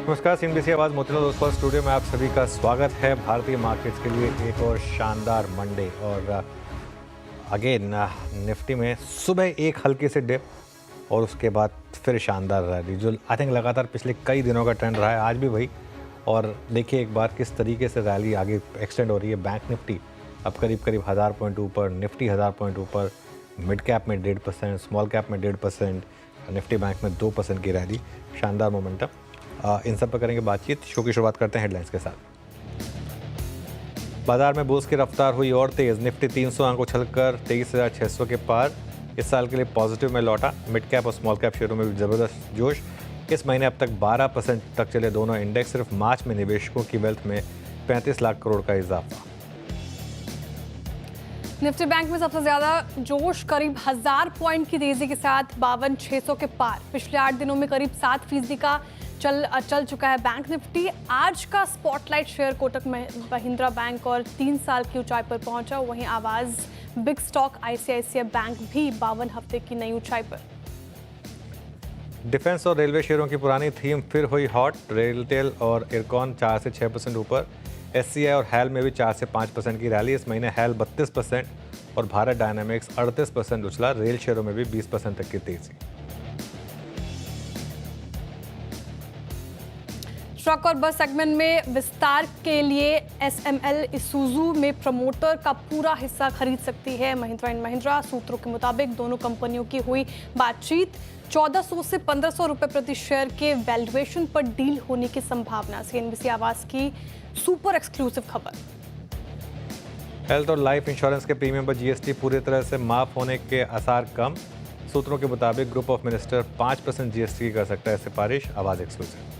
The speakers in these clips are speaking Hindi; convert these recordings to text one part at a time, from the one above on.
नमस्कार, सीएनबीसी आवाज़ मोतीलाल ओसवाल स्टूडियो में आप सभी का स्वागत है। भारतीय मार्केट्स के लिए एक और शानदार मंडे और अगेन निफ्टी में सुबह एक हल्की से डिप और उसके बाद फिर शानदार रैली जो आई थिंक लगातार पिछले कई दिनों का ट्रेंड रहा है, आज भी वही। और देखिए एक बार किस तरीके से रैली आगे एक्सटेंड हो रही है। बैंक निफ्टी अब करीब 1000 पॉइंट ऊपर, निफ्टी 1000 पॉइंट ऊपर, मिड कैप में 1.5%, स्मॉल कैप में 1.5%, निफ्टी बैंक में 2% की रैली, शानदार मोमेंटम। इन सब पर करेंगे बातचीत। शो की शुरुआत करते हैं हेडलाइंस के साथ। बाजार में बुल्स की रफ्तार हुई और तेज, निफ्टी 300 अंक उछलकर 23,600 के पार इस साल के लिए पॉजिटिव में लौटा। मिड कैप और स्मॉल कैप शेयरों में भी जबरदस्त जोश। इस महीने अब तक 12% तक चले दोनों इंडेक्स। सिर्फ मार्च में निवेशकों की वेल्थ में 35 लाख करोड़ का इजाफा। निफ्टी बैंक में सबसे ज्यादा जोश, करीब 1000 पॉइंट की तेजी के साथ 52,600 के पार। पिछले 8 दिनों में करीब 7% का चल चुका है बैंक निफ्टी। आज का spotlight share Kotak Mahindra bank और 3 साल की ऊंचाई पर पहुंचा। वहीं आवाज बिग स्टॉक आईसीआईसीआई बैंक भी 52 हफ्ते की नई ऊंचाई पर। डिफेंस और रेलवे शेयरों की पुरानी थीम फिर हुई हॉट। रेलटेल और इरकॉन 4 से 6% ऊपर। एससीआई और हैल में भी 4 से 5% की रैली। इस महीने हैल 32% और भारत डायनामिक्स 38% उछला। रेल शेयरों में भी 20% तक की तेजी। ट्रक और बस सेगमेंट में विस्तार के लिए एसएमएल इसूजू में प्रमोटर का पूरा हिस्सा खरीद सकती है महिंद्रा एंड महिंद्रा। सूत्रों के मुताबिक दोनों कंपनियों की हुई बातचीत। 1400 से 1500 रुपए प्रति शेयर के वैल्यूएशन पर डील होने की संभावना। सीएनबीसी आवाज की सुपर एक्सक्लूसिव खबर। हेल्थ और लाइफ इंश्योरेंस के प्रीमियम पर जीएसटी पूरी तरह से माफ होने के आसार कम। सूत्रों के मुताबिक ग्रुप ऑफ मिनिस्टर 5% जीएसटी कर सकता है सिफारिश। आवाज एक्सक्लूसिव।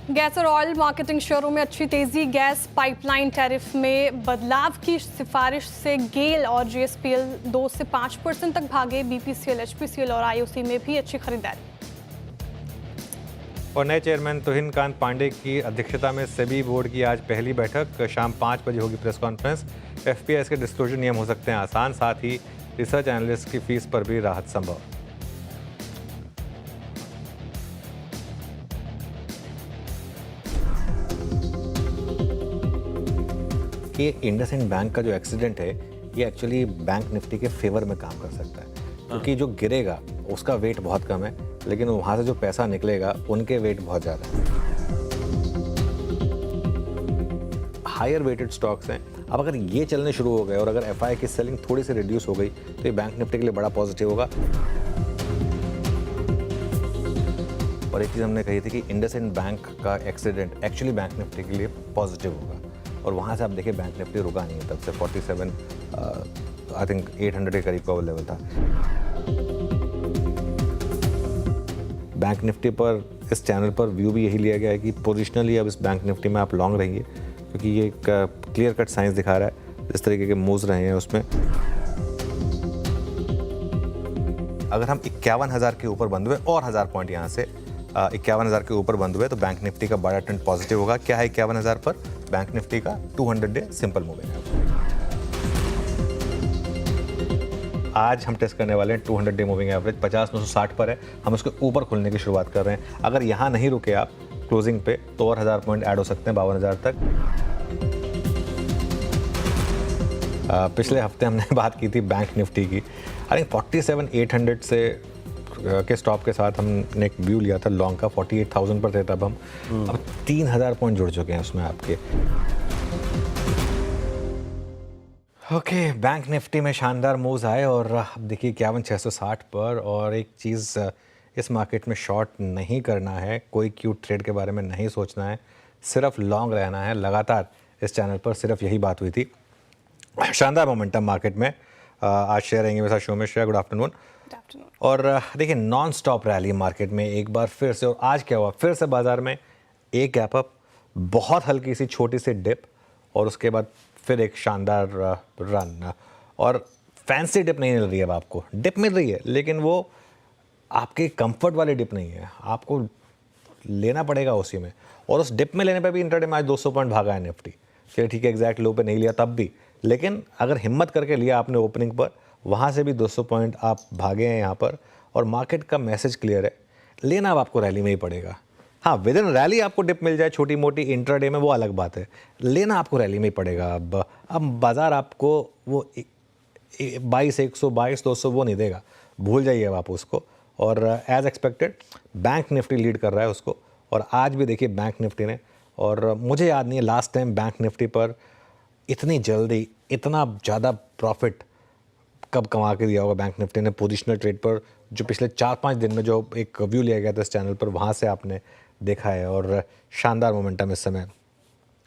गैस और ऑयल मार्केटिंग शेयरों में अच्छी तेजी। गैस पाइपलाइन टैरिफ में बदलाव की सिफारिश से गेल और जीएसपीएल 2 से 5% तक भागे। बीपीसीएल, एचपीसीएल और आईओसी में भी अच्छी खरीदारी। और नए चेयरमैन तुहिन कांत पांडे की अध्यक्षता में सेबी बोर्ड की आज पहली बैठक। शाम 5 बजे होगी प्रेस कॉन्फ्रेंस। एफपीआईएस के डिस्क्लोजर नियम हो सकते हैं आसान, साथ ही रिसर्च एनालिस्ट की फीस पर भी राहत संभव। कि इंडसइंड बैंक का जो एक्सीडेंट है ये एक्चुअली बैंक निफ्टी के फेवर में काम कर सकता है, क्योंकि जो गिरेगा उसका वेट बहुत कम है, लेकिन वहाँ से जो पैसा निकलेगा उनके वेट बहुत ज़्यादा है। हायर वेटेड स्टॉक्स हैं। अब अगर ये चलने शुरू हो गए और अगर एफआई की सेलिंग थोड़ी सी रिड्यूस हो गई तो ये बैंक निफ्टी के लिए बड़ा पॉजिटिव होगा। और एक चीज़ हमने कही थी कि इंडसइंड बैंक का एक्सीडेंट एक्चुअली बैंक निफ्टी के लिए पॉजिटिव होगा। और वहाँ से आप देखिए बैंक निफ्टी रुका नहीं है, तब से 47 आई थिंक 800 के करीब का वो लेवल था। बैंक निफ्टी पर इस चैनल पर व्यू भी यही लिया गया है कि पोजिशनली अब इस बैंक निफ्टी में आप लॉन्ग रहिए, क्योंकि ये एक क्लियर कट साइंस दिखा रहा है जिस तरीके के मूव्स रहे हैं उसमें। अगर हम 51,000 के ऊपर बंद हुए और 1000 पॉइंट यहाँ से 51,000 के ऊपर बंद हुए तो बैंक निफ्टी का बड़ा ट्रेंड पॉजिटिव होगा। क्या है 51,000 पर? बैंक निफ्टी का 200 डे सिंपल मूविंग एवरेज। आज हम टेस्ट करने वाले हैं 200 डे मूविंग एवरेज 50,960 पर है। हम उसके ऊपर खुलने की शुरुआत कर रहे हैं। अगर यहाँ नहीं रुके आप क्लोजिंग पे तो और 1000 पॉइंट ऐड हो सकते हैं 52,000 तक। पिछले हफ्ते हमने बात की थी बैंक निफ्टी की। आई थिंक 47,800 से के स्टॉप के साथ हमने एक व्यू लिया था लॉन्ग का। 48,000 पर थे तब हम। अब 3,000 पॉइंट जुड़ चुके हैं उसमें आपके। ओके, बैंक निफ्टी में शानदार मूव्स आए और अब देखिए 51,660 पर। और एक चीज़ इस मार्केट में शॉर्ट नहीं करना है, कोई क्यूट ट्रेड के बारे में नहीं सोचना है, सिर्फ लॉन्ग रहना है। लगातार इस चैनल पर सिर्फ यही बात हुई थी। शानदार मोमेंटम मार्केट में। आज शेयर रहेंगे मेरे साथ शो में। Shreya, good afternoon. और देखिए नॉन स्टॉप रैली मार्केट में एक बार फिर से। और आज क्या हुआ, फिर से बाजार में एक गैप अप, बहुत हल्की सी छोटी सी डिप और उसके बाद फिर एक शानदार रन। और फैंसी डिप नहीं मिल रही है अब आपको। डिप मिल रही है लेकिन वो आपके कंफर्ट वाली डिप नहीं है, आपको लेना पड़ेगा उसी में। और उस डिप में लेने पे भी इंट्राडे में आज 200 पॉइंट भागा है निफ्टी। चलिए ठीक है, एग्जैक्ट लो पे नहीं लिया तब भी, लेकिन अगर हिम्मत करके लिया आपने ओपनिंग पर, वहाँ से भी 200 पॉइंट आप भागे हैं यहाँ पर। और मार्केट का मैसेज क्लियर है, लेना अब आपको रैली में ही पड़ेगा। हाँ, विद इन रैली आपको डिप मिल जाए छोटी मोटी इंट्राडे में, वो अलग बात है, लेना आपको रैली में ही पड़ेगा। अब बाजार आपको वो 22,100 22,200 वो नहीं देगा, भूल जाइए अब आप उसको। और as expected bank Nifty lead कर रहा है उसको, और आज भी देखिए बैंक निफ्टी ने, और मुझे याद नहीं है लास्ट टाइम बैंक निफ्टी पर इतनी जल्दी इतना ज़्यादा प्रॉफिट कब कमा के दिया होगा बैंक निफ्टी ने पोजिशनल ट्रेड पर, जो पिछले 4-5 दिन में जो एक व्यू लिया गया था इस चैनल पर, वहाँ से आपने देखा है। और शानदार मोमेंटम इस समय।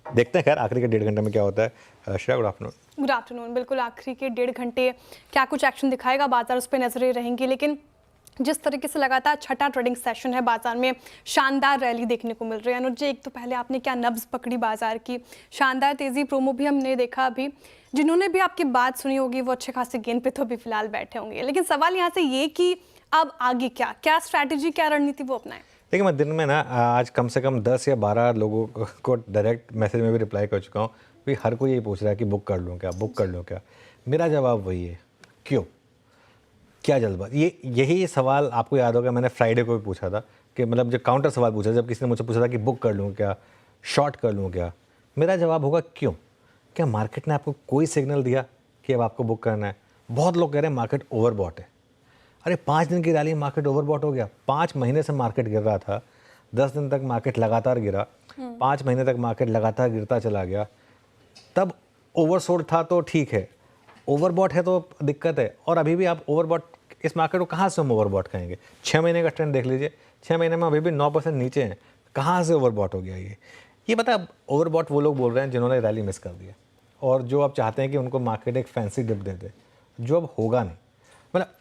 देखते हैं खैर आखिरी के 1.5 घंटे में क्या होता है। Shreya, good afternoon. Good afternoon. बिल्कुल आखिरी के 1.5 घंटे क्या कुछ एक्शन दिखाएगा बाजार, उस पर नजरें रहेंगी। लेकिन जिस तरीके से लगातार छठा ट्रेडिंग सेशन है, बाजार में शानदार रैली देखने को मिल रही है। अनुज जी, एक तो पहले आपने क्या नब्ज पकड़ी बाजार की, शानदार तेजी, प्रोमो भी हमने देखा। अभी जिन्होंने भी आपकी बात सुनी होगी वो अच्छे खासे गेंद पे तो अभी फिलहाल बैठे होंगे। लेकिन सवाल यहाँ से ये कि अब आगे क्या स्ट्रैटेजी, क्या रणनीति वो अपनाएं? देखिए, मैं दिन में ना आज कम से कम 10 या 12 लोगों को डायरेक्ट मैसेज में भी रिप्लाई कर चुका हूँ। भाई हर कोई यही पूछ रहा है कि बुक कर लूँ क्या। मेरा जवाब वही है, क्यों, क्या जल्दबाजी। यही सवाल आपको याद होगा, मैंने फ्राइडे को भी पूछा था कि मतलब जब काउंटर सवाल पूछा, जब किसी ने मुझसे पूछा था कि बुक कर लूँ क्या, शॉर्ट कर लूँ क्या, मेरा जवाब होगा क्यों। क्या मार्केट ने आपको कोई सिग्नल दिया कि अब आपको बुक करना है? बहुत लोग कह रहे हैं मार्केट ओवरबॉट है। अरे 5 दिन की रैली मार्केट ओवरबॉट हो गया? 5 महीने से मार्केट गिर रहा था, 10 दिन तक मार्केट लगातार गिरा, 5 महीने तक मार्केट लगातार गिरता चला गया। तब ओवरसोल्ड था तो ठीक है, ओवरबॉट है तो दिक्कत है। और अभी भी आप ओवरबॉट, इस मार्केट को कहाँ से हम ओवरबॉट कहेंगे? 6 महीने का ट्रेंड देख लीजिए, 6 महीने में अभी भी 9% नीचे हैं। कहाँ से ओवरबॉट हो गया ये पता। ओवरबॉट वो लोग बोल रहे हैं जिन्होंने रैली मिस कर दिया, और जो अब चाहते हैं कि उनको मार्केट एक फैंसी डिप दे दे, जो अब होगा नहीं। मतलब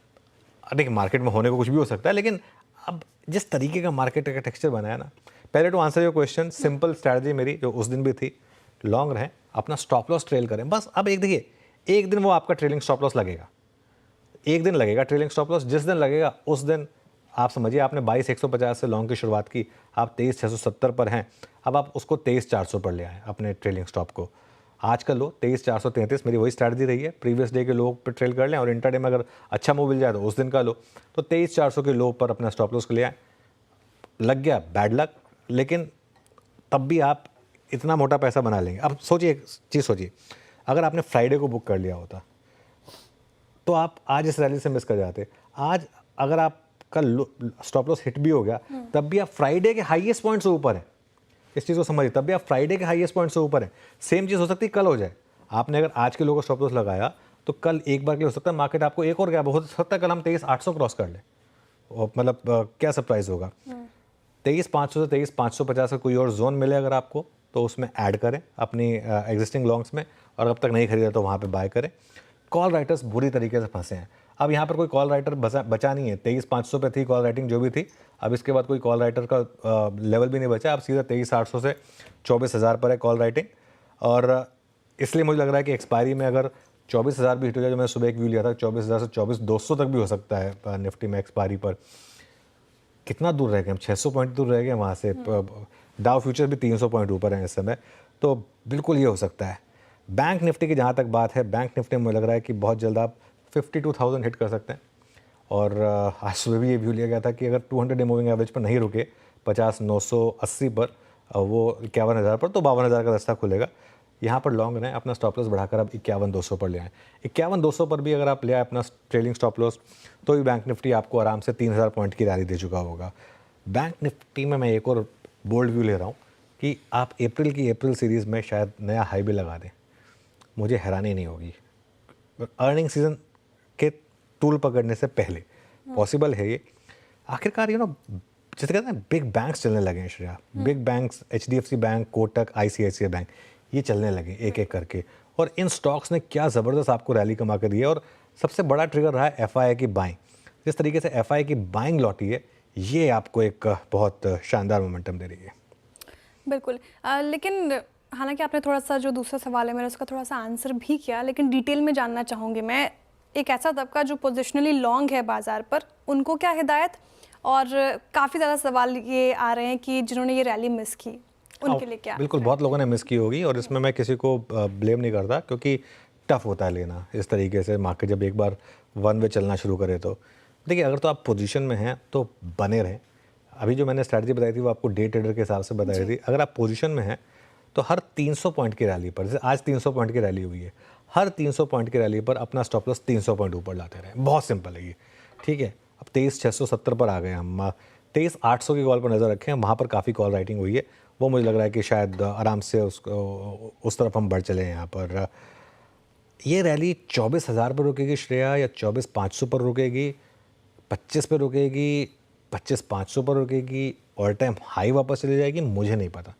देखिए, मार्केट में होने को कुछ भी हो सकता है, लेकिन अब जिस तरीके का मार्केट का टेक्सचर बनाया ना, पहले to answer your question, simple strategy मेरी जो उस दिन भी थी, लॉन्ग रहें, अपना स्टॉप लॉस ट्रेल करें बस। अब एक देखिए, एक दिन वो आपका ट्रेलिंग स्टॉप लॉस लगेगा, एक दिन लगेगा ट्रेलिंग स्टॉप लॉस। जिस दिन लगेगा उस दिन आप समझिए आपने 22,150 से लॉन्ग की शुरुआत की, आप 23,670 पर हैं, अब आप उसको 23,400 पर ले आए अपने ट्रेलिंग स्टॉप को। आज का लो 23,433, मेरी वही स्ट्रैटेजी रही है, प्रीवियस डे के लो पर ट्रेल कर लें, और इंटरडे में अगर अच्छा मूव मिल जाए तो उस दिन का लो। तो 23,400 के लो पर अपना स्टॉप लॉस को ले आए। लग गया, बैड लक, लेकिन तब भी आप इतना मोटा पैसा बना लेंगे। अब सोचिए, एक चीज़ सोचिए, अगर आपने फ्राइडे को बुक कर लिया होता तो आप आज इस रैली से मिस कर जाते। आज अगर आपका स्टॉप लॉस हिट भी हो गया, तब भी आप फ्राइडे के हाईएस्ट पॉइंट से ऊपर है। इस चीज़ को समझिए, तब भी आप फ्राइडे के हाईएस्ट पॉइंट से ऊपर है। सेम चीज़ हो सकती है कल हो जाए। आपने अगर आज के लोगों को स्टॉप लॉस लगाया तो कल एक बार के लिए हो सकता है मार्केट आपको एक और गैप, हो सकता है कल हम 23,800 क्रॉस कर ले। मतलब क्या सरप्राइज होगा। 23,500 से 23,550 का कोई और जोन मिले अगर आपको, तो उसमें ऐड करें अपनी एग्जिस्टिंग लॉन्ग्स में, और अब तक नहीं खरीदा तो वहाँ पे बाय करें। कॉल राइटर्स बुरी तरीके से फंसे हैं। अब यहाँ पर कोई कॉल राइटर बचा नहीं है। 23,500 पे थी कॉल राइटिंग जो भी थी, अब इसके बाद कोई कॉल राइटर का लेवल भी नहीं बचा। अब सीधा 23,800 से 24,000 पर है कॉल राइटिंग। और इसलिए मुझे लग रहा है कि एक्सपायरी में अगर 24,000 भी हिट हो जाए, जो मैंने सुबह एक व्यू लिया था, 24,000 से 24,200 तक भी हो सकता है निफ्टी में एक्सपायरी पर। कितना दूर रह गए हम? 600 पॉइंट दूर रह गए वहाँ से। डाउ फ्यूचर भी 300 पॉइंट ऊपर है इस समय, तो बिल्कुल ये हो सकता है। बैंक निफ्टी की जहाँ तक बात है, बैंक निफ्टी में मुझे लग रहा है कि बहुत जल्द आप 52,000 हिट कर सकते हैं। और आज सुबह भी ये व्यू लिया गया था कि अगर 200 डे मूविंग एवरेज पर नहीं रुके 50,980 पर, वो 51,000 पर, तो 52,000 का रास्ता खुलेगा। यहाँ पर लॉन्ग रहें, अपना स्टॉप लॉस बढ़ाकर अब 51,200 पर ले आएँ। 51,200 पर भी अगर आप ले आए अपना ट्रेलिंग स्टॉप लॉस, तो भी बैंक निफ्टी आपको आराम से 3,000 पॉइंट की रैली दे चुका होगा। बैंक निफ्टी में मैं एक और बोल्ड व्यू ले रहा हूँ कि आप अप्रैल सीरीज़ में शायद नया हाई भी लगा दें, मुझे हैरानी नहीं होगी। अर्निंग सीजन के टूल पकड़ने से पहले पॉसिबल है ये। आखिरकार जैसे कहते हैं बिग बैंक्स चलने लगे हैं Shreya, big banks, HDFC bank, Kotak, ICICI bank, ये चलने लगे एक एक करके। और इन स्टॉक्स ने क्या ज़बरदस्त आपको रैली कमा कर दी है। और सबसे बड़ा ट्रिगर रहा है FII की बाइंग। जिस तरीके से FII की बाइंग लौटी है, ये आपको एक बहुत शानदार मोमेंटम दे रही है। बिल्कुल। लेकिन हालांकि आपने थोड़ा सा जो दूसरा सवाल है मेरा उसका थोड़ा सा आंसर भी किया, लेकिन डिटेल में जानना चाहूँगी मैं। एक ऐसा तबका जो पोजिशनली लॉन्ग है बाजार पर, उनको क्या हिदायत? और काफ़ी ज़्यादा सवाल ये आ रहे हैं कि जिन्होंने ये रैली मिस की उनके लिए क्या? बिल्कुल, बहुत लोगों ने मिस की होगी, और इसमें मैं किसी को ब्लेम नहीं करता, क्योंकि टफ होता है लेना इस तरीके से। मार्केट जब एक बार वन वे चलना शुरू करे तो देखिए, अगर तो आप पोजीशन में हैं तो बने रहें। अभी जो मैंने स्ट्रैटेजी बताई थी वो आपको डे ट्रेडर के हिसाब से बताई थी। अगर आप पोजीशन में हैं तो हर 300 पॉइंट की रैली पर, जैसे आज 300 पॉइंट की रैली हुई है, हर 300 पॉइंट की रैली पर अपना स्टॉप लॉस 300 पॉइंट ऊपर लाते रहें। बहुत सिंपल है ये, ठीक है। अब 23,670 पर आ गए हम, 23,800 की कॉल पर नज़र रखें, वहाँ पर काफ़ी कॉल राइटिंग हुई है। वो मुझे लग रहा है कि शायद आराम से उस तरफ हम बढ़ चले हैं यहाँ पर। ये रैली 24,000 पर रुकेगी श्रेया, या 24,500 पर रुकेगी, 25 पे रुकेगी, 25,500 पर रुकेगी, ऑल टाइम हाई वापस चली जाएगी, मुझे नहीं पता।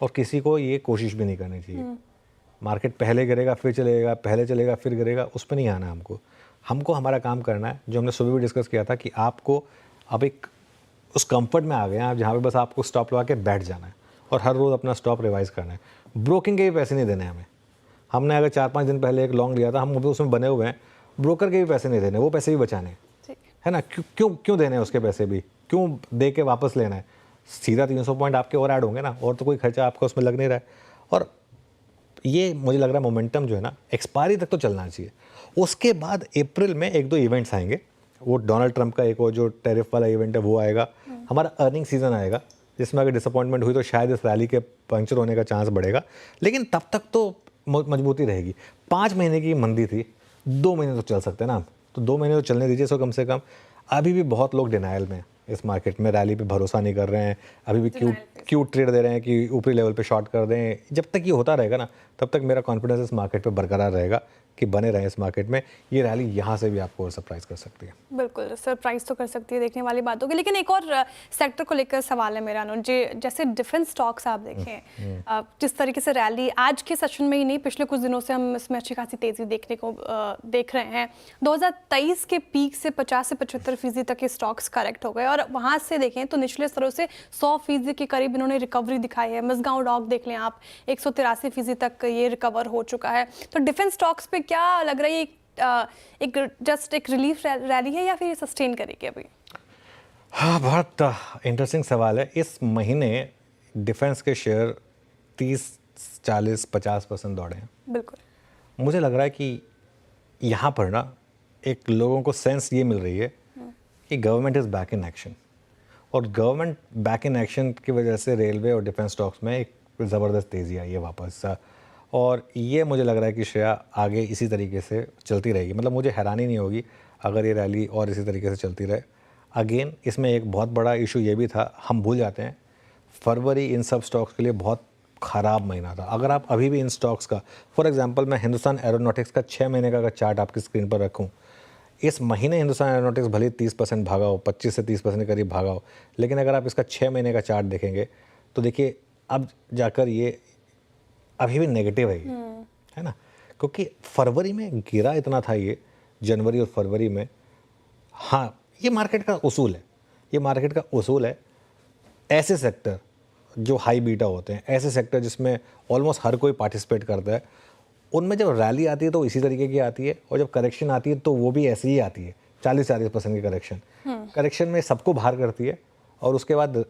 और किसी को ये कोशिश भी नहीं करनी चाहिए। मार्केट पहले गिरेगा फिर चलेगा, पहले चलेगा फिर गिरेगा, उस पर नहीं आना हमको। हमको हमारा काम करना है, जो हमने सुबह भी डिस्कस किया था कि आपको अब एक उस कंफर्ट में आ गए हैं आप, जहाँ पे बस आपको स्टॉप लगा के बैठ जाना है और हर रोज़ अपना स्टॉप रिवाइज करना है। ब्रोकिंग के भी पैसे नहीं देने हमें। हमने अगर 4-5 दिन पहले एक लॉन्ग लिया था, हम अभी उसमें बने हुए हैं, ब्रोकर के भी पैसे नहीं देने, वो पैसे भी बचाने है ना। क्यों देने हैं उसके पैसे भी, क्यों दे के वापस लेना है। सीधा 300 पॉइंट आपके और ऐड होंगे ना, और तो कोई खर्चा आपका उसमें लग नहीं रहा है। और ये मुझे लग रहा है मोमेंटम जो है ना, एक्सपायरी तक तो चलना चाहिए। उसके बाद अप्रैल में 1-2 इवेंट्स आएंगे। वो डोनाल्ड ट्रंप का एक वो जो टैरिफ वाला इवेंट है वो आएगा, हमारा अर्निंग सीजन आएगा, जिसमें अगर डिसअपॉइंटमेंट हुई तो शायद इस रैली के पंक्चर होने का चांस बढ़ेगा। लेकिन तब तक तो मजबूती रहेगी। 5 महीने की मंदी थी, 2 महीने तो चल सकते हैं ना, तो 2 महीने तो चलने दीजिए। सो कम से कम अभी भी बहुत लोग डिनाइल में इस मार्केट में, रैली पे भरोसा नहीं कर रहे हैं, अभी भी क्यों ट्रेड दे रहे हैं कि ऊपरी लेवल पे शॉर्ट कर दें। जब तक ये होता रहेगा ना, तब तक मेरा कॉन्फिडेंस इस मार्केट पे बरकरार रहेगा कि बने रहें इस मार्केट में। ये रैली यहाँ से भी आपको सरप्राइज कर सकती है। बिल्कुल सरप्राइज तो कर सकती है, देखने वाली बात होगी। लेकिन एक और सेक्टर को लेकर सवाल है मेरा अनुज जी, जैसे डिफेंस स्टॉक्स आप देखें, जिस तरीके से रैली आज के सेशन में ही नहीं, पिछले कुछ दिनों से हम इसमें अच्छी खासी तेजी देखने को देख रहे हैं। 2023 के पीक से 50 से 75% तक के स्टॉक्स करेक्ट हो गए, और वहाँ से देखें तो निचले स्तरों से 100% के करीब इन्होंने रिकवरी दिखाई है। मसगांव डॉक देख लें आप, 183% तक ये रिकवर हो चुका है। तो डिफेंस स्टॉक्स पे क्या लग रहा है, एक जस्ट एक रिलीफ रैली है या फिर ये सस्टेन करेगी अभी? हाँ, बहुत इंटरेस्टिंग सवाल है। इस महीने डिफेंस के शेयर 30, 40, 50% दौड़े हैं। बिल्कुल। मुझे लग रहा है कि यहाँ पर ना एक लोगों को सेंस ये मिल रही है कि government is back in action, और गवर्नमेंट बैक इन एक्शन की वजह से रेलवे और डिफेंस स्टॉक्स में एक ज़बरदस्त तेज़ी आई है वापस। और ये मुझे लग रहा है कि श्रेया आगे इसी तरीके से चलती रहेगी। मतलब मुझे हैरानी नहीं होगी अगर ये रैली और इसी तरीके से चलती रहे। अगेन इसमें एक बहुत बड़ा इशू ये भी था, हम भूल जाते हैं फरवरी इन सब स्टॉक्स के लिए बहुत ख़राब महीना था। अगर आप अभी भी इन स्टॉक्स का, फॉर एग्जांपल मैं हिंदुस्तान एरोनॉटिक्स का 6 महीने का अगर चार्ट आपकी स्क्रीन पर रखूं, इस महीने हिंदुस्तान एरोनॉटिक्स भले 30% भागा हो, 25 से 30% के करीब भागा हो, लेकिन अगर आप इसका 6 महीने का चार्ट देखेंगे तो देखिए अब जाकर ये अभी भी नेगेटिव है ना, क्योंकि फरवरी में गिरा इतना था ये, जनवरी और फरवरी में। हाँ, ये मार्केट का उसूल है, ये मार्केट का उसूल है। ऐसे सेक्टर जो हाई बीटा होते हैं, ऐसे सेक्टर जिसमें ऑलमोस्ट हर कोई पार्टिसिपेट करता है, उनमें जब रैली आती है तो इसी तरीके की आती है, और जब करेक्शन आती है तो वो भी ऐसी ही आती है, 40-40% की करेक्शन। करेक्शन में सबको बाहर करती है और उसके बाद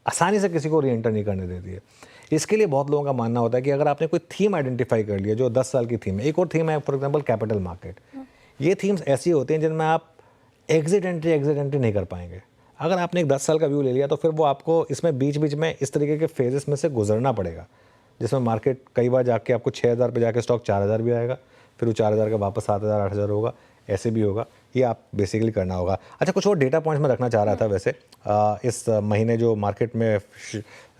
आसानी से किसी को री एंटर नहीं करने देती है। इसके लिए बहुत लोगों का मानना होता है कि अगर आपने कोई थीम आइडेंटिफाई कर लिया, जो 10 साल की थीम है, एक और थीम है फॉर एग्जांपल कैपिटल मार्केट, ये थीम्स ऐसी होती हैं जिनमें आप एग्जिट एंट्री नहीं कर पाएंगे। अगर आपने एक 10 साल का व्यू ले लिया तो फिर वो आपको इसमें बीच बीच में इस तरीके के फेजेस में से गुजरना पड़ेगा, जिसमें मार्केट कई बार जाके आपको 6,000 पे जाके स्टॉक 4,000 भी आएगा, फिर वो 4,000 का वापस 7,000 8,000 होगा, ऐसे भी होगा। ये आप बेसिकली करना होगा। अच्छा, कुछ और डेटा पॉइंट्स में रखना चाह रहा था वैसे। इस महीने जो मार्केट में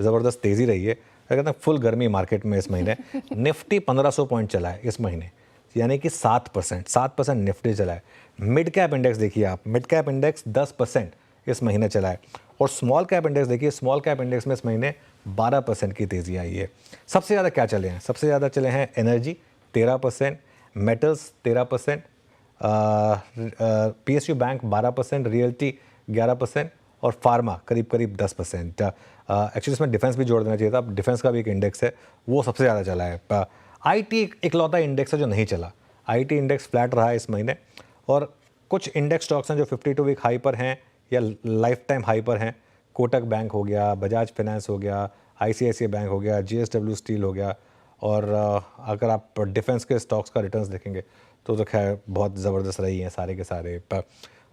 ज़बरदस्त तेज़ी रही है, कहते हैं फुल गर्मी मार्केट में इस महीने। निफ्टी 1500 पॉइंट चला है इस महीने, यानी कि 7% निफ्टी चला है। मिड कैप इंडेक्स देखिए आप, मिड कैप इंडेक्स 10% इस महीने चला है, और स्मॉल कैप इंडेक्स देखिए, स्मॉल कैप इंडेक्स में इस महीने 12% की तेज़ी आई है। सबसे ज़्यादा क्या चले हैं? सबसे ज़्यादा चले हैं energy 13%, metals 13%, PSU bank 12%, realty 11% और फार्मा करीब करीब 10%। एक्चुअली इसमें डिफेंस भी जोड़ देना चाहिए था, डिफेंस का भी एक इंडेक्स है, वो सबसे ज़्यादा चला है। IT इकलौता इंडेक्स है जो नहीं चला, IT इंडेक्स फ्लैट रहा है इस महीने। और कुछ इंडेक्स स्टॉक्स हैं जो 52 वीक हाई पर हैं या लाइफ टाइम हाई पर हैं। कोटक बैंक हो गया, बजाज फाइनेंस हो गया, ICICI बैंक हो गया, JSW स्टील हो गया। और अगर आप डिफेंस के स्टॉक्स का रिटर्न्स देखेंगे तो खैर बहुत ज़बरदस्त रही हैं सारे के सारे।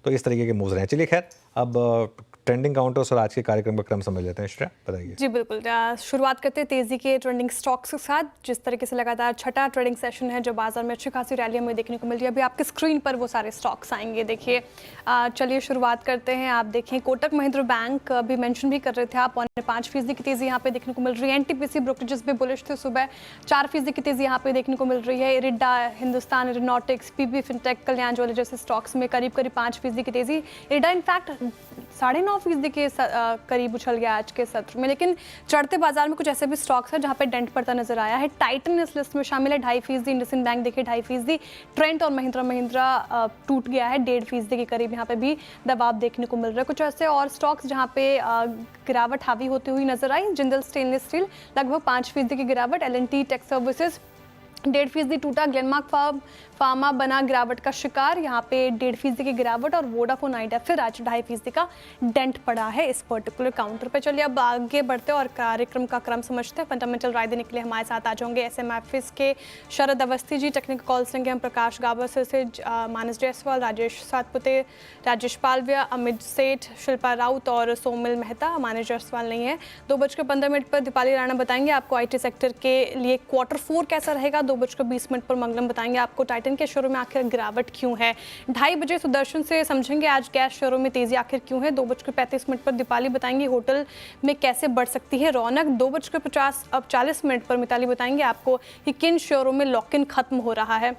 तो इस तरीके के मूव्स रहे हैं। चलिए खैर, अब ट्रेंडिंग काउंटर्स और आज के कार्यक्रम का क्रम समझ लेते हैं। श्रेया, बताइए। जी बिल्कुल, शुरुआत करते हैं तेजी के ट्रेंडिंग स्टॉक्स के साथ। जिस तरीके से लगातार छठा ट्रेडिंग सेशन है जो बाजार में अच्छी खासी रैली हमें देखने को मिल रही है। अभी आपकी स्क्रीन पर वो सारे स्टॉक्स आएंगे, देखिए। चलिए शुरुआत करते हैं। आप देखें कोटक महिंद्रा बैंक अभी मेंशन भी कर रहे थे आप, 5% की तेजी यहाँ पे देखने को मिल रही है। एनटीपीसी ब्रोकरेजेस भी बुलिश थे सुबह, 4% की तेजी यहाँ पे देखने को मिल रही है। IRDA, Hindustan aeronautics, PB fintech, कल्याण ज्वेलर्स जैसे स्टॉक्स में करीब 5% की तेजी। इरिडा इनफैक्ट 9.5% के करीब उछल गया आज के सत्र में। लेकिन चढ़ते बाजार में कुछ ऐसे भी स्टॉक्स हैं जहां पे डेंट पड़ता नजर आया है। टाइटन इस लिस्ट में शामिल है 2.5%। इंडसइंड बैंक देखिए 2.5%। ट्रेंट और महिंद्रा टूट गया है 1.5% के करीब, यहाँ पे भी दबाव देखने को मिल रहा है। कुछ ऐसे और स्टॉक्स जहां पे गिरावट हावी होती हुई नजर आई। जिंदल स्टेनलेस स्टील लगभग 5% की गिरावट। एल&टी टेक सर्विसेज 1.5% टूटा। ग्लेनमार्क फार्मा बना गिरावट का शिकार, यहाँ पे 1.5% की गिरावट। और वोडाफोन आइडिया फिर आज 2.5% का डेंट पड़ा है इस पर्टिकुलर काउंटर पे। चलिए अब आगे बढ़ते हैं और कार्यक्रम का क्रम समझते हैं। फंडामेंटल राय देने के लिए हमारे साथ आ जाएंगे SMFIS के शरद अवस्थी जी। टेक्निकल कॉल्स लेंगे हम प्रकाश गावस्कर से, मानस जायसवाल, राजेश सातपुते, राजेश पालविया, अमित सेठ, शिल्पा राउत और सोमिल मेहता। मानस जायसवाल नहीं है। 2:15 पर दीपाली राणा बताएंगे आपको IT सेक्टर के लिए Q4 कैसा रहेगा। 2:20 पर मंगलम बताएंगे आपको टाइटन के शेयरों में आखिर गिरावट क्यों है। 2:30 बजे सुदर्शन से समझेंगे आज गैस शेयरों में तेजी आखिर क्यों है। 2:35 पर दीपाली बताएंगी होटल में कैसे बढ़ सकती है रौनक। 2:40 पर मिताली बताएंगे आपको कि किन शेयरों में लॉक इन खत्म हो रहा है।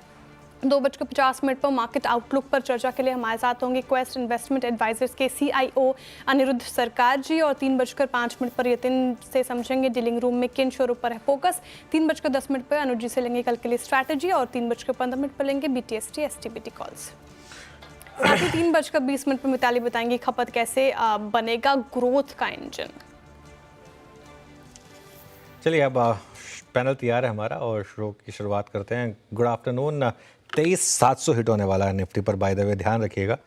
2:50 पर मार्केट आउटलुक पर चर्चा के लिए हमारे साथ होंगे क्वेस्ट इन्वेस्टमेंट एडवाइजर्स के CIO अनिरुद्ध सरकार जी। और 3:05 पर यतिन से समझेंगे डीलिंग रूम में किन शेयरों पर है फोकस। 3:10 पर अनुज जी से लेंगे कल के लिए स्ट्रैटेजी। और 3:15 पर लेंगे BTST STBT कॉल्स। साथ ही 3:20 पर मिताली बताएंगी खपत कैसे बनेगा ग्रोथ का इंजन। चलिए अब पैनल तैयार है हमारा और शो की शुरुआत करते हैं। Good afternoon. 23,700 हिट होने वाला है निफ्टी पर, बाय द वे ध्यान रखिएगा,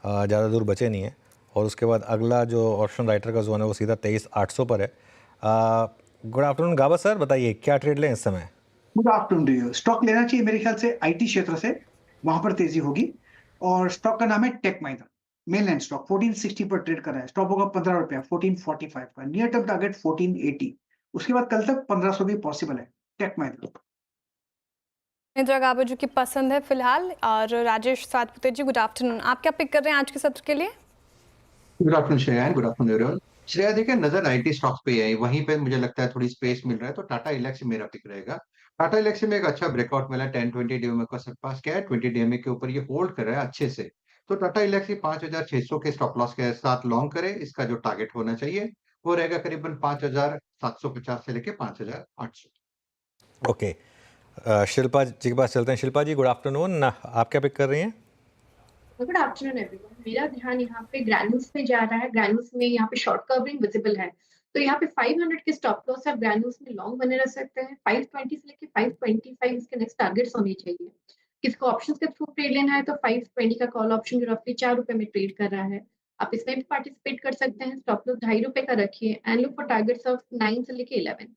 ज़्यादा दूर बचे नहीं है। और उसके बाद अगला जो ऑप्शन राइटर का जोन है वो सीधा 23,800 पर है। गुड आफ्टरनून गाबा सर, बताइए क्या ट्रेड लें इस समय। Good afternoon to you. Stock लेना चाहिए मेरे ख्याल से IT क्षेत्र से, वहां पर तेजी होगी। और स्टॉक का नाम है टेक महिंद्रा, मेनलैंड स्टॉक 1460 पर ट्रेड कर रहा है। स्टॉप होगा 15 रुपया 1445 का। Near term target 1480। उसके बाद कल तक 1500 भी पॉसिबल है। टेक महिंद्रा। इंदिरा गाबा जी की पसंद है फिलहाल। और राजेश सातपुते जी गुड आफ्टरनून, आप क्या पिक कर रहे हैं आज के सत्र के लिए। Good afternoon Shreya, good afternoon everyone. Shreya देखिए, नजर IT स्टॉक्स पे है, वहीं पे मुझे लगता है थोड़ी स्पेस मिल रहा है, तो टाटा इलेक्सी मेरा पिक रहेगा। टाटा इलेक्सी में एक अच्छा ब्रेकआउट मिला, 10-20 DMA का पास क्या है, 20 DMA के ऊपर ये होल्ड कर रहा है अच्छे से। तो टाटा इलेक्सी 5,600 के स्टॉप लॉस के साथ लॉन्ग करे। इसका जो टारगेट होना चाहिए वो रहेगा करीबन 5,750 से लेके 5,800। ओके, शिल्पा जी के पास चलते हैं। शिल्पा जी गुड आफ्टरनून, आप क्या पिक कर रही हैं। Good afternoon everyone. मेरा ध्यान यहाँ पे ग्रैन्यूल्स पे जा रहा है। ग्रैन्यूल्स में यहाँ पे शॉर्ट कवरिंग विजिबल है, तो यहाँ पे 500 के स्टॉप लॉस आप ग्रैन्यूल्स में लॉन्ग बने रह सकते हैं। 520 से लेके 525 इसके नेक्स्ट टारगेट्स होने चाहिए। किसको ऑप्शंस के थ्रू ट्रेड लेना है तो 520 का कॉल ऑप्शन जो रफली 4 रुपए में ट्रेड कर रहा है, आप इसमें भी पार्टिसिपेट कर सकते हैं। स्टॉप लॉस 2.5 रुपए का रखिए and look for targets of 9 से लेके 11।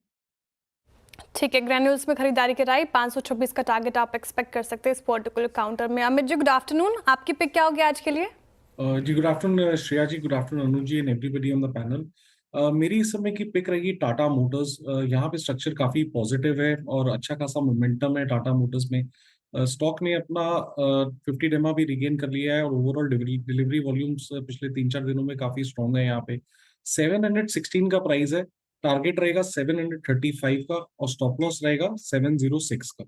ठीक है, ग्रैन्यूल्स में खरीदारी के राय 526 का टारगेट आप एक्सपेक्ट कर सकते हैं इस पर्टिकुलर काउंटर में। अमित जी गुड आफ्टरनून, आपकी पिक क्या होगी आज के लिए। जी good afternoon Shreya ji, good afternoon Anuj ji and everybody on the panel. मेरी इस समय की पिक रहेगी टाटा मोटर्स। यहाँ पे स्ट्रक्चर काफी पॉजिटिव है और अच्छा खासा मोमेंटम है टाटा मोटर्स में। स्टॉक ने अपना 50 डेमा भी रिगेन कर लिया है और ओवरऑल डिलीवरी वॉल्यूम्स पिछले 3-4 दिनों में काफी स्ट्रॉन्ग है। यहाँ पे 716 का प्राइस है, टारगेट रहेगा 735 का और स्टॉप लॉस रहेगा 706 का।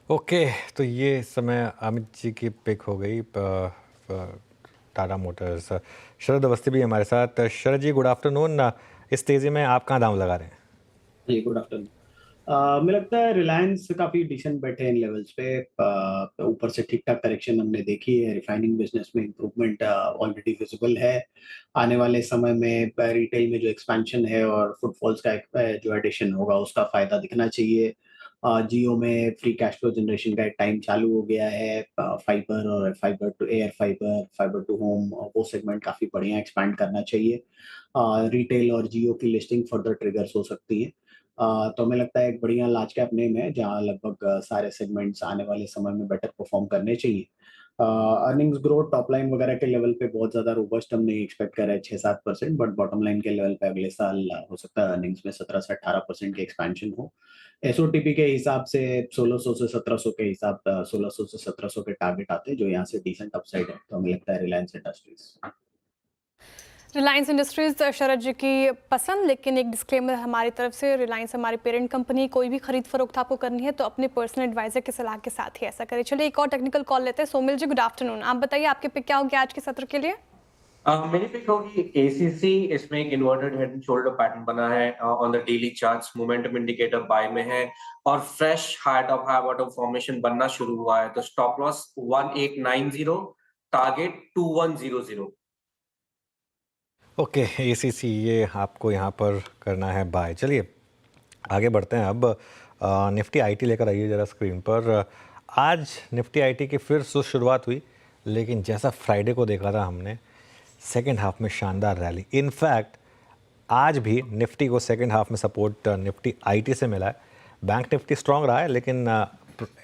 ओके, तो ये इस समय अमित जी की पिक हो गई टाटा मोटर्स। शरद अवस्थी भी हमारे साथ। शरद जी गुड आफ्टरनून, इस तेजी में आप कहाँ दाम लगा रहे हैं। जी गुड आफ्टरनून। मुझे लगता है रिलायंस काफी डिसेंट बैठे हैं इन लेवल्स पे। ऊपर से ठीक ठाक करेक्शन हमने देखी है। रिफाइनिंग बिजनेस में इंप्रूवमेंट ऑलरेडी विजिबल है। आने वाले समय में रिटेल में जो एक्सपेंशन है और फुटफॉल्स का जो एडिशन होगा उसका फायदा दिखना चाहिए। जियो में फ्री कैश फ्लो जनरेशन का एक टाइम चालू हो गया है। फाइबर और fibre to air, fibre to home, वो सेगमेंट काफी बढ़िया एक्सपैंड करना चाहिए। रिटेल और जियो की लिस्टिंग फर्दर ट्रिगर्स हो सकती है। तो हमें लगता है एक बढ़िया लार्ज कैप नेम है जहां लगभग सारे सेगमेंट्स आने वाले समय में बेटर परफॉर्म करने चाहिए। अर्निंग्स ग्रोथ टॉप लाइन वगैरह के लेवल पे बहुत ज्यादा रोबस्ट हम नहीं एक्सपेक्ट कर रहे हैं 6-7%, बट बॉटम लाइन के लेवल पे अगले साल हो सकता है अर्निंग्स में 17 से 18% की एक्सपेंशन हो। एसओटीपी के हिसाब से 1600 से 1700 के हिसाब 1600 से 1700 के टारगेट आते हैं, जो यहाँ से डिसेंट अपसाइड है, तो हमें लगता है रिलायंस इंडस्ट्रीज। रिलायंस इंडस्ट्रीज शरद जी की पसंद, लेकिन एक डिस्क्लेमर हमारी तरफ से, रिलायंस हमारी पेरेंट कंपनी, कोई भी खरीद फरोख्त आपको करनी है तो अपने पर्सनल एडवाइजर की सलाह के साथ ही ऐसा करें। चलिए एक और टेक्निकल कॉल लेते हैं। सोमिल जी, गुड आफ्टरनून। आप बताइए आपके पिक क्या होगी आज के सत्र के लिए? मेरी पिक होगी एसीसी। इसमें एक inverted head and shoulder pattern बना है on the daily charts, momentum indicator buy में है और fresh high top high bottom formation बनना शुरू हुआ है। तो stop loss 1890, target 2100। Okay, ACC ये आपको यहाँ पर करना है बाय। चलिए आगे बढ़ते हैं। अब निफ्टी आईटी लेकर आइए ज़रा स्क्रीन पर। आज निफ्टी आईटी की फिर सुस्त शुरुआत हुई, लेकिन जैसा फ्राइडे को देखा था हमने, सेकेंड हाफ में शानदार रैली। इनफैक्ट आज भी निफ्टी को सेकेंड हाफ में सपोर्ट निफ्टी आईटी से मिला है। बैंक निफ्टी स्ट्रांग रहा है, लेकिन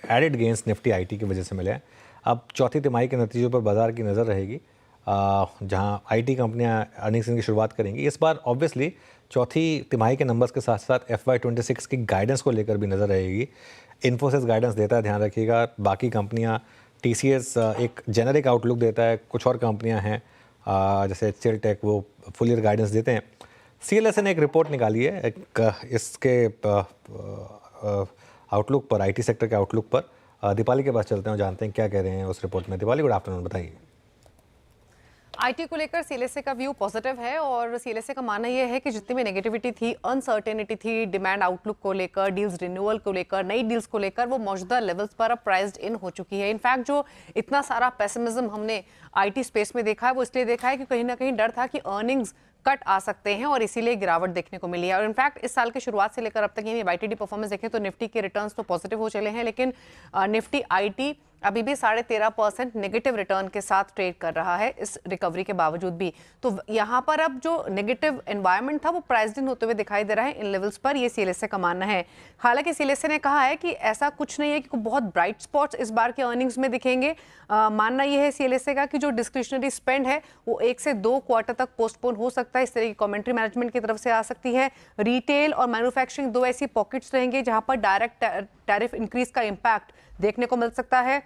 एडेड गेंस निफ्टी आईटी की वजह से मिले हैं। अब चौथी तिमाही के नतीजों पर बाजार की नज़र रहेगी, जहां आईटी कंपनियां अर्निंग्स की शुरुआत करेंगी। इस बार ऑब्वियसली चौथी तिमाही के नंबर्स के साथ साथ FY26 की गाइडेंस को लेकर भी नज़र रहेगी। इन्फोसिस गाइडेंस देता है, ध्यान रखिएगा। बाकी कंपनियां, TCS एक जेनरिक आउटलुक देता है, कुछ और कंपनियां हैं जैसे HCL टेक, वो फुल ईयर गाइडेंस देते हैं। CLSA ने एक रिपोर्ट निकाली है इसके आउटलुक पर, IT सेक्टर के आउटलुक पर। दीपाली के पास चलते हैं और जानते हैं क्या कह रहे हैं उस रिपोर्ट में। दीपाली, गुड आफ्टरनून, बताइए। आईटी को लेकर सीएलएसए का व्यू पॉजिटिव है और सीएलएसए का मानना यह है कि जितनी भी नेगेटिविटी थी, अनसर्टेनिटी थी डिमांड आउटलुक को लेकर, डील्स रिन्यूअल को लेकर, नई डील्स को लेकर, वो मौजूदा लेवल्स पर अब प्राइस्ड इन हो चुकी है। इनफैक्ट जो इतना सारा पेसिमिज्म हमने आईटी स्पेस में देखा है, वो इसलिए देखा है कि कहीं ना कहीं डर था कि अर्निंग्स कट आ सकते हैं और इसीलिए गिरावट देखने को मिली है। और इनफैक्ट इस साल की शुरुआत से लेकर अब तक यानी वाईटीडी परफॉर्मेंस देखें तो निफ्टी के रिटर्न्स तो पॉजिटिव हो चले हैं, लेकिन निफ्टी आईटी अभी भी 13.5% नेगेटिव रिटर्न के साथ ट्रेड कर रहा है इस रिकवरी के बावजूद भी। तो यहाँ पर अब जो नेगेटिव एनवायरनमेंट था वो प्राइस्ड इन होते हुए दिखाई दे रहा है इन लेवल्स पर, ये सीएलएसए का मानना है। हालांकि सीएलएसए ने कहा है कि ऐसा कुछ नहीं है कि बहुत ब्राइट स्पॉट्स इस बार के अर्निंग्स में दिखेंगे। मानना यह है सीएलएसए का कि जो डिस्क्रिशनरी स्पेंड है वो 1 से 2 क्वार्टर तक पोस्टपोन हो सकता है, इस तरह की कमेंट्री मैनेजमेंट की तरफ से आ सकती है। रिटेल और मैन्युफैक्चरिंग दो ऐसी पॉकेट्स रहेंगे जहां पर डायरेक्ट टैरिफ इंक्रीज का इम्पैक्ट देखने को मिल सकता है।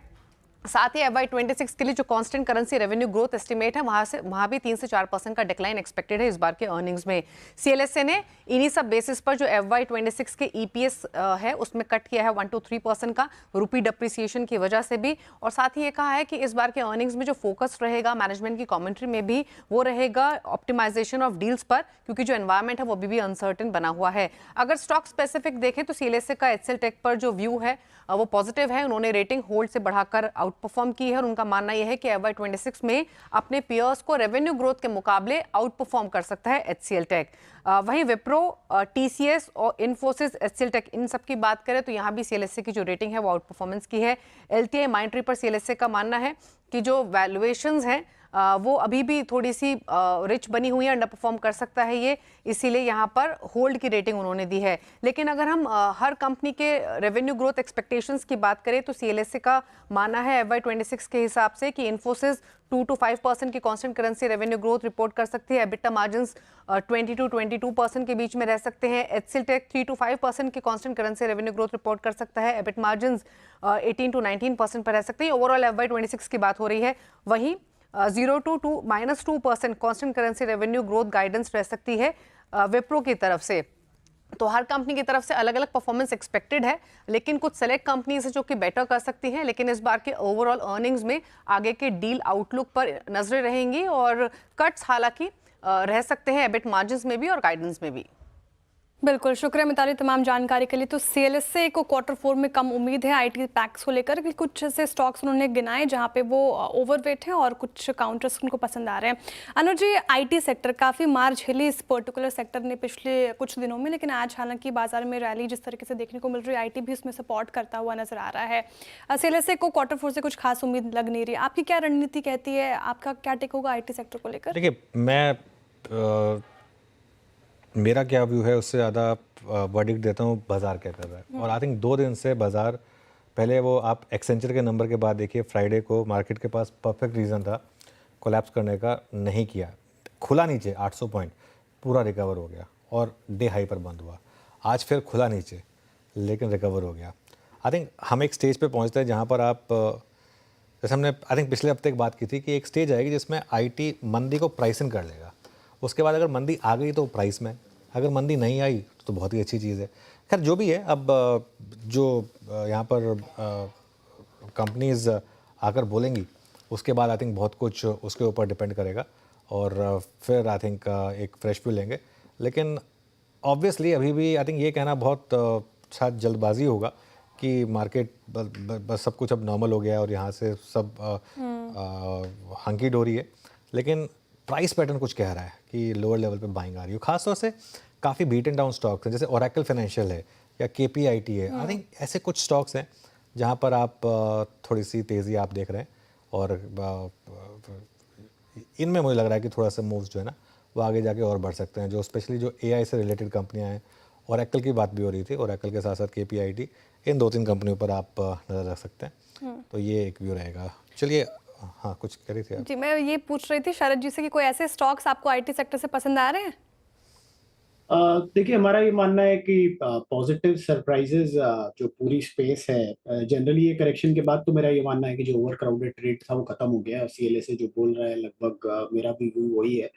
साथ ही FY26 के लिए जो constant currency revenue growth estimate है वहां भी 3 से 4% का डिक्लाइन एक्सपेक्टेड है इस बार के अर्निंग्स में। सीएलएसए ने इन्हीं सब बेसिस पर जो FY26 के EPS है उसमें कट किया है 1 to 3% का, रूपी डिप्रिसिएशन की वजह से भी। और साथ ही ये कहा है कि इस बार के अर्निंग्स में जो फोकस रहेगा मैनेजमेंट की कमेंट्री में भी, वो रहेगा ऑप्टिमाइजेशन ऑफ डील्स पर, क्योंकि जो एनवायरमेंट है वो अभी भी अनसर्टेन बना हुआ है। अगर स्टॉक स्पेसिफिक देखें तो सीएलएसए का HCL टेक पर जो व्यू है वो पॉजिटिव है। उन्होंने रेटिंग होल्ड से बढ़ाकर आउट परफॉर्म की है और उनका मानना यह है कि FY26 में अपने पीयर्स को रेवेन्यू ग्रोथ के मुकाबले आउट परफॉर्म कर सकता है HCL टेक। वहीं विप्रो, TCS और इन्फोसिस, HCL टेक, इन सब की बात करें तो यहाँ भी सीएलएसए की जो रेटिंग है वो आउट परफॉर्मेंस की है। LTI माइंट्री पर सीएलएसए का मानना है कि जो वैल्यूएशंस हैं वो अभी भी थोड़ी सी रिच बनी हुई है, अंडर परफॉर्म कर सकता है ये, इसीलिए यहाँ पर होल्ड की रेटिंग उन्होंने दी है। लेकिन अगर हम हर कंपनी के रेवेन्यू ग्रोथ एक्सपेक्टेशंस की बात करें तो सीएलएसए का मानना है FY26 के हिसाब से कि इन्फोसिस 2 to 5% की constant currency revenue growth report कर सकती है। एबिटा मार्जिन्स 20 to 22% के बीच में रह सकते हैं। HCL टेक 3 to 5% की constant currency revenue growth report कर सकता है। एबिट मार्जिन्स 18 to 19% पर रह सकती है। ओवरऑल FY26 की बात हो रही है। वहीं 0 to -2% constant currency revenue growth guidance रह सकती है विप्रो की तरफ से। तो हर कंपनी की तरफ से अलग अलग परफॉर्मेंस एक्सपेक्टेड है, लेकिन कुछ सेलेक्ट कंपनीज है जो कि बेटर कर सकती हैं। लेकिन इस बार के ओवरऑल अर्निंग्स में आगे के डील आउटलुक पर नजरें रहेंगी और कट्स हालांकि रह सकते हैं एबिट मार्जिन्स में भी और गाइडेंस में भी। बिल्कुल, शुक्रिया मिताली तमाम जानकारी के लिए। तो सीएलएसए को Q4 में कम उम्मीद है आईटी पैक्स को लेकर कि कुछ ऐसे स्टॉक्स उन्होंने गिनाए जहां पे वो ओवरवेट हैं और कुछ काउंटर्स उनको पसंद आ रहे हैं। अनुज जी, आईटी सेक्टर काफ़ी मार झेली इस पर्टिकुलर सेक्टर ने पिछले कुछ दिनों में, लेकिन आज हालांकि बाजार में रैली जिस तरीके से देखने को मिल रही है, आईटी भी उसमें सपोर्ट करता हुआ नजर आ रहा है। सीएलएसए को Q4 से कुछ खास उम्मीद लग नहीं रही। आपकी क्या रणनीति कहती है, आपका क्या टेक होगा आईटी सेक्टर को लेकर? देखिए, मेरा क्या व्यू है उससे ज़्यादा वर्डिक्ट देता हूँ बाजार क्या कर रहा है। और आई थिंक 2 दिन से बाजार पहले वो आप एक्सेंचर के नंबर के बाद देखिए, फ्राइडे को मार्केट के पास परफेक्ट रीज़न था कोलैप्स करने का, नहीं किया, खुला नीचे 800 पॉइंट, पूरा रिकवर हो गया और डे हाई पर बंद हुआ। आज फिर खुला नीचे लेकिन रिकवर हो गया। आई थिंक हम एक स्टेज पे पहुंचते हैं जहां पर आप, जैसे हमने आई थिंक पिछले हफ्ते एक बात की थी कि एक स्टेज आएगी जिसमें आईटी मंदी को प्राइस इन कर लेगा। उसके बाद अगर मंदी आ गई तो प्राइस में, अगर मंदी नहीं आई तो बहुत ही अच्छी चीज़ है। खैर जो भी है, अब जो यहाँ पर कंपनीज आकर बोलेंगी उसके बाद आई थिंक बहुत कुछ उसके ऊपर डिपेंड करेगा और फिर आई थिंक एक फ्रेश व्यू लेंगे। लेकिन ऑब्वियसली अभी भी आई थिंक ये कहना बहुत शायद जल्दबाजी होगा कि मार्केट बस सब कुछ अब नॉर्मल हो गया और यहाँ से सब हंकी डोरी है। लेकिन प्राइस पैटर्न कुछ कह रहा है कि लोअर लेवल पे बाइंग आ रही है। खासतौर से काफ़ी बीटन डाउन स्टॉक्स हैं, जैसे ओरेकल फाइनेंशियल है या KPIT है। आई थिंक ऐसे कुछ स्टॉक्स हैं जहाँ पर आप थोड़ी सी तेज़ी आप देख रहे हैं और इनमें मुझे लग रहा है कि थोड़ा सा मूव्स जो है ना वो आगे जाके और बढ़ सकते हैं। जो स्पेशली जो AI से रिलेटेड कंपनियां हैं, ओरेकल की बात भी हो रही थी, ओरेकल के साथ साथ KPIT, इन 2-3 कंपनियों पर आप नज़र रख सकते हैं। तो ये एक व्यू रहेगा। चलिए, हाँ कुछ कह रही थी आप? जी, मैं ये पूछ रही थी शरद जी से कि कोई ऐसे स्टॉक्स आपको IT सेक्टर से पसंद आ रहे हैं? देखिए, हमारा ये मानना है कि पॉजिटिव सरप्राइजेस जो पूरी स्पेस है, जनरली ये करेक्शन के बाद तो मेरा ये मानना है कि जो ओवर क्राउडेड ट्रेड था वो खत्म हो गया है। CLA से जो बोल रहा है लगभग मेरा भी व्यू वही है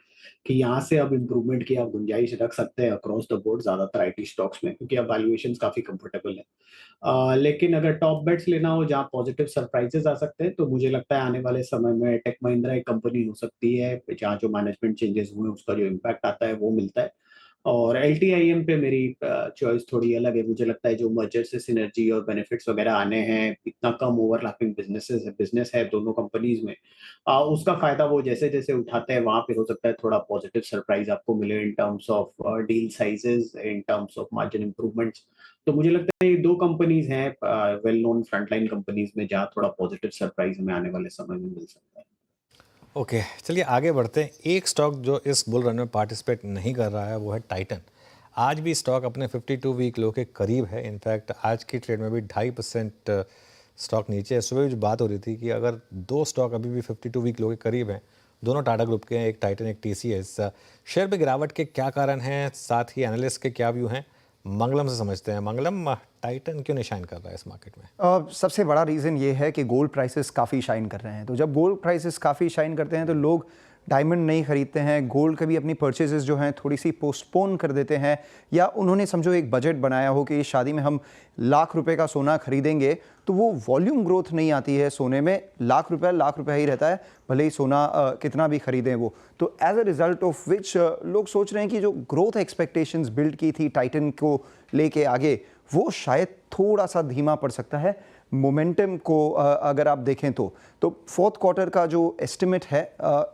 कि यहाँ से अब इम्प्रूवमेंट की आप गुंजाइश रख सकते हैं अक्रॉस द बोर्ड ज्यादातर IT स्टॉक्स में, क्योंकि अब वैल्यूएशंस काफी कंफर्टेबल है। लेकिन अगर टॉप बेट्स लेना हो जहाँ पॉजिटिव सरप्राइजेस आ सकते हैं, तो मुझे लगता है आने वाले समय में टेक महिंद्रा एक कंपनी हो सकती है जहाँ जो मैनेजमेंट चेंजेस हुए उसका जो इम्पैक्ट आता है वो मिलता है। और LTIM पे मेरी चॉइस थोड़ी अलग है। मुझे लगता है जो मर्जर से सिनर्जी और बेनिफिट्स वगैरह आने हैं, इतना कम ओवरलैपिंग बिजनेस है दोनों कंपनीज में, उसका फायदा वो जैसे जैसे उठाते हैं वहां पे हो सकता है थोड़ा पॉजिटिव सरप्राइज आपको मिले in terms of deal sizes, in terms of margin improvements. तो मुझे लगता है ये दो कंपनीज हैं वेल नोन फ्रंटलाइन कंपनीज में जहाँ थोड़ा पॉजिटिव सरप्राइज हमें आने वाले समय में मिल सकता है। ओके, चलिए आगे बढ़ते हैं। एक स्टॉक जो इस बुल रन में पार्टिसिपेट नहीं कर रहा है वो है टाइटन। आज भी स्टॉक अपने 52 वीक लो के करीब है। इनफैक्ट आज की ट्रेड में भी 2.5% स्टॉक नीचे है। सुबह भी जो बात हो रही थी कि अगर दो स्टॉक अभी भी 52 वीक लो के करीब हैं, दोनों टाटा ग्रुप के हैं, एक टाइटन एक TCS। शेयर पे गिरावट के क्या कारण हैं, साथ ही एनालिस्ट के क्या व्यू हैं, मंगलम से समझते हैं। मंगलम, टाइटन क्यों नहीं शाइन कर रहा है इस मार्केट में? सबसे बड़ा रीज़न ये है कि गोल्ड प्राइसेस काफ़ी शाइन कर रहे हैं। तो जब गोल्ड प्राइसेस काफ़ी शाइन करते हैं तो लोग डायमंड नहीं खरीदते हैं, गोल्ड कभी अपनी परचेजेस जो हैं थोड़ी सी पोस्टपोन कर देते हैं, या उन्होंने समझो एक बजट बनाया हो कि इस शादी में हम लाख रुपए का सोना खरीदेंगे, तो वो वॉल्यूम ग्रोथ नहीं आती है सोने में। लाख रुपया ही रहता है, भले ही सोना कितना भी खरीदें वो। तो as a result of which लोग सोच रहे हैं कि जो ग्रोथ एक्सपेक्टेशंस बिल्ड की थी टाइटन को लेके आगे, वो शायद थोड़ा सा धीमा पड़ सकता है। मोमेंटम को अगर आप देखें तो फोर्थ क्वार्टर का जो एस्टिमेट है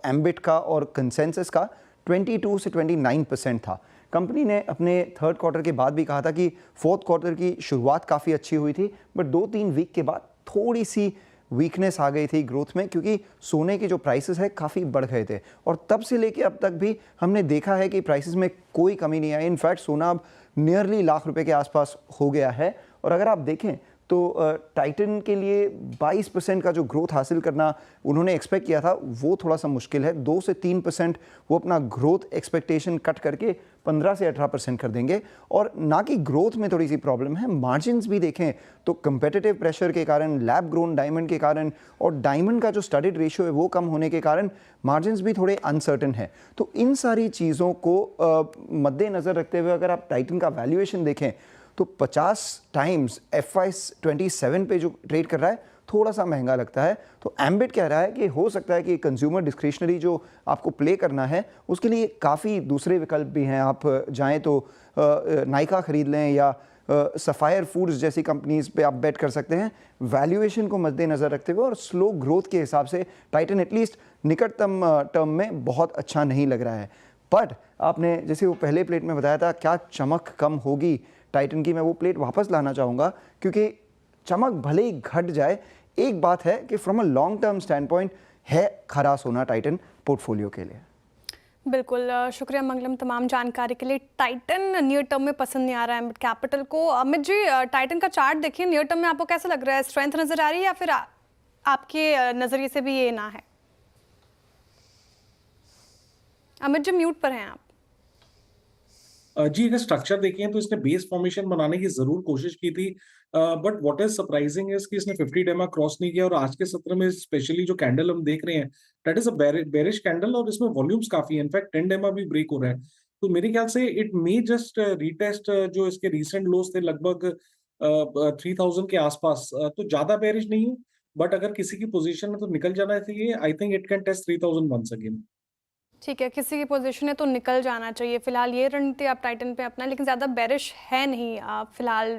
एम्बिट का और कंसेंसस का 22 से 29% था। कंपनी ने अपने थर्ड क्वार्टर के बाद भी कहा था कि फोर्थ क्वार्टर की शुरुआत काफ़ी अच्छी हुई थी, बट 2-3 वीक के बाद थोड़ी सी वीकनेस आ गई थी ग्रोथ में, क्योंकि सोने के जो प्राइसेस है काफ़ी बढ़ गए थे। और तब से लेके अब तक भी हमने देखा है कि प्राइसेस में कोई कमी नहीं आई। इनफैक्ट सोना अब नियरली लाख रुपए के आसपास हो गया है। और अगर आप देखें तो टाइटन के लिए 22% का जो ग्रोथ हासिल करना उन्होंने एक्सपेक्ट किया था, वो थोड़ा सा मुश्किल है। 2 से 3% वो अपना ग्रोथ एक्सपेक्टेशन कट करके 15 से 18% कर देंगे। और ना कि ग्रोथ में थोड़ी सी प्रॉब्लम है, मार्जिन्स भी देखें तो कंपेटिटिव प्रेशर के कारण, लैब ग्रोन डायमंड के कारण और डायमंड का जो स्टडीड रेशियो है वो कम होने के कारण मार्जिन्स भी थोड़े अनसर्टन है। तो इन सारी चीज़ों को मद्देनज़र रखते हुए अगर आप टाइटन का वैल्यूएशन देखें तो 50 टाइम्स FY27 पे जो ट्रेड कर रहा है थोड़ा सा महंगा लगता है। तो एम्बिट कह रहा है कि हो सकता है कि कंज्यूमर डिस्क्रिशनरी जो आपको प्ले करना है उसके लिए काफ़ी दूसरे विकल्प भी हैं। आप जाएं तो नाइका खरीद लें या सफ़ायर फूड्स जैसी कंपनीज पे आप बेट कर सकते हैं। वैल्यूएशन को मद्देनज़र रखते हुए और स्लो ग्रोथ के हिसाब से टाइटन एटलीस्ट निकटतम टर्म में बहुत अच्छा नहीं लग रहा है। बट आपने जैसे वो पहले प्लेट में बताया था क्या चमक कम होगी टाइटन की, मैं वो प्लेट वापस लाना चाहूँगा, क्योंकि चमक भले ही घट जाए, एक बात है कि from a long term stand point है खरा सोना टाइटन पोर्टफोलियो के लिए। बिल्कुल शुक्रिया मंगलम तमाम जानकारी के लिए। टाइटन नियर टर्म में पसंद नहीं आ रहा है एम्बिट कैपिटल को। अमित जी, टाइटन का चार्ट देखिए, नियर टर्म में आपको कैसा लग रहा है? स्ट्रेंथ नजर आ रही है या फिर आपके नजरिए से भी ये ना है? अमित जी म्यूट पर हैं आप। जी, अगर स्ट्रक्चर देखें तो इसने बेस फॉर्मेशन बनाने की जरूर कोशिश की थी, बट व्हाट इज सरप्राइजिंग है कि इसने 50 डेमा क्रॉस नहीं किया, और आज के सत्र में स्पेशली जो कैंडल हम देख रहे हैं that is a bearish candle, और इसमें वॉल्यूम्स काफी है, इनफैक्ट 10 डेमा भी ब्रेक हो रहा है। तो मेरे ख्याल से इट मे जस्ट रीटेस्ट जो इसके रीसेंट लोज थे लगभग 3000 के आसपास, तो ज्यादा बेरिश नहीं हूँ, बट अगर किसी की पोजीशन है तो निकल जाना चाहिए। I think it can test 3000 once again. ठीक है, किसी की पोजीशन है तो निकल जाना चाहिए। फिलहाल ये रणनीति आप टाइटन पे अपना, लेकिन ज़्यादा बेरिश है नहीं फिलहाल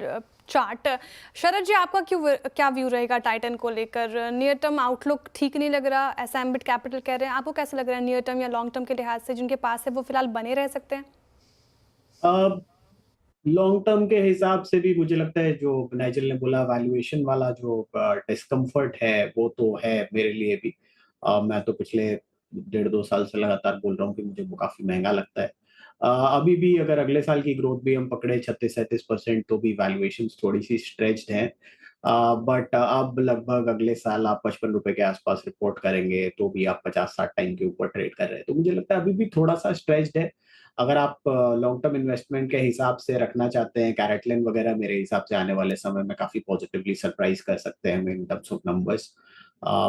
चार्ट। शरद जी, आपका क्या व्यू रहेगा टाइटन को लेकर? नियर टर्म आउटलुक ठीक नहीं लग रहा, ऐसा एम्बिट कैपिटल कह रहे हैं। आपको कैसा लग रहा है नियर टर्म या लॉन्ग टर्म के लिहाज से जिनके पास है वो फिलहाल बने रह सकते हैं? लॉन्ग टर्म के हिसाब से भी मुझे लगता है जो नाइजल ने बोला वैल्यूएशन वाला जो डिस्कम्फर्ट है वो तो है मेरे लिए भी। मैं तो पिछले 1.5-2 साल से लगातार बोल रहा हूँ कि मुझे वो काफी महंगा लगता है। अभी भी अगर अगले साल की ग्रोथ भी हम पकड़े 36-37%, तो भी वैल्यूएशन थोड़ी सी स्ट्रेच्ड है। बट अब लगभग अगले साल आप 55 रुपए के आसपास रिपोर्ट करेंगे तो भी आप 50-60 टाइम के ऊपर ट्रेड कर रहे हैं, तो मुझे लगता है अभी भी थोड़ा सा स्ट्रेच्ड है। अगर आप लॉन्ग टर्म इन्वेस्टमेंट के हिसाब से रखना चाहते हैं, कैरेटलन वगैरह मेरे हिसाब से आने वाले समय में काफी पॉजिटिवली सरप्राइज कर सकते हैं in terms of numbers.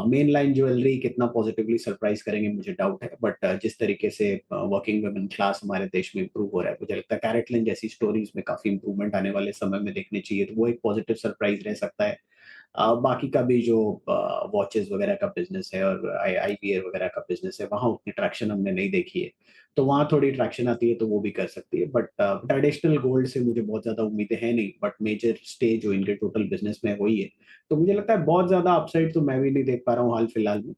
Main line jewellery कितना पॉजिटिवली सरप्राइज करेंगे मुझे डाउट है, बट जिस तरीके से वर्किंग वुमेन क्लास हमारे देश में इंप्रूव हो रहा है, मुझे लगता है कैरेटलन जैसी स्टोरीज में काफी इंप्रूवमेंट आने वाले समय में देखने चाहिए, तो वो एक पॉजिटिव सरप्राइज रह सकता है। बाकी का भी जो वॉचेस वगैरह का बिजनेस है और आईवीआर वगैरह का बिजनेस है, वहाँ उतनी ट्रैक्शन हमने नहीं देखी है, तो वहाँ थोड़ी ट्रैक्शन आती है तो वो भी कर सकती है। बट ट्रेडिशनल गोल्ड से मुझे बहुत ज्यादा उम्मीदें हैं नहीं, बट मेजर स्टे जो इनके टोटल बिजनेस में वही है, तो मुझे लगता है बहुत ज्यादा अपसाइड तो मैं भी नहीं देख पा रहा हूँ हाल फिलहाल में।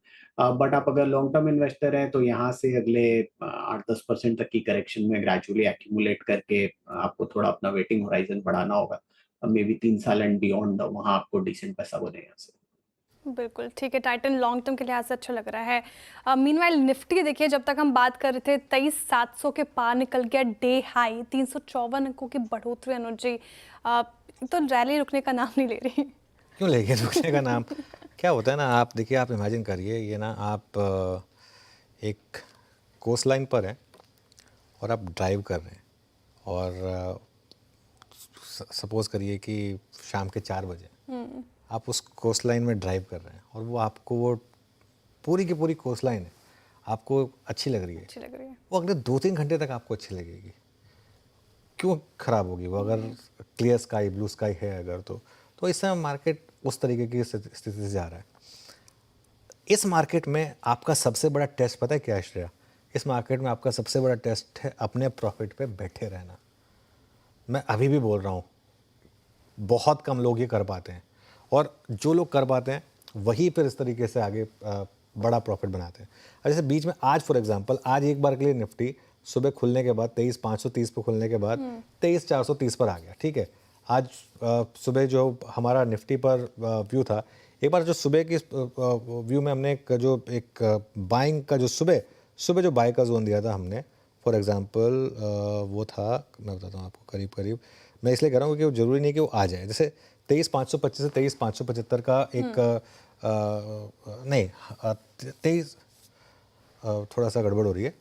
बट आप अगर लॉन्ग टर्म इन्वेस्टर हैं तो यहाँ से अगले 8-10% तक की करेक्शन में ग्रेजुअली एक्यूमुलेट करके आपको थोड़ा अपना वेटिंग होराइजन बढ़ाना होगा। मे बी 3 साल एंड बियॉन्ड वहाँ आपको डिसेंट पैसा बने यहाँ से। बिल्कुल ठीक है, टाइटन लॉन्ग टर्म के लिहाज से अच्छा लग रहा है। मीनवाइल निफ्टी देखिए, जब तक हम बात कर रहे थे 23,700 के पार निकल गया डे हाई, 354 अंकों की बढ़ोतरी। अनुज जी, तो रैली रुकने का नाम नहीं ले रही। क्यों लेके रुकने का नाम? क्या होता है ना, आप देखिए, आप इमेजिन करिए, ये ना आप एक कोस्ट लाइन पर हैं और आप ड्राइव कर रहे हैं, और सपोज करिए कि शाम के 4 बजे आप उस कोस्ट लाइन में ड्राइव कर रहे हैं, और वो आपको वो पूरी की पूरी कोस्ट लाइन है आपको अच्छी लग रही है, वो अगले 2-3 घंटे तक आपको अच्छी लगेगी। क्यों खराब होगी वो? अगर क्लियर स्काई, ब्लू स्काई है अगर, तो इस समय मार्केट उस तरीके की स्थिति से जा रहा है। इस मार्केट में आपका सबसे बड़ा टेस्ट पता है क्या है श्रेया? इस मार्केट में आपका सबसे बड़ा टेस्ट है अपने प्रॉफिट पे बैठे रहना। मैं अभी भी बोल रहा हूँ, बहुत कम लोग ये कर पाते हैं, और जो लोग कर पाते हैं वही फिर इस तरीके से आगे बड़ा प्रॉफिट बनाते हैं। जैसे बीच में आज फॉर एग्जांपल, आज एक बार के लिए निफ्टी सुबह खुलने के बाद 23,530 पर खुलने के बाद 23,430 पर आ गया, ठीक है। आज सुबह जो हमारा निफ्टी पर व्यू था, एक बार जो सुबह की व्यू में हमने एक बाइंग का जो सुबह जो बाय का जोन दिया था हमने, फॉर एग्जांपल वो था, मैं बताता हूँ आपको करीब, मैं इसलिए कह रहा हूँ क्योंकि जरूरी नहीं कि वो आ जाए। जैसे 23,525 से 23,575 का एक नहीं 23 थोड़ा सा गड़बड़ हो रही है,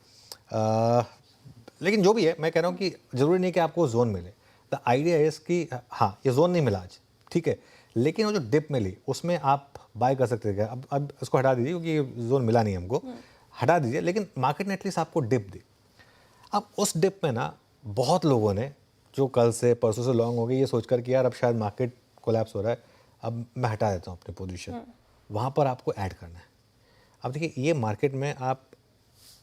लेकिन जो भी है, मैं कह रहा हूँ कि ज़रूरी नहीं कि आपको जोन मिले। द आइडिया इज़ कि हाँ, ये जोन नहीं मिला आज, ठीक है, लेकिन वो जो डिप मिली उसमें आप बाय कर सकते थे। अब इसको हटा दीजिए क्योंकि जोन मिला नहीं हमको, हटा दीजिए, लेकिन मार्केट ने एटलीस्ट आपको डिप दी। अब उस डिप में ना बहुत लोगों ने जो कल से परसों से लॉन्ग हो गए, ये सोचकर कि यार अब शायद मार्केट कोलैप्स हो रहा है, अब मैं हटा देता हूँ अपनी पोजीशन, वहाँ पर आपको ऐड करना है। अब देखिए, ये मार्केट में आप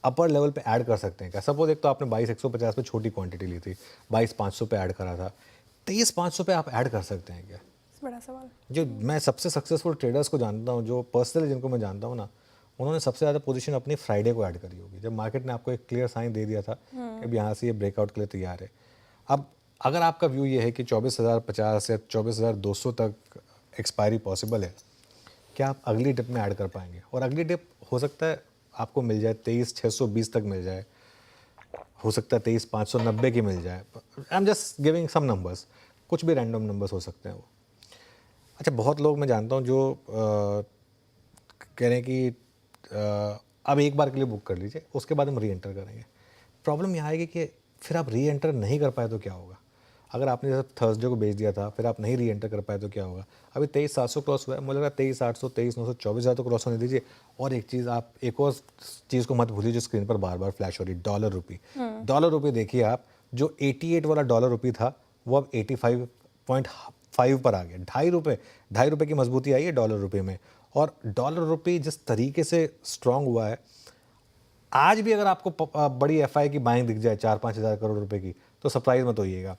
अपर लेवल पे ऐड कर सकते हैं क्या? सपोज एक तो आपने 22,150 पे छोटी क्वांटिटी ली थी, 22,500 पे ऐड करा था, 23,500 पे आप ऐड कर सकते हैं क्या? बड़ा सवाल। जो मैं सबसे सक्सेसफुल ट्रेडर्स को जानता हूँ, जो पर्सनली जिनको मैं जानता हूँ ना, उन्होंने सबसे ज़्यादा पोजीशन अपनी फ्राइडे को ऐड करी होगी, जब मार्केट ने आपको एक क्लियर साइन दे दिया था कि अब यहाँ से ये ब्रेकआउट के लिए तैयार है। अब अगर आपका व्यू ये है कि 24,050 या 24,200 तक एक्सपायरी पॉसिबल है, क्या आप अगली डिप में ऐड कर पाएंगे? और अगली डिप हो सकता है आपको मिल जाए 23,620 तक मिल जाए, हो सकता है 23,590 की मिल जाए। I am just giving some numbers, कुछ भी रैंडम नंबर्स हो सकते हैं वो। अच्छा, बहुत लोग मैं जानता हूँ जो कह रहे हैं कि अब एक बार के लिए बुक कर लीजिए, उसके बाद हम री एंटर करेंगे। प्रॉब्लम यहाँ आएगी कि फिर आप री एंटर नहीं कर पाए तो क्या होगा? अगर आपने जैसे थर्सडे को भेज दिया था, फिर आप नहीं री एंटर कर पाए तो क्या होगा? अभी 23,700 क्रॉस हुआ है, मुझे लग रहा है 23,800, 23,900, 24,000 तो क्रॉस होने दीजिए। और एक चीज़, आप एक और चीज़ को मत भूलिए जो स्क्रीन पर बार बार फ्लैश हो रही, डॉलर रुपी। डॉलर रुपी देखिए आप, जो 88 वाला डॉलर रुपी था वो अब 85.5 पर आ गया। ढाई रुपये की मजबूती आई है डॉलर रुपये में। और डॉलर रुपये जिस तरीके से स्ट्रांग हुआ है, आज भी अगर आपको बड़ी एफआई की बाइंग दिख जाए 4-5 हज़ार करोड़ रुपए की, तो सरप्राइज मत होइएगा।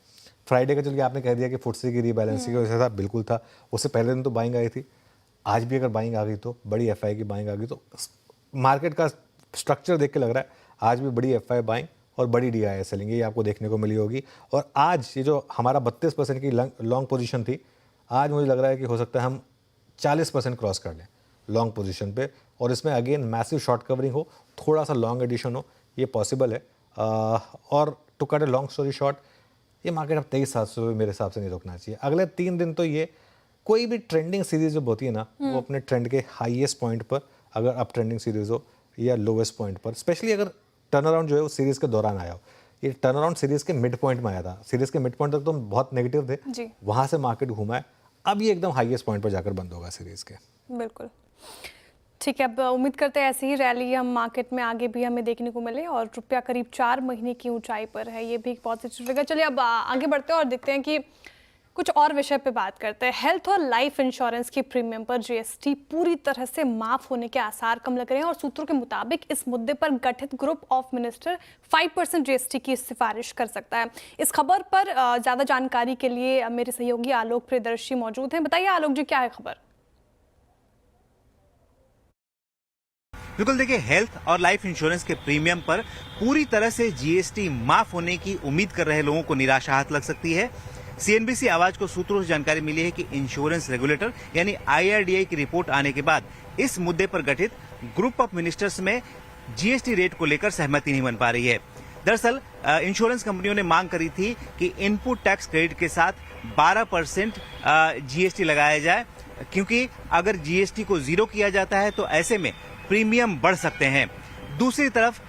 फ्राइडे का चलिए आपने कह दिया कि फुटसे की रीबैलेंसिंग की वजह से था, बिल्कुल था। उससे पहले दिन तो बाइंग आई थी। आज भी अगर बाइंग आ गई तो, बड़ी एफआई की बाइंग आ गई तो, मार्केट का स्ट्रक्चर देख के लग रहा है आज भी बड़ी एफआई बाइंग और बड़ी डीआई सेलिंग ये आपको देखने को मिली होगी। और आज ये जो हमारा 32% की लॉन्ग पोजीशन थी, आज मुझे लग रहा है कि हो सकता है हम 40% क्रॉस कर लें लॉन्ग पोजीशन पे, और इसमें अगेन मैसिव शॉर्ट कवरिंग हो, थोड़ा सा लॉन्ग एडिशन हो, ये पॉसिबल है। और to cut a long story short, ये मार्केट अब 23,700 मेरे हिसाब से नहीं रुकना चाहिए। अगले 3 दिन तो ये कोई भी ट्रेंडिंग सीरीज जब होती है ना, वो अपने ट्रेंड के हाईएस्ट पॉइंट पर, अगर अप ट्रेंडिंग सीरीज हो या लोवेस्ट पॉइंट पर, स्पेशली अगर टर्न अराउंड जो है वो सीरीज के दौरान आया हो। ये टर्न अराउंड सीरीज के मिड पॉइंट में आया था। सीरीज के मिड पॉइंट तक तो बहुत नेगेटिव थे, वहां से मार्केट घूमा है। अब ये एकदम हाईएस्ट पॉइंट पर जाकर बंद होगा सीरीज के। बिल्कुल ठीक है। अब उम्मीद करते हैं ऐसी ही रैली हम मार्केट में आगे भी हमें देखने को मिले, और रुपया करीब 4 महीने की ऊंचाई पर है, ये भी एक पॉजिटिव रहेगा। चलिए अब आगे बढ़ते हैं और देखते हैं कि कुछ और विषय पे बात करते हैं। हेल्थ और लाइफ इंश्योरेंस की प्रीमियम पर जीएसटी पूरी तरह से माफ होने के आसार कम लग रहे हैं, और सूत्रों के मुताबिक इस मुद्दे पर गठित ग्रुप ऑफ मिनिस्टर 5% जीएसटी की सिफारिश कर सकता है। इस खबर पर ज्यादा जानकारी के लिए मेरे सहयोगी आलोक प्रियदर्शी मौजूद हैं। बताइए आलोक जी, क्या है खबर? बिल्कुल, देखिए, हेल्थ और लाइफ इंश्योरेंस के प्रीमियम पर पूरी तरह से जीएसटी माफ होने की उम्मीद कर रहे लोगों को निराशा हाथ लग सकती है। सीएनबीसी आवाज को सूत्रों से जानकारी मिली है कि इंश्योरेंस रेगुलेटर यानी आईआरडीआई की रिपोर्ट आने के बाद इस मुद्दे पर गठित ग्रुप ऑफ मिनिस्टर्स में जीएसटी रेट को लेकर सहमति नहीं बन पा रही है। दरअसल इंश्योरेंस कंपनियों ने मांग करी थी कि इनपुट टैक्स क्रेडिट के साथ 12% जीएसटी लगाया जाए, क्योंकि अगर जीएसटी को जीरो किया जाता है तो ऐसे में प्रीमियम बढ़ सकते हैं। दूसरी तरफ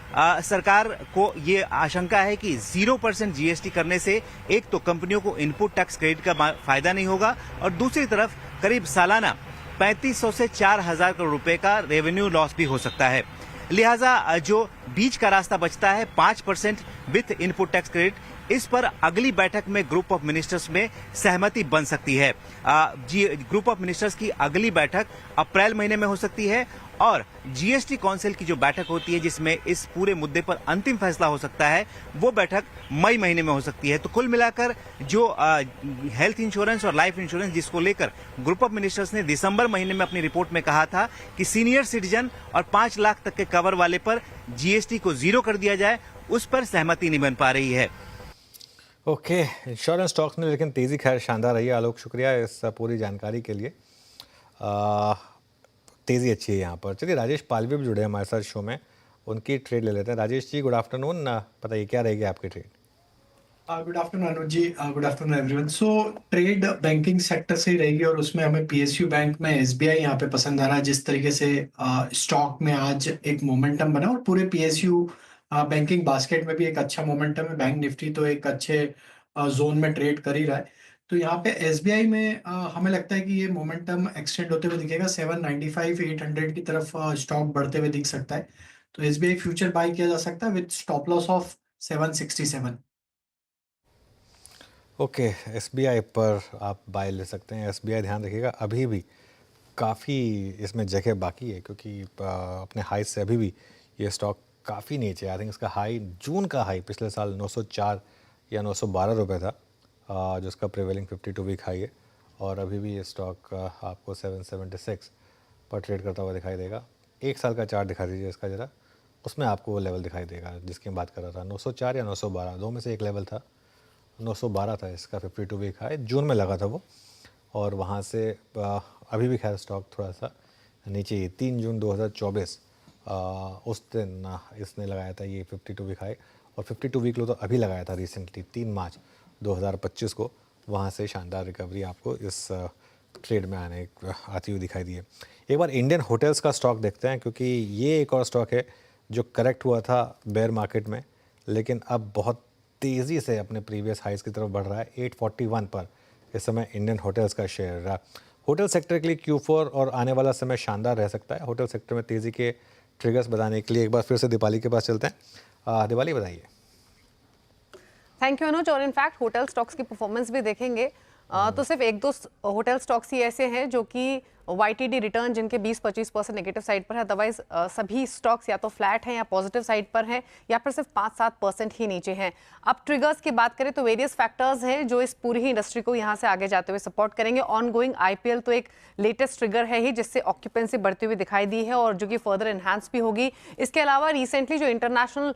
सरकार को ये आशंका है कि 0% जीएसटी करने से एक तो कंपनियों को इनपुट टैक्स क्रेडिट का फायदा नहीं होगा, और दूसरी तरफ करीब सालाना 3,500 से 4,000 करोड़ रुपए का रेवेन्यू लॉस भी हो सकता है। लिहाजा जो बीच का रास्ता बचता है 5% विथ इनपुट टैक्स क्रेडिट, इस पर अगली बैठक में ग्रुप ऑफ मिनिस्टर्स में सहमति बन सकती है। ग्रुप ऑफ मिनिस्टर्स की अगली बैठक अप्रैल महीने में हो सकती है, और जीएसटी काउंसिल की जो बैठक होती है जिसमें इस पूरे मुद्दे पर अंतिम फैसला हो सकता है, वो बैठक मई महीने में हो सकती है। तो कुल मिलाकर जो हेल्थ इंश्योरेंस और लाइफ इंश्योरेंस जिसको लेकर ग्रुप ऑफ मिनिस्टर्स ने दिसंबर महीने में अपनी रिपोर्ट में कहा था कि सीनियर सिटीजन और 5 लाख तक के कवर वाले पर जीएसटी को जीरो कर दिया जाए, उस पर सहमति नहीं बन पा रही है। ओके, इंश्योरेंस स्टॉक्स में लेकिन तेज़ी खैर शानदार रही है। आलोक, शुक्रिया इस पूरी जानकारी के लिए। तेज़ी अच्छी है यहाँ पर। चलिए, राजेश पालवी भी जुड़े हैं हमारे साथ शो में, उनकी ट्रेड ले लेते हैं। Rajesh ji, good afternoon. बताइए क्या रहेगी आपकी trade? Good afternoon Anuj ji, good afternoon everyone. So trade banking sector से ही रहेगी, और उसमें हमें पीएसयू बैंक में एसबीआई यहाँ पे पसंद आ रहा है। जिस तरीके से स्टॉक में आज एक मोमेंटम बना, और पूरे पीएसयू बैंकिंग बास्केट में भी एक अच्छा मोमेंटम है। बैंक निफ्टी तो एक अच्छे जोन में ट्रेड कर ही रहा है। तो यहाँ पे एसबीआई में हमें लगता है कि ये मोमेंटम एक्सटेंड होते हुए दिखेगा। 795 800 की तरफ स्टॉक बढ़ते हुए दिख सकता है। तो एसबीआई फ्यूचर बाय किया जा सकता है with stop loss of 767। Okay, SBI पर आप बाय ले सकते हैं। एसबीआई ध्यान रखिएगा, अभी भी काफ़ी इसमें जगह बाकी है, क्योंकि अपने हाई से अभी भी ये स्टॉक काफ़ी नीचे। आई थिंक इसका हाई, जून का हाई पिछले साल 904 या 912 रुपये था, जो इसका प्रिवेलिंग 52 वीक हाई है, और अभी भी ये स्टॉक आपको 776 पर ट्रेड करता हुआ दिखाई देगा। 1 साल का चार्ट दिखा दीजिए इसका ज़रा, उसमें आपको वो लेवल दिखाई देगा जिसकी मैं बात कर रहा था। 904 या 912, दो में से एक लेवल था। 912 था इसका 52 वीक हाई, जून में लगा था वो, और वहाँ से अभी भी खैर स्टॉक थोड़ा सा नीचे ही। 3 जून 2024 उस दिन इसने लगाया था ये 52 वीक हाई, और 52 वीक लो तो अभी लगाया था रिसेंटली 3 मार्च 2025 को। वहाँ से शानदार रिकवरी आपको इस ट्रेड में आती हुई दिखाई दी है। एक बार इंडियन होटल्स का स्टॉक देखते हैं, क्योंकि ये एक और स्टॉक है जो करेक्ट हुआ था बेयर मार्केट में, लेकिन अब बहुत तेज़ी से अपने प्रीवियस हाइज की तरफ बढ़ रहा है। 841 पर इस समय इंडियन होटल्स का शेयर रहा। होटल सेक्टर के लिए Q4 और आने वाला समय शानदार रह सकता है। होटल सेक्टर में तेज़ी के ट्रिगर्स बताने के लिए एक बार फिर से दीपाली के पास चलते हैं। दीपाली बताइए। थैंक यू अनुज। और इनफैक्ट होटल स्टॉक्स की परफॉर्मेंस भी देखेंगे तो सिर्फ एक दो होटल स्टॉक्स ही ऐसे हैं जो कि YTD रिटर्न जिनके 20-25% नेगेटिव साइड पर है, अदरवाइज सभी स्टॉक्स या तो फ्लैट हैं या पॉजिटिव साइड पर हैं या फिर सिर्फ 5-7% ही नीचे हैं। अब ट्रिगर्स की बात करें तो वेरियस फैक्टर्स हैं जो इस पूरी ही इंडस्ट्री को यहाँ से आगे जाते हुए सपोर्ट करेंगे। ऑनगोइंग IPL तो एक लेटेस्ट ट्रिगर है ही जिससे ऑक्यूपेंसी बढ़ती हुई दिखाई दी है और जो कि फर्दर एनहांस भी होगी। इसके अलावा रिसेंटली जो इंटरनेशनल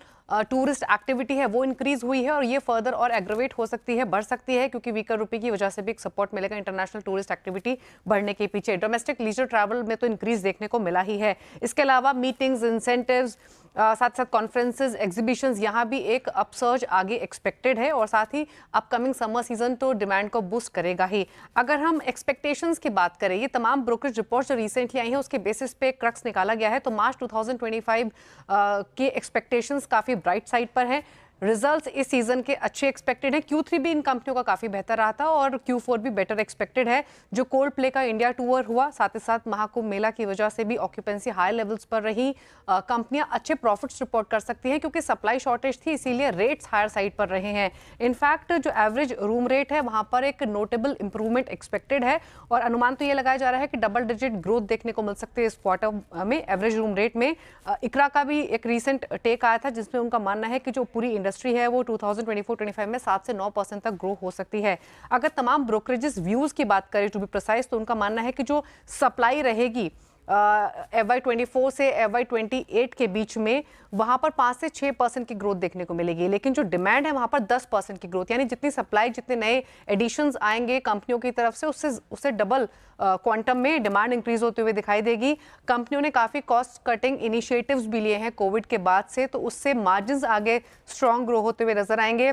टूरिस्ट एक्टिविटी है वो इंक्रीज हुई है और ये फर्दर और एग्रेवेट हो सकती है, बढ़ सकती है, क्योंकि वीकर रुपए की वजह से भी एक सपोर्ट मिलेगा इंटरनेशनल टूरिस्ट एक्टिविटी बढ़ने के पीछे। डोमेस्टिक लीजर ट्रैवल में तो इंक्रीज देखने को मिला ही है। इसके अलावा मीटिंग्स, इंसेंटिव्स, साथ साथ कॉन्फ्रेंसेस, एग्जीबिशंस, यहाँ भी एक अपसर्ज आगे एक्सपेक्टेड है और साथ ही अपकमिंग समर सीजन तो डिमांड को बूस्ट करेगा ही। अगर हम एक्सपेक्टेशंस की बात करें, ये तमाम ब्रोकरेज रिपोर्ट्स जो रिसेंटली आई हैं उसके बेसिस पे क्रक्स निकाला गया है, तो मार्च 2025 के एक्सपेक्टेशंस काफ़ी ब्राइट साइड पर है। रिजल्ट्स इस सीजन के अच्छे एक्सपेक्टेड हैं। Q3 भी इन कंपनियों का काफी बेहतर रहा था और Q4 भी बेटर एक्सपेक्टेड है। जो कोल्ड प्ले का इंडिया टूर हुआ, साथ ही साथ महाकुंभ मेला की वजह से भी ऑक्यूपेंसी हाई लेवल्स पर रही। कंपनियां अच्छे प्रॉफिट्स रिपोर्ट कर सकती हैं क्योंकि सप्लाई शॉर्टेज थी, इसीलिए रेट्स हायर साइड पर रहे हैं। इनफैक्ट जो एवरेज रूम रेट है वहां पर एक नोटेबल इंप्रूवमेंट एक्सपेक्टेड है और अनुमान तो ये लगाया जा रहा है कि डबल डिजिट ग्रोथ देखने को मिल सकती है इस क्वार्टर में एवरेज रूम रेट में। इकरा का भी एक रीसेंट टेक आया था जिसमें उनका मानना है कि जो पूरी इंडस्ट्री है वो 2024-25 में 7 से 9% तक ग्रो हो सकती है। अगर तमाम ब्रोकरेजेस व्यूज की बात करें टू बी प्रिसाइज, तो उनका मानना है कि जो सप्लाई रहेगी FY24 से FY28 के बीच में वहां पर 5 से 6% की ग्रोथ देखने को मिलेगी, लेकिन जो डिमांड है वहां पर 10% की ग्रोथ, यानी जितनी सप्लाई, जितने नए एडिशंस आएंगे कंपनियों की तरफ से उससे डबल क्वांटम में डिमांड इंक्रीज होते हुए दिखाई देगी। कंपनियों ने काफी कॉस्ट कटिंग इनिशिएटिव्स भी लिए हैं कोविड के बाद से, तो उससे मार्जिन्स आगे स्ट्रॉन्ग ग्रो होते हुए नजर आएंगे।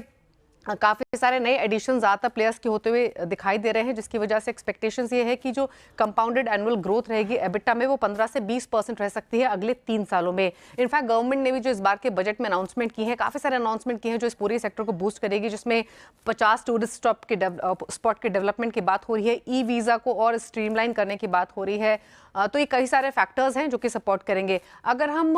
काफी सारे नए एडिशन ज्यादातर प्लेयर्स के होते हुए दिखाई दे रहे हैं, जिसकी वजह से एक्सपेक्टेशंस ये है कि जो कंपाउंडेड एनुअल ग्रोथ रहेगी एबिटा में वो 15 से 20% रह सकती है अगले 3 सालों में। इनफैक्ट गवर्नमेंट ने भी जो इस बार के बजट में अनाउंसमेंट की है, काफी सारे अनाउंसमेंट की हैं जो इस पूरे सेक्टर को बूस्ट करेगी, जिसमें 50 टूरिस्ट स्पॉट के डेवलपमेंट की बात हो रही है, ई वीजा को और स्ट्रीमलाइन करने की बात हो रही है। तो ये कई सारे फैक्टर्स हैं जो कि सपोर्ट करेंगे। अगर हम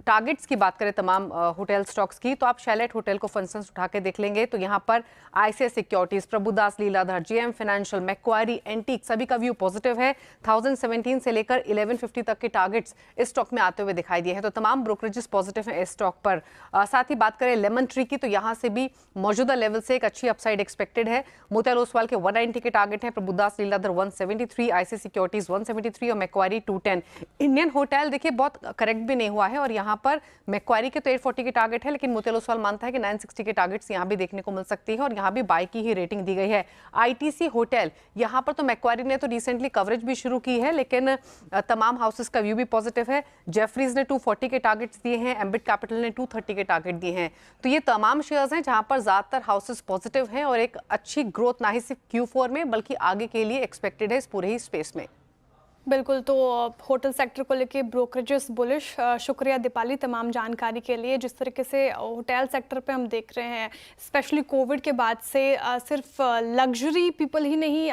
टारगेट्स की बात करें तमाम होटल स्टॉक्स की, तो आप शैलेट होटल को फंक्शंस उठा के देख लेंगे तो यहाँ पर ICICI securities, Prabhudas Lilladher, JM financial, Macquarie, Antique सभी का व्यू पॉजिटिव है। 1017 से लेकर 1150 तक के टारगेट्स इस स्टॉक में आते हुए दिखाई दिए हैं, तो तमाम ब्रोकरेजेस पॉजिटिव हैं इस स्टॉक पर। साथ ही बात करें लेमन ट्री की, तो यहाँ से भी मौजूदा लेवल से एक अच्छी अपसाइड एक्सपेक्टेड है। मोतियाल ओसवाल के 190 के टारगेट हैं, प्रभुदास लीलाधर 173, ICICI सिक्योरिटीज 173 और मैक्वारी 210। इंडियन होटल देखिए बहुत करेक्ट भी नहीं हुआ है और यहाँ पर मैक्वारी के तो 840 के टारगेट है, लेकिन मोतियाल ओसवाल मानता है कि 960 के टारगेट्स यहाँ भी देखने को मिल सकती है और यहाँ भी बाय की ही रेटिंग दी गई है। ITC होटल, यहाँ पर तो मैक्वारी ने तो रिसेंटली कवरेज भी शुरू की है, लेकिन तमाम हाउसेस का व्यू भी पॉजिटिव है। जेफरीज ने 240 के टारगेट्स दिए हैं, एम्बिट कैपिटल ने 230 के टारगेट दिए हैं। तो ये तमाम शेयर्स हैं जहां पर ज्यादातर हाउसेस पॉजिटिव हैं और एक अच्छी ग्रोथ ना ही सिर्फ Q4 में बल्कि आगे के लिए एक्सपेक्टेड है इस पूरे ही स्पेस में। बिल्कुल, तो होटल सेक्टर को लेके ब्रोकरेजेस बुलिश। शुक्रिया दीपाली तमाम जानकारी के लिए। जिस तरीके से होटल सेक्टर पे हम देख रहे हैं, स्पेशली कोविड के बाद से सिर्फ लग्जरी पीपल ही नहीं,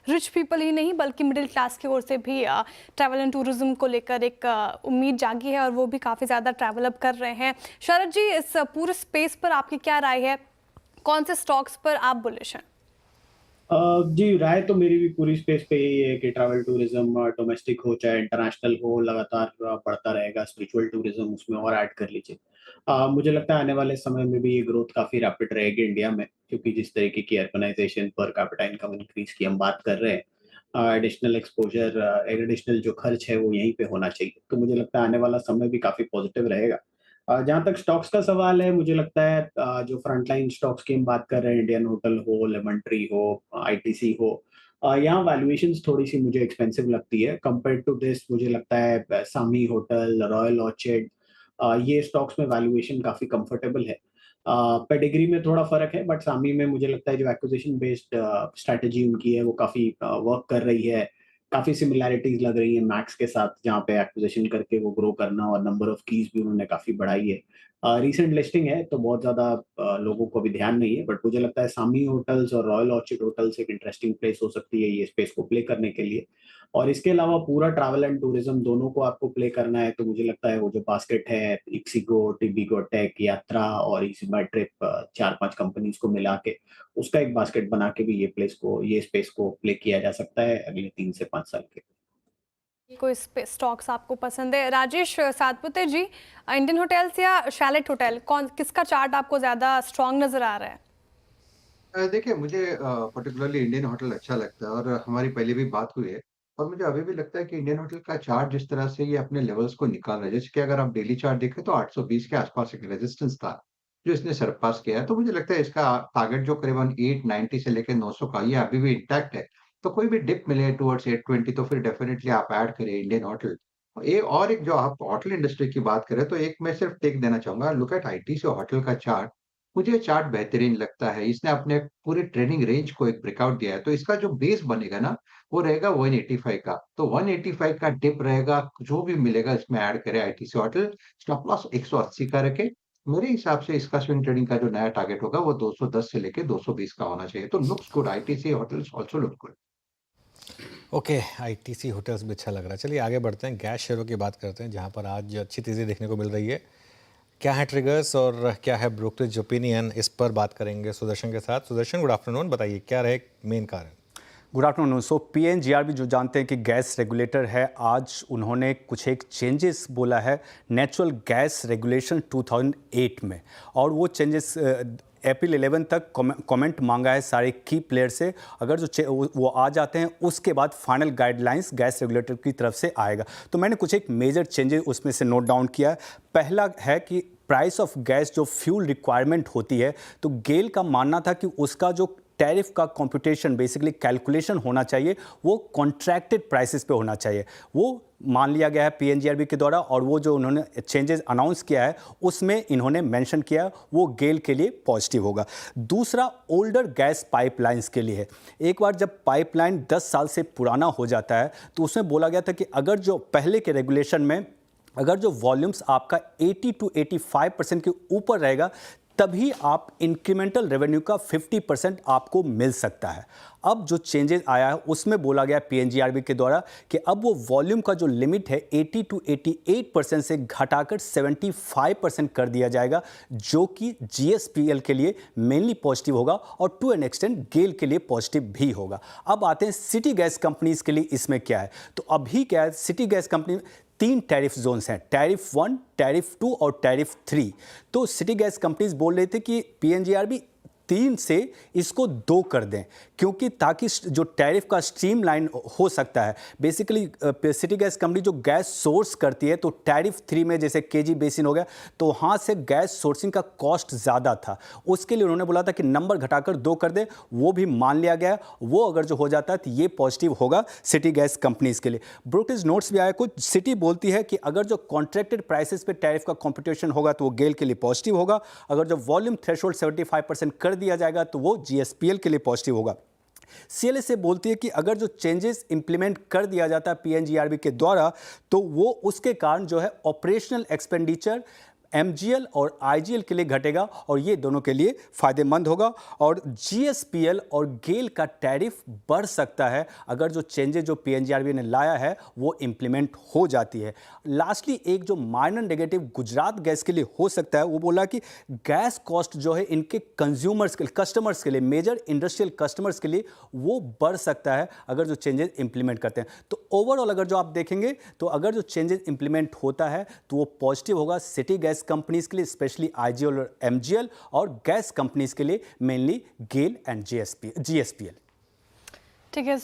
रिच पीपल ही नहीं, बल्कि मिडिल क्लास की ओर से भी ट्रैवल एंड टूरिज्म को लेकर एक उम्मीद जागी है और वो भी काफ़ी ज़्यादा ट्रैवल अप कर रहे हैं। शरद जी, इस पूरे स्पेस पर आपकी क्या राय है? कौन से स्टॉक्स पर आप बुलिश हैं? जी, राय तो मेरी भी पूरी स्पेस पे यही है कि ट्रैवल टूरिज्म डोमेस्टिक हो चाहे इंटरनेशनल हो, लगातार बढ़ता रहेगा। स्पिरिचुअल टूरिज्म उसमें और ऐड कर लीजिए। मुझे लगता है आने वाले समय में भी ये ग्रोथ काफी रैपिड रहेगी इंडिया में, क्योंकि जिस तरीके की urbanisation per capita income increase की हम बात कर रहे हैं, एडिशनल एक्सपोजर, एडिशनल जो खर्च है वो यहीं पे होना चाहिए। तो मुझे लगता है आने वाला समय भी काफी पॉजिटिव रहेगा। जहाँ तक स्टॉक्स का सवाल है, मुझे लगता है जो फ्रंटलाइन स्टॉक्स की हम बात कर रहे हैं, इंडियन होटल हो, लेमन ट्री हो, ITC हो, यहाँ वैल्यूएशंस थोड़ी सी मुझे एक्सपेंसिव लगती है कंपेयर टू दिस। मुझे लगता है सामी होटल, रॉयल ऑर्चिड, ये स्टॉक्स में वैल्यूएशन काफी कंफर्टेबल है। पेडिग्री में थोड़ा फर्क है, बट सामी में मुझे लगता है जो एक्विजिशन बेस्ड स्ट्रेटजी उनकी है वो काफी वर्क कर रही है। काफी सिमिलैरिटीज लग रही है मैक्स के साथ, जहाँ पे एक्विजिशन करके वो ग्रो करना और नंबर ऑफ कीज भी उन्होंने काफी बढ़ाई है। रीसेंट लिस्टिंग है तो बहुत ज्यादा लोगों को भी ध्यान नहीं है, बट मुझे लगता है सामी होटल्स और रॉयल ऑर्चिड होटल्स एक इंटरेस्टिंग प्लेस हो सकती है ये स्पेस को प्ले करने के लिए। और इसके अलावा पूरा ट्रैवल एंड टूरिज्म दोनों को आपको प्ले करना है तो मुझे लगता है वो जो बास्केट है इक्सिगो, टिबिगो टेक, यात्रा और इजीमाई ट्रिप, 4-5 कंपनीज को मिला के उसका एक बास्केट बना के भी ये स्पेस को प्ले किया जा सकता है अगले 3 से 5 साल के। कोई स्टॉक्स आपको पसंद है? राजेश सातपुते जी, इंडियन होटल्स या शैलेट होटल, किसका चार्ट आपको ज्यादा स्ट्रांग नजर आ रहा है? देखिए मुझे पर्टिकुलरली इंडियन होटल अच्छा लगता है और हमारी पहले भी बात हुई है और मुझे अभी भी लगता है कि इंडियन होटल का चार्ट जिस तरह से ये अपने लेवल्स को निकाल रहा है, जैसे कि अगर आप डेली चार्ट देखें तो 820 के आसपास एक रेजिस्टेंस था जो इसने सरपास किया है। तो मुझे लगता है इसका टारगेट जो करीबन 890 से लेकर 900 का ये अभी भी इंटैक्ट है। तो कोई भी डिप मिले टुवर्ड्स 820 तो फिर डेफिनेटली आप ऐड करें इंडियन होटल। और एक जो आप होटल इंडस्ट्री की बात करें तो एक मैं सिर्फ टेक देना चाहूंगा, लुक एट आईटीसी होटल का चार्ट। मुझे ये चार्ट बेहतरीन लगता है। इसने अपने पूरे ट्रेडिंग रेंज को एक ब्रेकआउट दिया है, तो इसका जो बेस बनेगा ना, वो रहेगा 185 का। तो 185 का डिप रहेगा, जो भी मिलेगा इसमें ऐड करें आईटीसी होटल। स्टॉप लॉस 180 का रखें। मेरे हिसाब से इसका स्विंग ट्रेडिंग का जो नया टारगेट होगा, वो 210 से लेके 220 का होना चाहिए। तो looks good, ITC hotels also look good. Okay, ITC hotels भी अच्छा लग रहा है। चलिए आगे बढ़ते हैं, गैस शेयरों की बात करते हैं जहां पर आज अच्छी तेज़ी देखने को मिल रही है। क्या है ट्रिगर्स और क्या है ब्रोकरेज ओपिनियन, इस पर बात करेंगे सुदर्शन के साथ। सुदर्शन, गुड आफ्टरनून, बताइए क्या रहे मेन कारण? Good afternoon. सो पीएनजीआरबी जो जानते हैं कि गैस रेगुलेटर है, आज उन्होंने कुछ एक चेंजेस बोला है नेचुरल गैस रेगुलेशन 2008 में, और वो चेंजेस अप्रैल 11 तक कमेंट मांगा है सारे की प्लेयर से। अगर जो वो आ जाते हैं उसके बाद फाइनल गाइडलाइंस गैस रेगुलेटर की तरफ से आएगा। तो मैंने कुछ एक मेजर चेंजेस उसमें से नोट डाउन किया है। पहला है कि प्राइस ऑफ गैस जो फ्यूल रिक्वायरमेंट होती है, तो गेल का मानना था कि उसका जो टैरिफ का कंप्यूटेशन बेसिकली कैलकुलेशन होना चाहिए वो कॉन्ट्रैक्टेड प्राइसेस पे होना चाहिए। वो मान लिया गया है पीएनजीआरबी के द्वारा, और वो जो उन्होंने चेंजेस अनाउंस किया है उसमें इन्होंने मेंशन किया है वो गेल के लिए पॉजिटिव होगा। दूसरा ओल्डर गैस पाइपलाइंस के लिए है। एक बार जब पाइपलाइन 10 साल से पुराना हो जाता है तो उसमें बोला गया था कि अगर जो पहले के रेगुलेशन में अगर जो वॉल्यूम्स आपका 80 to 85% के ऊपर रहेगा तभी आप इंक्रीमेंटल रेवेन्यू का 50% आपको मिल सकता है। अब जो चेंजेस आया है उसमें बोला गया पीएनजीआरबी के द्वारा कि अब वो वॉल्यूम का जो लिमिट है 80 to 88% से घटाकर 75% कर दिया जाएगा, जो कि जीएसपीएल के लिए मेनली पॉजिटिव होगा और टू एन एक्सटेंट गेल के लिए पॉजिटिव भी होगा। अब आते हैं सिटी गैस कंपनीज के लिए इसमें क्या है। तो अभी क्या है, city gas company 3 tariff zones हैं, टैरिफ 1, टैरिफ 2 और टैरिफ 3। तो सिटी गैस कंपनीज बोल रहे थे कि पीएनजीआरबी 3 से इसको 2 कर दें, क्योंकि ताकि जो टैरिफ का स्ट्रीमलाइन हो सकता है। बेसिकली सिटी गैस कंपनी जो गैस सोर्स करती है तो टैरिफ 3 में जैसे केजी बेसिन हो गया तो वहाँ से गैस सोर्सिंग का कॉस्ट ज़्यादा था, उसके लिए उन्होंने बोला था कि नंबर घटाकर 2 कर दे। वो भी मान लिया गया। वो अगर जो हो जाता है तो ये पॉजिटिव होगा सिटी गैस कंपनीज के लिए। ब्रोकरेज नोट्स भी आया, कुछ सिटी बोलती है कि अगर जो कॉन्ट्रैक्टेड प्राइसेस पे टैरिफ का कॉम्पिटिशन होगा तो वो गेल के लिए पॉजिटिव होगा। अगर जो वॉल्यूम थ्रेशोल्ड 75% कर दिया जाएगा तो वो जीएसपीएल के लिए पॉजिटिव होगा। सीएलएसए बोलती है कि अगर जो चेंजेस इंप्लीमेंट कर दिया जाता है पीएनजीआरबी के द्वारा तो वो उसके कारण जो है ऑपरेशनल एक्सपेंडिचर एमजीएल और आईजीएल के लिए घटेगा और ये दोनों के लिए फायदेमंद होगा। और जीएसपीएल और गेल का टैरिफ बढ़ सकता है अगर जो चेंजेस जो पीएनजीआरबी ने लाया है वो इंप्लीमेंट हो जाती है। लास्टली एक जो माइनर नेगेटिव गुजरात गैस के लिए हो सकता है, वो बोला कि गैस कॉस्ट जो है इनके कंज्यूमर्स के कस्टमर्स के लिए, मेजर इंडस्ट्रियल कस्टमर्स के लिए वो बढ़ सकता है अगर जो चेंजेस इंप्लीमेंट करते हैं। तो ओवरऑल अगर जो आप देखेंगे तो अगर जो चेंजेस इंप्लीमेंट होता है तो वो पॉजिटिव होगा सिटी गैस कंपनीज के लिए, स्पेशली आईजीएल और एमजीएल, और गैस कंपनीज के लिए मेनली गेल एंड जीएसपीएल। ठीक है,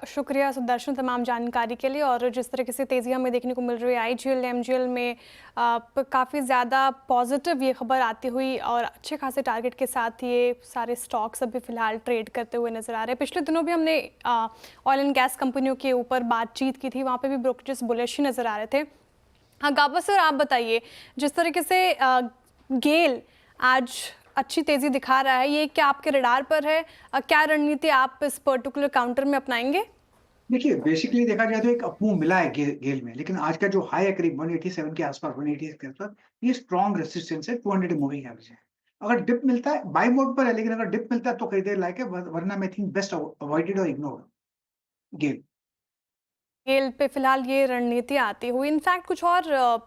शुक्रिया सुदर्शन तमाम जानकारी के लिए। और जिस तरीके से तेज़ी हमें देखने को मिल रही है आईजीएल एमजीएल में, काफ़ी ज़्यादा पॉजिटिव ये खबर आती हुई और अच्छे खासे टारगेट के साथ ये सारे स्टॉक्स अभी फ़िलहाल ट्रेड करते हुए नज़र आ रहे हैं। पिछले दिनों भी हमने ऑयल एंड गैस कंपनियों के ऊपर बातचीत की थी, वहाँ पर भी ब्रोकरेजेस बुलिश ही नज़र आ रहे थे। हाँ गाबा सर, आप बताइए, जिस तरीके से गेल आज अच्छी तेजी दिखा रहा है, ये क्या आपके रडार पर है? क्या रणनीति आप इस पर्टिकुलर काउंटर में अपनाएंगे? देखिए, बेसिकली देखा जाए तो एक अपमूव मिला है गेल में, लेकिन आज का जो हाई है करीब 187 के आसपास, 188 के आसपास, ये स्ट्रॉन्ग रेजिस्टेंस है, 200 मूविंग एवरेज है। अगर डिप मिलता है, बाय मोड पर है, लेकिन अगर डिप मिलता है तो खरीदे लायक है, वरना मैं थिंक बेस्ट अवॉइडेड और इग्नोर गेल। गेल पे फिलहाल ये रणनीति आती हुई। इनफैक्ट कुछ और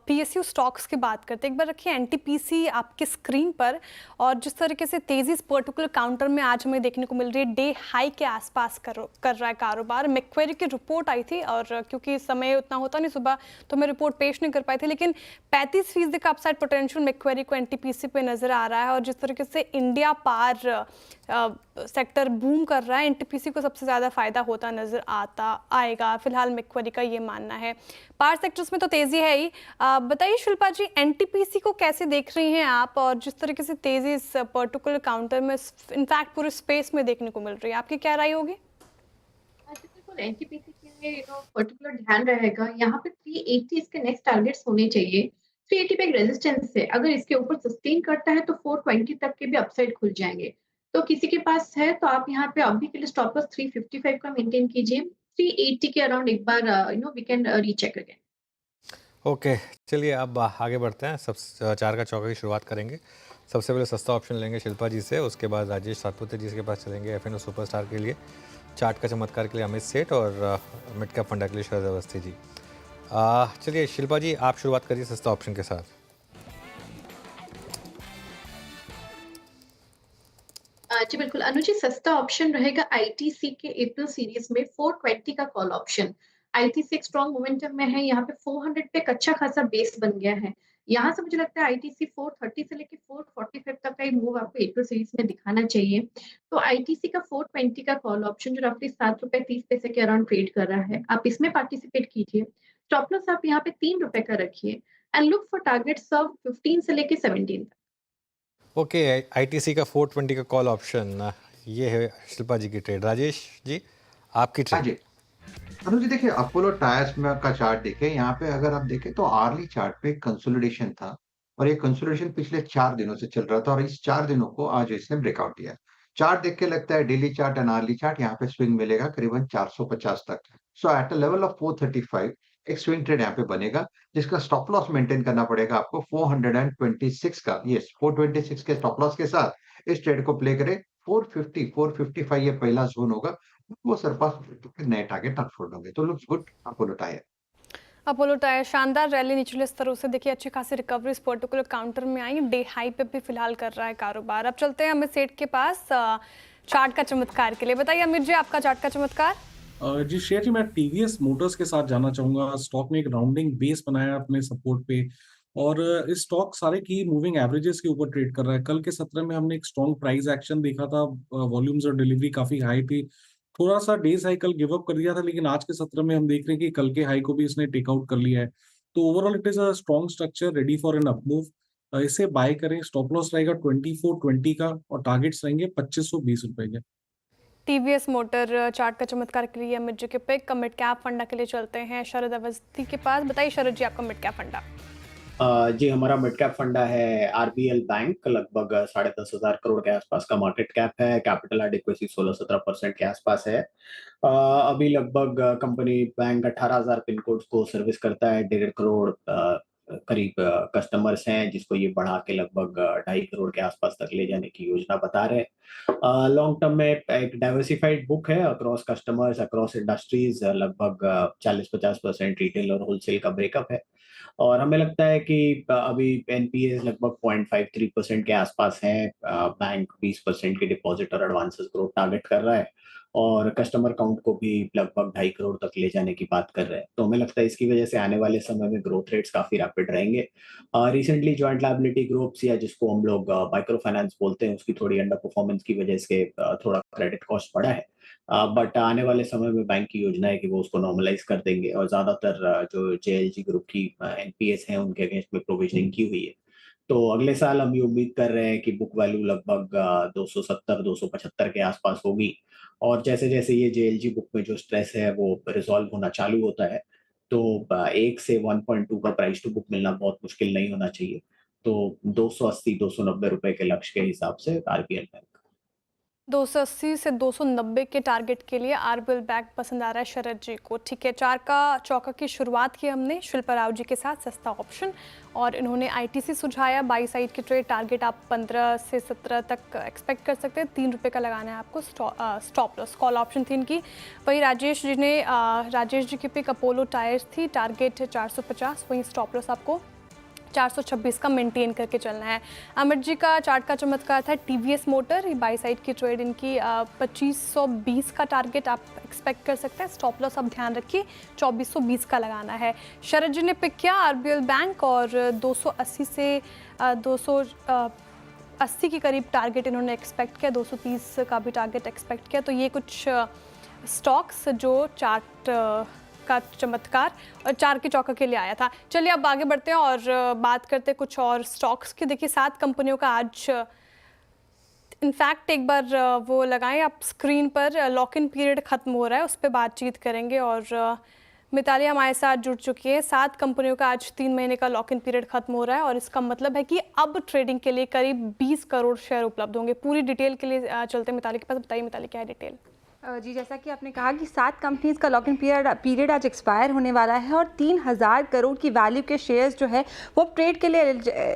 पीएसयू स्टॉक्स की बात करते हैं। एक बार रखिए एनटीपीसी आपके स्क्रीन पर, और जिस तरीके से तेजी इस पर्टिकुलर काउंटर में आज हमें देखने को मिल रही है, डे हाई के आसपास कर रहा है कारोबार। मैक्वेरी की रिपोर्ट आई थी और क्योंकि समय उतना होता नहीं सुबह, तो मैं रिपोर्ट पेश नहीं कर पाई थी, लेकिन 35% का अपसाइड पोटेंशियल मैक्वेरी को एनटीपीसी पे नजर आ रहा है। और जिस तरीके से इंडिया पार सेक्टर बूम कर रहा है, एनटीपीसी को सबसे ज़्यादा फायदा होता नजर आएगा फिलहाल मैक्वेरी का ये मानना है। पावर सेक्टर्स में तो तेजी है ही। बताइए शिल्पा जी, एनटीपीसी को कैसे देख रही हैं आप, और जिस तरीके से तेजी इस पर्टिकुलर काउंटर में इनफैक्ट पूरे स्पेस में देखने को मिल रही है, आपकी क्या राय होगी? बिल्कुल, एनटीपीसी के लिए पर्टिकुलर ध्यान रहेगा। यहाँ पे 380 इसके नेक्स्ट टारगेट्स होने चाहिए। 380 पे एक रेजिस्टेंस है, अगर इसके ऊपर सस्टेन करता है तो 420 तक के भी अपसाइड खुल जाएंगे। तो किसी के पास है तो आप यहाँ पे अभी के लिए स्टॉप लॉस 355 का मेंटेन कीजिए। 380 के अराउंड एक बार we can recheck again. Okay, चलिए अब आगे बढ़ते हैं। सब चार का चौका की शुरुआत करेंगे। सबसे पहले सस्ता ऑप्शन लेंगे शिल्पा जी से, उसके बाद राजेश सातपुते जी के पास चलेंगे एफएनओ सुपरस्टार के लिए, चार्ट का चमत्कार के लिए अमित सेठ, और मिड कैप फंडा के लिए शरद अवस्थी जी। चलिए शिल्पा जी, आप शुरुआत करिए सस्ता ऑप्शन के साथ। जी बिल्कुल अनुजी, सस्ता ऑप्शन रहेगा आईटीसी के अप्रैल सीरीज में 420 का कॉल ऑप्शन। आईटीसी एक स्ट्रॉन्ग मोमेंटम में है, यहाँ पे 400 पे एक अच्छा खासा बेस बन गया है। यहाँ से मुझे लगता है आईटीसी 430 से लेके 445 तक का एक मूव आपको अप्रैल सीरीज में दिखाना चाहिए। तो आईटीसी का 420 का कॉल ऑप्शन जो रफली ₹7.30 के अराउंड ट्रेड कर रहा है, आप इसमें पार्टिसिपेट कीजिए। स्टॉप लॉस आप यहाँ पे ₹3 का रखिए and look for targets of 15 से लेके 17 तक। ओके, आईटीसी का 420 का कॉल ऑप्शन, ये है शिल्पा जी की ट्रेड। राजेश जी, आपकी हाँ ट्रेड। जी। अनुज जी देखिए, अपोलो टायर्स में का चार्ट देखें, यहाँ पे अगर आप देखें तो आर्ली चार्ट पे कंसोलिडेशन था, और ये कंसोलिडेशन पिछले 4 दिनों से चल रहा था, और इस 4 दिनों को आज इसने ब्रेकआउट दिया। चार्ट देख के लगता है daily chart and early chart यहाँ पे स्विंग मिलेगा करीबन 450 तक। So at a level of 435 एक स्विंग ट्रेड यहाँ पे बनेगा, जिसका स्टॉप लॉस मेंटेन करना पड़ेगा आपको 426 का। यस, 426 के स्टॉप लॉस के साथ इस ट्रेड को प्ले करें। 450 455 ये पहला जोन होगा, वो सरपास नए टारगेट अनफोल्ड होंगे। तो looks good Apollo tyre. Apollo tyre शानदार रैली निचले स्तरों से देखिए, अच्छी खासी रिकवरी इस पर्टिकुलर काउंटर में आई, डे हाई पे भी फिलहाल कर रहा है कारोबार। अब चलते हैं अमित सेठ के पास चार्ट का चमत्कार के लिए। बताइए अमित जी, आपका चार्ट का चमत्कार। जी श्रेया जी, मैं टीवीएस मोटर्स के साथ जाना चाहूंगा। स्टॉक में एक राउंडिंग बेस बनाया अपने सपोर्ट पे, और इस स्टॉक सारे की मूविंग एवरेजेस के ऊपर ट्रेड कर रहा है। कल के सत्र में हमने एक स्ट्रॉन्ग प्राइस एक्शन देखा था, वॉल्यूम्स और डिलीवरी काफी हाई थी, थोड़ा सा डे साइकिल गिव अप कर दिया था, लेकिन आज के सत्र में हम देख रहे हैं कि कल के हाई को भी इसने टेक आउट कर लिया है। तो overall it is a strong structure ready for an upmove. इसे बाय करें। स्टॉप लॉस रहेगा 2420 का, और टारगेट्स रहेंगे 2520 रुपए के। टीवीएस मोटर चार्ट का चमत्कार के लिए अमित जी के पिक। मिड कैप फंडा के लिए चलते हैं शरद अवस्थी के पास। बताइए शरद जी, आपका मिड कैप फंडा। जी हमारा मिड कैप फंडा है आरबीएल बैंक, लगभग 10,500 करोड़ के आसपास का मार्केट कैप है। कैपिटल एडिक्वेसी 16-17% के आसपास है। अभी लगभग कंपनी बैंक 18,000 पिन कोड्स को सर्विस करता है। 1.5 करोड़ करीब कस्टमर्स हैं, जिसको ये बढ़ा के लगभग 2.5 करोड़ के आसपास तक ले जाने की योजना बता रहे हैं। लॉन्ग टर्म में एक डाइवर्सिफाइड बुक है अक्रॉस कस्टमर्स, अक्रॉस इंडस्ट्रीज, लगभग 40-50% रिटेल और होलसेल का ब्रेकअप है। और हमें लगता है कि अभी एनपीए लगभग 0.53% के आसपास है। बैंक 20% की डिपॉजिट और एडवांसेस ग्रोथ टारगेट कर रहा है, और कस्टमर काउंट को भी लगभग 2.5 करोड़ तक ले जाने की बात कर रहे हैं। तो हमें लगता है इसकी वजह से आने वाले समय में ग्रोथ रेट्स काफी रैपिड रहेंगे। रिसेंटली जॉइंट लायबिलिटी ग्रुप्स, या जिसको हम लोग माइक्रो फाइनेंस बोलते हैं, उसकी थोड़ी अंडर परफॉर्मेंस की वजह से थोड़ा क्रेडिट कॉस्ट बढ़ा है। बट आने वाले समय में बैंक की योजना है कि वो उसको नॉर्मलाइज कर देंगे और ज़्यादातर जो जेएलजी ग्रुप की एनपीएस हैं उनके अगेंस्ट में प्रोविजनिंग की हुई है। तो अगले साल हम ये उम्मीद कर रहे हैं कि बुक वैल्यू लगभग 270-275 के आसपास होगी और जैसे-जैसे ये जेएलजी बुक में जो स्ट्रेस है वो रिज़ॉल्व होना चालू होता है, तो 1 से 1.2 का प्राइस टू बुक मिलना बहुत मुश्किल नहीं होना चाहिए। तो 280-290 रुपए के लक्ष्य के हिसाब से आरबीएल बैंक। 280 से 290 के टारगेट के लिए आरबीएल बैंक पसंद आ रहा है शरद जी को। ठीक है, चार का चौका की शुरुआत की हमने शिल्पा राव जी के साथ सस्ता ऑप्शन, और इन्होंने आईटीसी सुझाया। बाई साइड की ट्रेड टारगेट आप 15 से 17 तक एक्सपेक्ट कर सकते हैं। 3 रुपये का लगाना है आपको। स्टॉप लॉस कॉल ऑप्शन थी इनकी। वहीं राजेश जी की पिक अपोलो टायर्स थी, टारगेट 450, वहीं स्टॉप लॉस आपको 426 का मेंटेन करके चलना है। अमित जी का चार्ट का चमत्कार था टीवीएस मोटर। बाई साइड की ट्रेड इनकी 2520 का टारगेट आप एक्सपेक्ट कर सकते हैं। स्टॉप लॉस आप ध्यान रखिए 2420 का लगाना है। शरद जी ने पिक किया आरबीएल बैंक और 280 से 280 के करीब टारगेट इन्होंने एक्सपेक्ट किया। 230 का भी टारगेट एक्सपेक्ट किया। तो ये कुछ स्टॉक्स जो चार्ट का चमत्कार और चार के चौका के लिए आया था। चलिए अब आगे बढ़ते हैं और बात करते हैं कुछ और स्टॉक्स की। देखिए 7 कंपनियों का आज इनफैक्ट एक बार वो लगाएं आप स्क्रीन पर, लॉक इन पीरियड खत्म हो रहा है, उस पर बातचीत करेंगे। और मिताली हमारे साथ जुड़ चुकी है। 7 कंपनियों का आज 3 महीने का लॉक इन पीरियड खत्म हो रहा है और इसका मतलब है कि अब ट्रेडिंग के लिए करीब 20 करोड़ शेयर उपलब्ध होंगे। पूरी डिटेल के लिए चलते हैं मिताली के पास। बताइए मिताली क्या है डिटेल। जी, जैसा कि आपने कहा कि 7 कंपनीज का लॉक इन पीरियड आज एक्सपायर होने वाला है और 3000 करोड़ की वैल्यू के शेयर्स जो है वो ट्रेड के लिए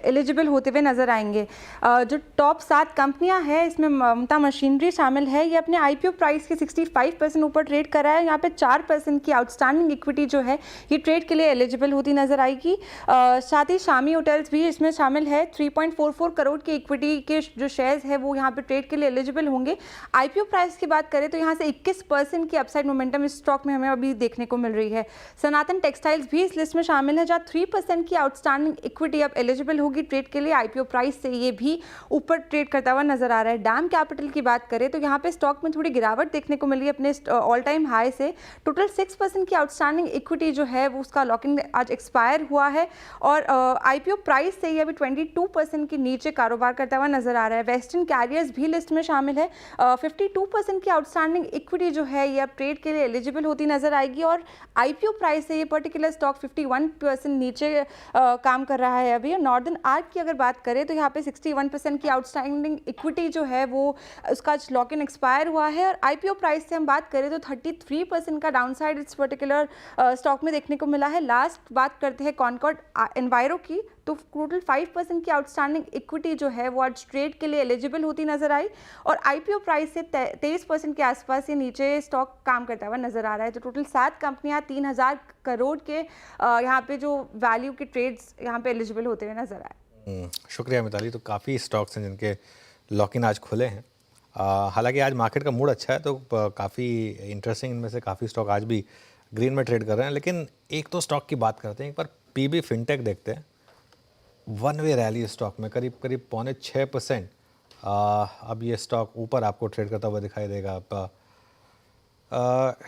एलिजिबल होते हुए नजर आएंगे। जो टॉप 7 कंपनियां हैं इसमें ममता मशीनरी शामिल है। ये अपने आईपीओ प्राइस के 65% ऊपर ट्रेड कर रहा है। यहाँ पे 4% की आउटस्टैंडिंग इक्विटी जो है ये ट्रेड के लिए एलिजिबल होती नजर आएगी। साथ ही शामी होटल्स भी इसमें शामिल है। 3.44 करोड़ की इक्विटी के जो शेयर्स है वो यहाँ पे ट्रेड के लिए एलिजिबल होंगे। आईपीओ प्राइस की बात करें तो यहाँ से 21% की अपसाइड मोमेंटम इस स्टॉक में हमें अभी देखने को मिल रही है। सनातन टेक्सटाइल्स भी इस लिस्ट में शामिल है जहां 3% की आउटस्टैंडिंग इक्विटी अब एलिजिबल होगी ट्रेड के लिए। आईपीओ प्राइस से ये भी ऊपर ट्रेड करता हुआ नजर आ रहा है। डैम कैपिटल की बात करें तो यहाँ पे स्टॉक में थोड़ी गिरावट देखने को मिली अपने ऑल टाइम हाई से। टोटल 6% की आउटस्टैंडिंग इक्विटी जो है वो उसका लॉकिंग आज एक्सपायर हुआ है और आईपीओ प्राइस से ये अभी 22% के नीचे कारोबार करता हुआ नजर आ रहा है। वेस्टर्न कैरियर्स भी लिस्ट में शामिल है। 52% की आउटस्टैंडिंग इक्विटी जो है ये अब ट्रेड के लिए एलिजिबल होती नजर आएगी और आईपीओ प्राइस से ये पर्टिकुलर स्टॉक 51% नीचे काम कर रहा है अभी। नॉर्दर्न आर्क की अगर बात करें तो यहाँ पे 61% की आउटस्टैंडिंग इक्विटी जो है वो उसका लॉक इन एक्सपायर हुआ है और आईपीओ प्राइस से हम बात करें तो 33% का डाउनसाइड इस पर्टिकुलर स्टॉक में देखने को मिला है। लास्ट बात करते हैं कॉनकॉर्ड एनवायरो की, तो टोटल 5% की आउटस्टैंडिंग इक्विटी जो है वो आज ट्रेड के लिए एलिजिबल होती नजर आई और आईपीओ प्राइस से 23% के आसपास ये नीचे स्टॉक काम करता हुआ नजर आ रहा है। तो टोटल 7 कंपनियां 3000 करोड़ के यहाँ पे जो वैल्यू के ट्रेड्स यहाँ पे एलिजिबल होते हुए नजर आए। शुक्रिया मिताली। तो काफ़ी स्टॉक्स हैं जिनके लॉक इन आज खुले हैं। हालांकि आज मार्केट का मूड अच्छा है तो काफ़ी इंटरेस्टिंग इनमें से काफ़ी स्टॉक आज भी ग्रीन में ट्रेड कर रहे हैं। लेकिन एक तो स्टॉक की बात करते हैं, एक बार पीबी फिनटेक देखते हैं। वन वे रैली स्टॉक में करीब 6%। अब ये स्टॉक ऊपर आपको ट्रेड करता हुआ दिखाई देगा।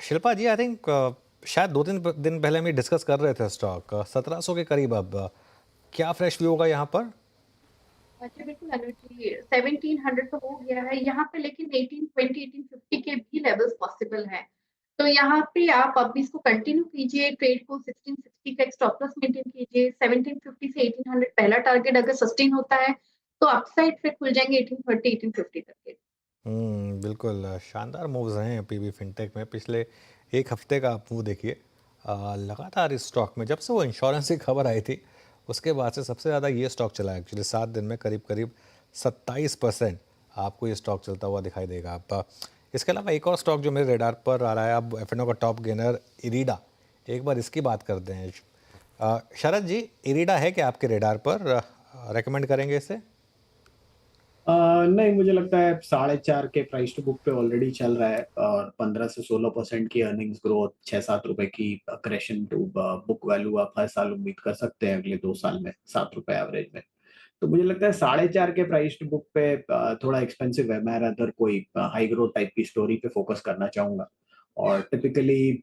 शिल्पा जी, आई थिंक शायद 2-3 दिन पहले हम डिस्कस कर रहे थे स्टॉक 1700 के करीब। अब क्या फ्रेश व्यू होगा यहाँ पर? अच्छा बिल्कुल अनुज जी, 1700 तो हो गया है यहाँ पे, लेकिन 1820 1850 के भी लेवल्स पॉसिबल हैं। तो यहाँ पे आप अब इसको कंटिन्यू कीजिए ट्रेड को। 1660 का एक स्टॉप लॉस मेंटेन कीजिए। 1750 से 1800 पहला टारगेट अगर सस्टेन होता है तो अपसाइड फिर खुल जाएंगे 1830 1850 तक के। बिल्कुल शानदार मूव्स हैं पीबी फिनटेक में। पिछले एक हफ्ते का आप वो देखिए, लगातार इस स्टॉक में जब से वो इंश्योरेंस की खबर आई थी उसके बाद से सबसे ज़्यादा ये स्टॉक चला है। एक्चुअली 7 दिन में करीब 27% आपको ये स्टॉक चलता हुआ दिखाई देगा। आप इसके अलावा एक और स्टॉक जो मेरे रेडार पर आ रहा है अब, एफ&ओ का टॉप गेनर इरीडा। एक बार इसकी बात करते हैं। शरद जी, इरीडा है क्या आपके रेडार पर? रेकमेंड करेंगे इसे? नहीं, मुझे लगता है 4.5 के प्राइस टू बुक पे ऑलरेडी चल रहा है और 15 से 16% की अर्निंग्स ग्रोथ, 6-7 रुपए की क्रेशन टू बुक वैल्यू आप हर साल उम्मीद कर सकते हैं अगले 2 साल में 7 रुपए एवरेज में। तो मुझे लगता है 4.5 के प्राइस बुक पे थोड़ा एक्सपेंसिव है। मैं अदर कोई हाई ग्रोथ टाइप की स्टोरी पे फोकस करना चाहूंगा। और टिपिकली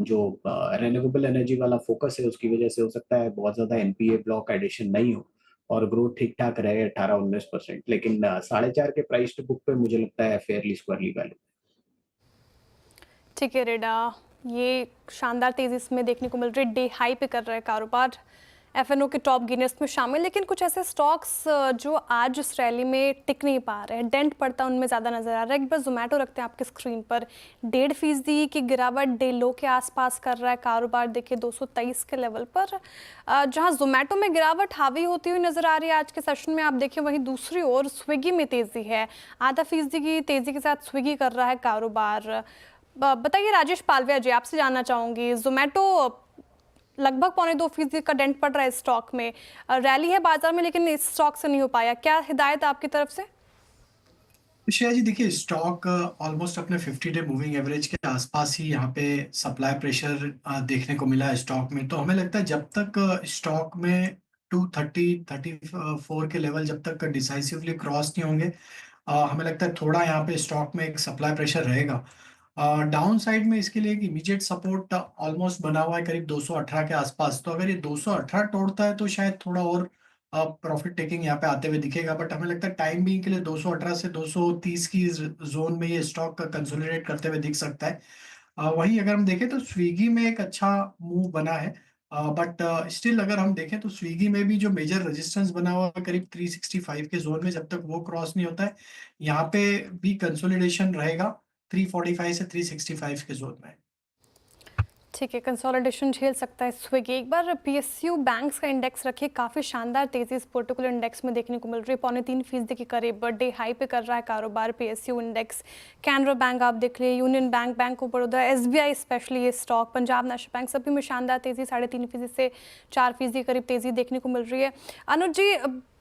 जो रिन्यूएबल एनर्जी वाला फोकस है उसकी वजह से हो सकता है बहुत ज्यादा एनपीए ब्लॉक एडिशन नहीं हो और ग्रोथ ठीक ठाक रहे 18-19%। लेकिन 4.5 के प्राइस बुक पे मुझे लगता है फेयरली स्क्वायरली वैल्यू। ठीक है रेडा, ये शानदार तेजी इसमें देखने को मिल रही है, डे हाई पे कर रहा है कारोबार, एफएनओ के टॉप गेनर्स में शामिल। लेकिन कुछ ऐसे स्टॉक्स जो आज इस रैली में टिक नहीं पा रहे हैं, डेंट पड़ता उनमें ज़्यादा नजर आ रहा है। एक बार जोमेटो रखते हैं आपके स्क्रीन पर, 1.5% की गिरावट डे लो के आसपास कर रहा है कारोबार, देखिए 223 के लेवल पर, जहां जोमेटो में गिरावट हावी होती हुई नजर आ रही है आज के सेशन में। आप देखिए वहीं दूसरी ओर स्विगी में तेजी है, 0.5% की तेजी के साथ स्विगी कर रहा है कारोबार। बताइए राजेश पालविया जी, आपसे जानना चाहूंगी, जोमेटो लगभग 2.25% का डेंट पड़ रहा है स्टॉक में, रैली है बाजार में लेकिन इस स्टॉक से नहीं हो पाया, क्या हिदायत है आपकी तरफ से? श्रेया जी देखिए, स्टॉक ऑलमोस्ट अपने 50 डे मूविंग एवरेज के आसपास ही यहाँ पे सप्लाई प्रेशर देखने को मिला है स्टॉक में। तो हमें लगता है जब तक स्टॉक में 230-34 के लेवल जब तक डिसाइसिवली क्रॉस नहीं होंगे, हमें लगता है थोड़ा यहाँ पे स्टॉक में एक सप्लाई प्रेशर रहेगा। डाउन साइड में इसके लिए एक इमीडिएट सपोर्ट ऑलमोस्ट बना हुआ है करीब 218 के आसपास। तो अगर ये 218 तोड़ता है तो शायद थोड़ा और प्रॉफिट टेकिंग यहाँ पे आते हुए दिखेगा। बट हमें लगता है टाइम बीइंग के लिए 218 से 230 की जोन में ये स्टॉक का कंसोलिडेट करते हुए दिख सकता है। वहीं अगर हम देखें तो स्विगी में एक अच्छा मूव बना है, बट स्टिल अगर हम देखें तो स्विगी में भी जो मेजर रेजिस्टेंस बना हुआ है करीब 365 के जोन में, जब तक वो क्रॉस नहीं होता है यहाँ पे भी कंसोलिडेशन रहेगा 345 से 365 के जोन में। ठीक है, कंसोलिडेशन झेल सकता है स्विगी। एक बार पीएसयू बैंक्स का इंडेक्स रखिए, काफ़ी शानदार तेजी इस पर्टिकुलर इंडेक्स में देखने को मिल रही है, 3.25% के करीब डे हाई पे कर रहा है कारोबार पीएसयू इंडेक्स। कैनरा बैंक आप देख लिए, union bank, bank of Baroda, SBI specially ये स्टॉक, पंजाब नेशनल बैंक, सभी में शानदार तेजी 3.5% से 4% के करीब तेजी देखने को मिल रही है। अनुज जी,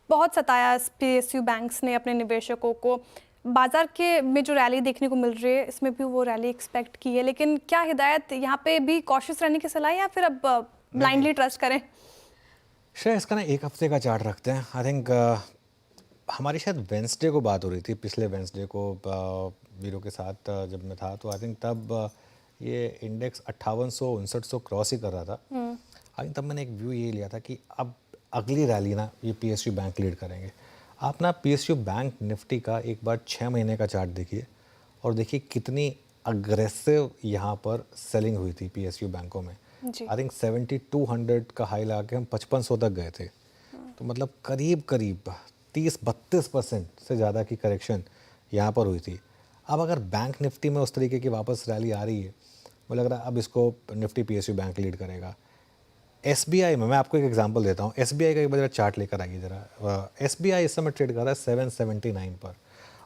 बहुत सताया पीएसयू बैंक्स ने अपने निवेशकों को, बाजार के में जो रैली देखने को मिल रही है इसमें भी वो रैली एक्सपेक्ट की है, लेकिन क्या हिदायत यहाँ पे भी कॉशियस रहने की सलाह है या फिर अब ब्लाइंडली ट्रस्ट करें? श्रेय, इसका ना एक हफ्ते का चार्ट रखते हैं। आई थिंक हमारी शायद वेंसडे को बात हो रही थी, पिछले वेंसडे को वीरो के साथ जब मैं था, तो आई थिंक तब ये इंडेक्स 5800-5900 क्रॉस ही कर रहा था। आई थिंक तब मैंने एक व्यू ये लिया था कि अब अगली रैली ना ये पीएसयू बैंक लीड करेंगे। आप ना पीएसयू बैंक निफ्टी का एक बार 6 महीने का चार्ट देखिए और देखिए कितनी अग्रेसिव यहाँ पर सेलिंग हुई थी पीएसयू बैंकों में। आई थिंक 7200 का हाई लगा के हम 5500 तक गए थे। तो मतलब करीब करीब 30-32% से ज़्यादा की करेक्शन यहाँ पर हुई थी। अब अगर बैंक निफ्टी में उस तरीके की वापस रैली आ रही है, मुझे लग रहा है अब इसको निफ्टी पीएसयू बैंक लीड करेगा। एसबीआई में मैं आपको एक एग्जांपल देता हूँ, एसबीआई का एक बार चार्ट लेकर आइए ज़रा। एसबीआई इस समय ट्रेड कर रहा है 779 पर,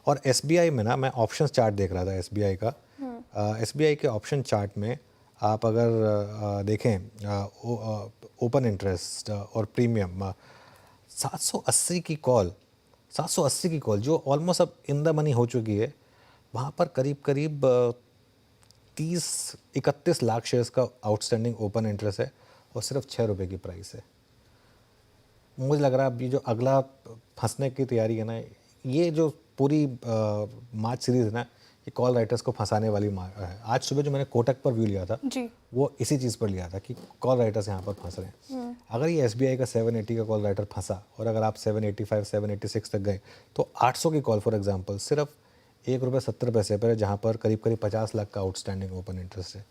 और एसबीआई में ना मैं ऑप्शंस चार्ट देख रहा था एसबीआई का। एसबीआई के ऑप्शन चार्ट में आप अगर देखें ओपन इंटरेस्ट और प्रीमियम 780 की कॉल जो ऑलमोस्ट अब इन द मनी हो चुकी है, वहाँ पर करीब करीब 30-31 लाख शेयर्स का आउटस्टैंडिंग ओपन इंटरेस्ट है और सिर्फ 6 रुपये की प्राइस है। मुझे लग रहा है अभी जो अगला फंसने की तैयारी है ना, ये जो पूरी मार्च सीरीज़ है ना, ये कॉल राइटर्स को फंसाने वाली है। आज सुबह जो मैंने कोटक पर व्यू लिया था जी, वो इसी चीज़ पर लिया था कि कॉल राइटर्स यहाँ पर फंस रहे हैं। अगर ये एसबीआई का 780 का कॉल राइटर फंसा और अगर आप 785-786 तक गए, तो 800 की कॉल फॉर एग्जांपल सिर्फ ₹1.70 पर है, जहाँ पर करीब करीब 50 लाख का आउटस्टैंडिंग ओपन इंटरेस्ट है।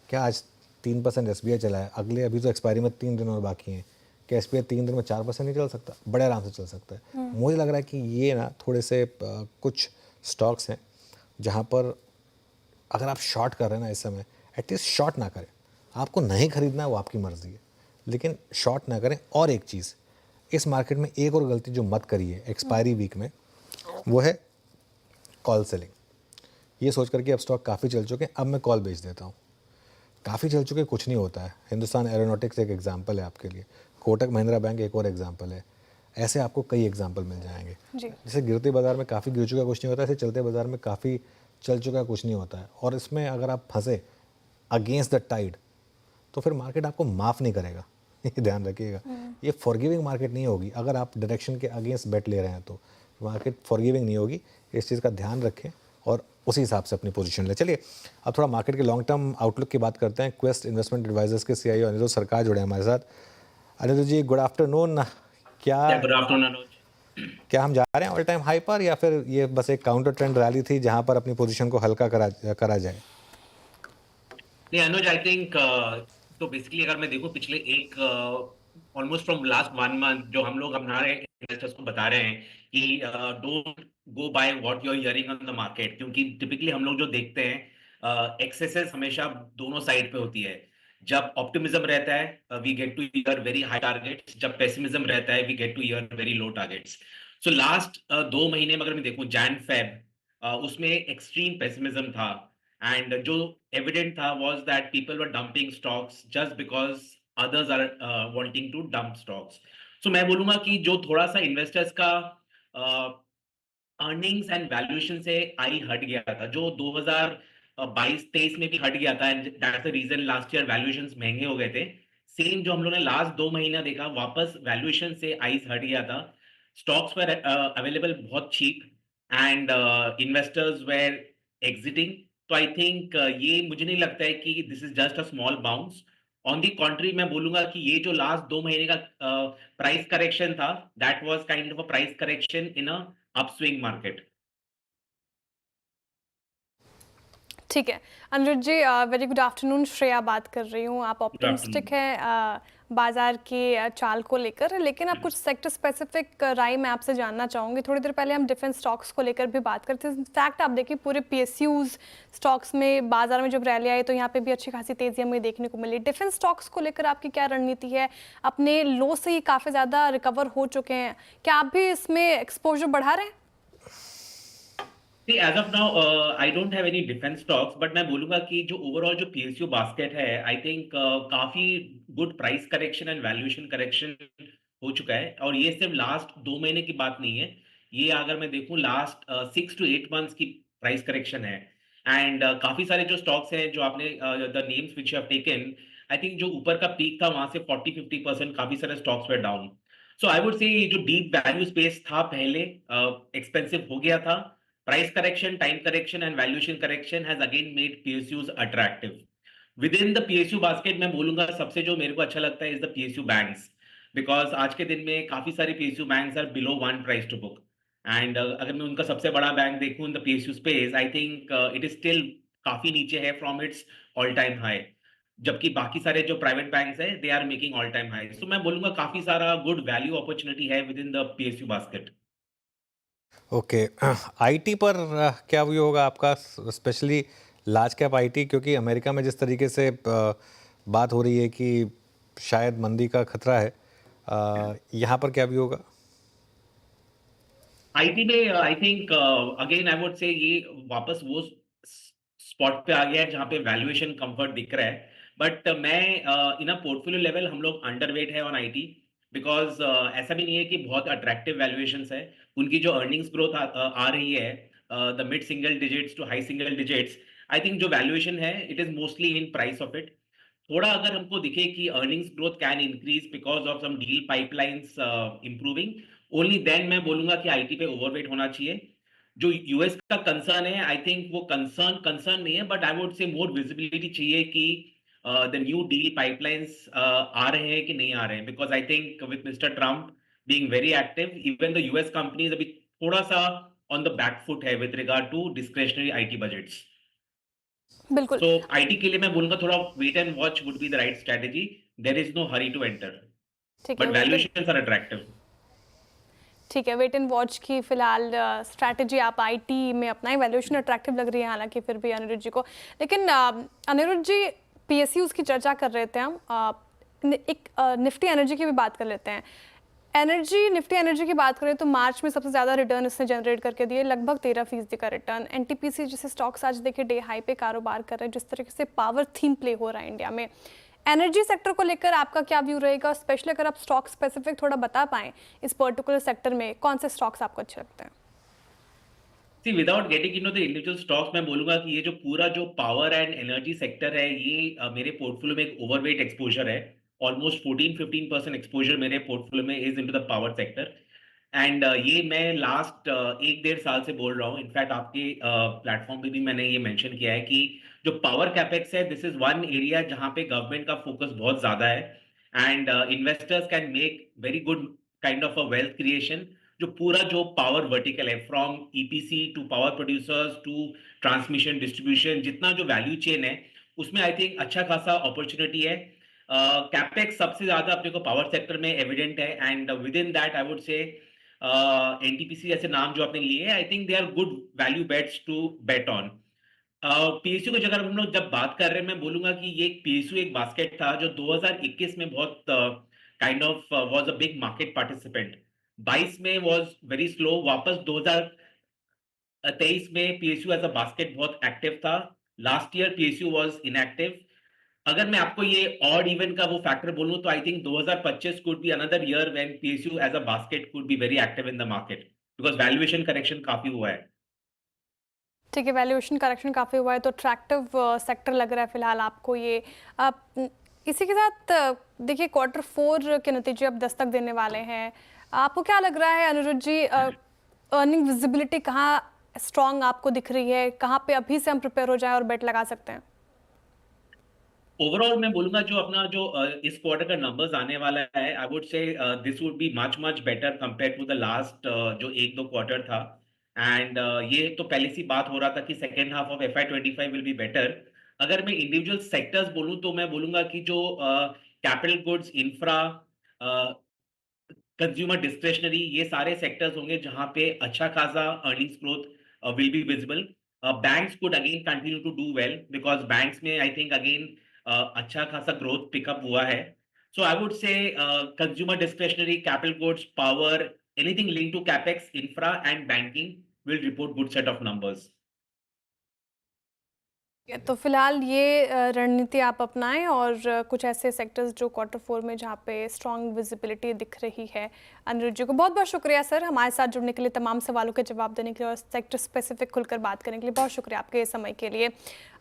क्या आज 3% एसबीआई चला है, अगले अभी तो एक्सपायरी में 3 दिन और बाकी हैं, क्या एसबीआई 3 दिन में 4% नहीं चल सकता? बड़े आराम से चल सकता है। मुझे लग रहा है कि ये ना थोड़े से कुछ स्टॉक्स हैं जहाँ पर अगर आप शॉर्ट कर रहे हैं ना इस समय, एटलीस्ट शॉर्ट ना करें। आपको नहीं खरीदना है वो आपकी मर्ज़ी है, लेकिन शॉर्ट ना करें। और एक चीज़, इस मार्केट में एक और गलती जो मत करिए एक्सपायरी वीक में, वो है कॉल सेलिंग। ये सोच करके अब स्टॉक काफ़ी चल चुके हैं, अब मैं कॉल बेच देता हूँ। काफ़ी चल चुके, कुछ नहीं होता है। हिंदुस्तान एरोनॉटिक्स एक एग्जांपल है आपके लिए, कोटक महिंद्रा बैंक एक और एग्जांपल है। ऐसे आपको कई एग्जांपल मिल जाएंगे। जैसे गिरते बाजार में काफ़ी गिर चुका कुछ नहीं होता, ऐसे चलते बाजार में काफ़ी चल चुका कुछ नहीं होता है। और इसमें अगर आप फंसे अगेंस्ट द टाइड, तो फिर मार्केट आपको माफ़ नहीं करेगा। ये ध्यान रखिएगा। ये फॉरगिविंग मार्केट नहीं होगी अगर आप डायरेक्शन के अगेंस्ट बेट ले रहे हैं तो मार्केट फॉरगिविंग नहीं होगी। इस चीज़ का ध्यान रखें और उसी हिसाब से अपनी पोजीशन ले। चलिए अब थोड़ा मार्केट के लॉन्ग टर्म आउटलुक की बात करते हैं। क्वेस्ट इन्वेस्टमेंट एडवाइजर्स के सीईओ अनिरुद्ध सरकार जुड़े हैं हमारे साथ। अनिरुद्ध जी गुड आफ्टरनून। गुड आफ्टरनून अनुज। क्या हम जा रहे हैं ऑल टाइम हाई पर या फिर ये बस एक काउंटर ट्रेंड रैली थी जहां पर अपनी पोजीशन को हल्का करा जाए? नहीं अनुज, आई थिंक तो बेसिकली अगर मैं देखूं पिछले एक ऑलमोस्ट फ्रॉम लास्ट 1 मंथ जो हम लोग हमारे इन्वेस्टर्स को बता रहे हैं कि don't go by what you are hearing on the market, क्योंकि टिपिकली हम लोग जो देखते हैं एक्सेसेस हमेशा दोनों साइड पे होती है। जब ऑप्टिमिज्म रहता है we get to hear very high targets, जब पेसिमिज्म रहता है we get to hear very low targets. So last 2 महीने में अगर मैं देखूं जैन फेब उसमें एक्सट्रीम पेसिमिज्म था एंड जो एविडेंट था was that people were dumping stocks just because others are wanting to dump stocks. So मैं बोलूंगा कि जो थोड़ा सा इन्वेस्टर्स का अर्निंग्स एंड वैल्यूएशन से आई हट गया था, जो 2022-23 में भी हट गया था, and that's the reason last year valuations महंगे हो गए थे। सेम जो हम लोगों ने लास्ट 2 महीना देखा वापस वैल्यूएशन से आइस हट गया था। स्टॉक्स पर अवेलेबल बहुत cheap and investors were exiting. तो आई थिंक ये मुझे नहीं लगता है कि this is just a small bounce. On the contrary मैं बोलूंगा कि ये जो लास्ट 2 महीने का प्राइस करेक्शन था that was kind of a price correction in a upswing market. ठीक है Aniruddh ji, very good afternoon. Shreya बात कर रही हूँ। आप ऑप्टिमिस्टिक हैं बाजार के चाल को लेकर, लेकिन आप कुछ सेक्टर स्पेसिफिक राय मैं आपसे जानना चाहूँगी। थोड़ी देर पहले हम डिफेंस स्टॉक्स को लेकर भी बात करते हैं। इनफैक्ट आप देखिए पूरे पीएसयूज स्टॉक्स में बाजार में जब रैली आई तो यहाँ पे भी अच्छी खासी तेजी हमें देखने को मिली। डिफेंस स्टॉक्स को लेकर आपकी क्या रणनीति है? अपने लो से ही काफ़ी ज़्यादा रिकवर हो चुके हैं, क्या आप भी इसमें एक्सपोजर बढ़ा रहे हैं? See, as of now, I don't have any defense stocks, but मैं बोलूंगा कि जो ओवरऑल जो PSU बास्केट है, आई थिंक काफी good price correction and valuation correction हो चुका है। और ये सिर्फ लास्ट 2 महीने की बात नहीं है, ये अगर मैं देखूं लास्ट 6 to 8 मंथ्स की प्राइस करेक्शन है। एंड काफी सारे जो स्टॉक्स हैं जो आपने the names which you have taken, I think जो ऊपर का पीक था वहां से 40-50% काफी सारे stocks way down. So I would से ये जो डीप वैल्यू स्पेस था पहले एक्सपेंसिव हो गया था। Price correction, time correction and valuation correction has again made PSUs attractive. Within the PSU basket मैं बोलूंगा सबसे जो मेरे को अच्छा लगता है is the PSU banks, because आज के दिन में काफी सारे PSU banks are below 1 price to book and अगर मैं उनका सबसे बड़ा बैंक देखूं in the PSU space, I think it is still काफी नीचे है from its all time high, जबकि बाकी सारे जो प्राइवेट बैंक्स है they are making all time high. So मैं बोलूंगा काफी सारा good value opportunity है within the PSU basket. Okay IT पर क्या व्यू होगा आपका, स्पेशली लार्ज कैप आईटी, क्योंकि अमेरिका में जिस तरीके से बात हो रही है कि शायद मंदी का खतरा है, यहाँ पर क्या व्यू होगा? आईटी में I think again I would से ये वापस वो स्पॉट पे आ गया है जहाँ पे वैल्यूएशन कंफर्ट दिख रहा है। बट मैं इन अ पोर्टफोलियो लेवल हम लोग अंडरवेट है ऑन आईटी, बिकॉज ऐसा भी नहीं है कि बहुत अट्रैक्टिव वैल्यूएशंस है। उनकी जो अर्निंग्स ग्रोथ आ रही है the mid single digits to high single digits, I think जो वैल्यूएशन है it is mostly in price of it. थोड़ा अगर हमको दिखे कि earnings growth can increase because of some deal pipelines improving, only then मैं बोलूंगा कि आईटी पे ओवरवेट होना चाहिए। जो यूएस का कंसर्न है आई थिंक वो कंसर्न नहीं है, बट आई वुड से मोर विजिबिलिटी चाहिए कि द न्यू डील पाइपलाइंस आ रहे हैं कि नहीं आ रहे हैं, because I think with mister Trump being very active even the US companies अभी थोड़ा सा ऑन द बैक फुट है with regard to discretionary IT budgets. बिल्कुल। तो आईटी के लिए मैं बोलूंगा थोड़ा wait and watch would be the right strategy. There is no hurry to enter, but valuations are attractive. ठीक है, वेट एंड वॉच की फिलहाल स्ट्रैटेजी आप आईटी में अपनाएं। वैल्यूएशन अट्रैक्टिव लग रही है हालांकि फिर भी अनिरुद्ध जी को। लेकिन अनिरुद्ध जी पीएसयूज की चर्चा कर रहे थे हम, एक निफ्टी एनर्जी की भी बात कर लेते हैं। निफ्टी एनर्जी की बात करें तो मार्च में सबसे ज़्यादा रिटर्न इसने जनरेट करके दिए, लगभग 13% का रिटर्न। एनटीपीसी जैसे स्टॉक्स आज देखिए डे हाई पे कारोबार कर रहे हैं। जिस तरीके से पावर थीम प्ले हो रहा है इंडिया में, एनर्जी सेक्टर को लेकर आपका क्या व्यू रहेगा? स्पेशली अगर आप स्टॉक स्पेसिफिक थोड़ा बता पाएं इस पर्टिकुलर सेक्टर में कौन से स्टॉक्स आपको अच्छे लगते हैं? Without getting into the individual stocks मैं बोलूंगा कि ये जो पूरा जो पावर एंड एनर्जी सेक्टर है ये मेरे पोर्टफोलियो में एक ओवरवेट एक्सपोजर है। ऑलमोस्ट 14-15% एक्सपोजर मेरे पोर्टफोलियो में is into the power sector and ये मैं लास्ट 1-1.5 साल से बोल रहा हूँ। इनफैक्ट आपके प्लेटफॉर्म पे भी मैंने ये मेंशन किया है कि जो पावर कैपेक्स है दिस इज वन एरिया जहाँ पे गवर्नमेंट का फोकस बहुत ज्यादा है and investors can make very good kind of a wealth creation. जो पूरा जो पावर वर्टिकल है from EPC to power producers to transmission distribution, जितना जो वैल्यू चेन है उसमें आई थिंक अच्छा खासा अपॉर्चुनिटी है। कैपेक्स सबसे ज्यादा अपने को पावर सेक्टर में एविडेंट है and within that I would say NTPC जैसे नाम जो आपने लिए I think they are good value bets to bet on. PSU की जगह हम लोग जब बात कर रहे हैं मैं बोलूंगा कि ये पीएसयू एक बास्केट था जो 2021 में बहुत kind of was a big market participant. 22 में वाज वेरी स्लो, वापस 2023 में पीएसयू एज अ बास्केट बहुत एक्टिव था। Last year PSU was inactive. अगर मैं आपको ये ऑड इवन का वो फैक्टर बोलूं तो I think 2025 could be another year when PSU as a basket could be very active in the market because valuation correction काफी हुआ है। ठीक है, वैल्यूएशन करेक्शन काफ़ी हुआ है तो अट्रैक्टिव सेक्टर लग रहा है फिलहाल आपको ये। इसी के साथ देखिए Q4 के नतीजे अब दस्तक देने वाले हैं। आपको क्या लग रहा है अनुरुद्ध जी, अर्निंग विजिबिलिटी कहाँ स्ट्रॉन्ग आपको दिख रही है, कहाँ पे अभी से हम प्रिपेयर हो जाएं और बेट लगा सकते हैं? ओवरऑल मैं बोलूंगा जो अपना जो इस क्वार्टर का नंबर्स आने वाला है I would say this would be much better compare to the last जो 1-2 क्वार्टर था एंड ये तो पहले सी बात हो रहा था कि second half of FY25 will be better. अगर मैं इंडिविजुअल सेक्टर्स बोलूं तो मैं बोलूंगा कि जो capital goods, infra, consumer discretionary, ये सारे सेक्टर्स होंगे जहां पे अच्छा खासा earnings growth will be visible. Banks could again continue to do well because banks में आई थिंक अगेन अच्छा खासा ग्रोथ पिकअप हुआ है। So I would say consumer discretionary, capital goods, power, anything link to capex, infra and banking will report good set of numbers. तो फिलहाल ये रणनीति आप अपनाएं और कुछ ऐसे सेक्टर्स जो Q4 में जहाँ पे स्ट्रॉन्ग विजिबिलिटी दिख रही है। अनुरुद्ध जी को बहुत बहुत शुक्रिया सर, हमारे साथ जुड़ने के लिए, तमाम सवालों के जवाब देने के लिए और सेक्टर स्पेसिफिक खुलकर बात करने के लिए बहुत शुक्रिया आपके समय के लिए।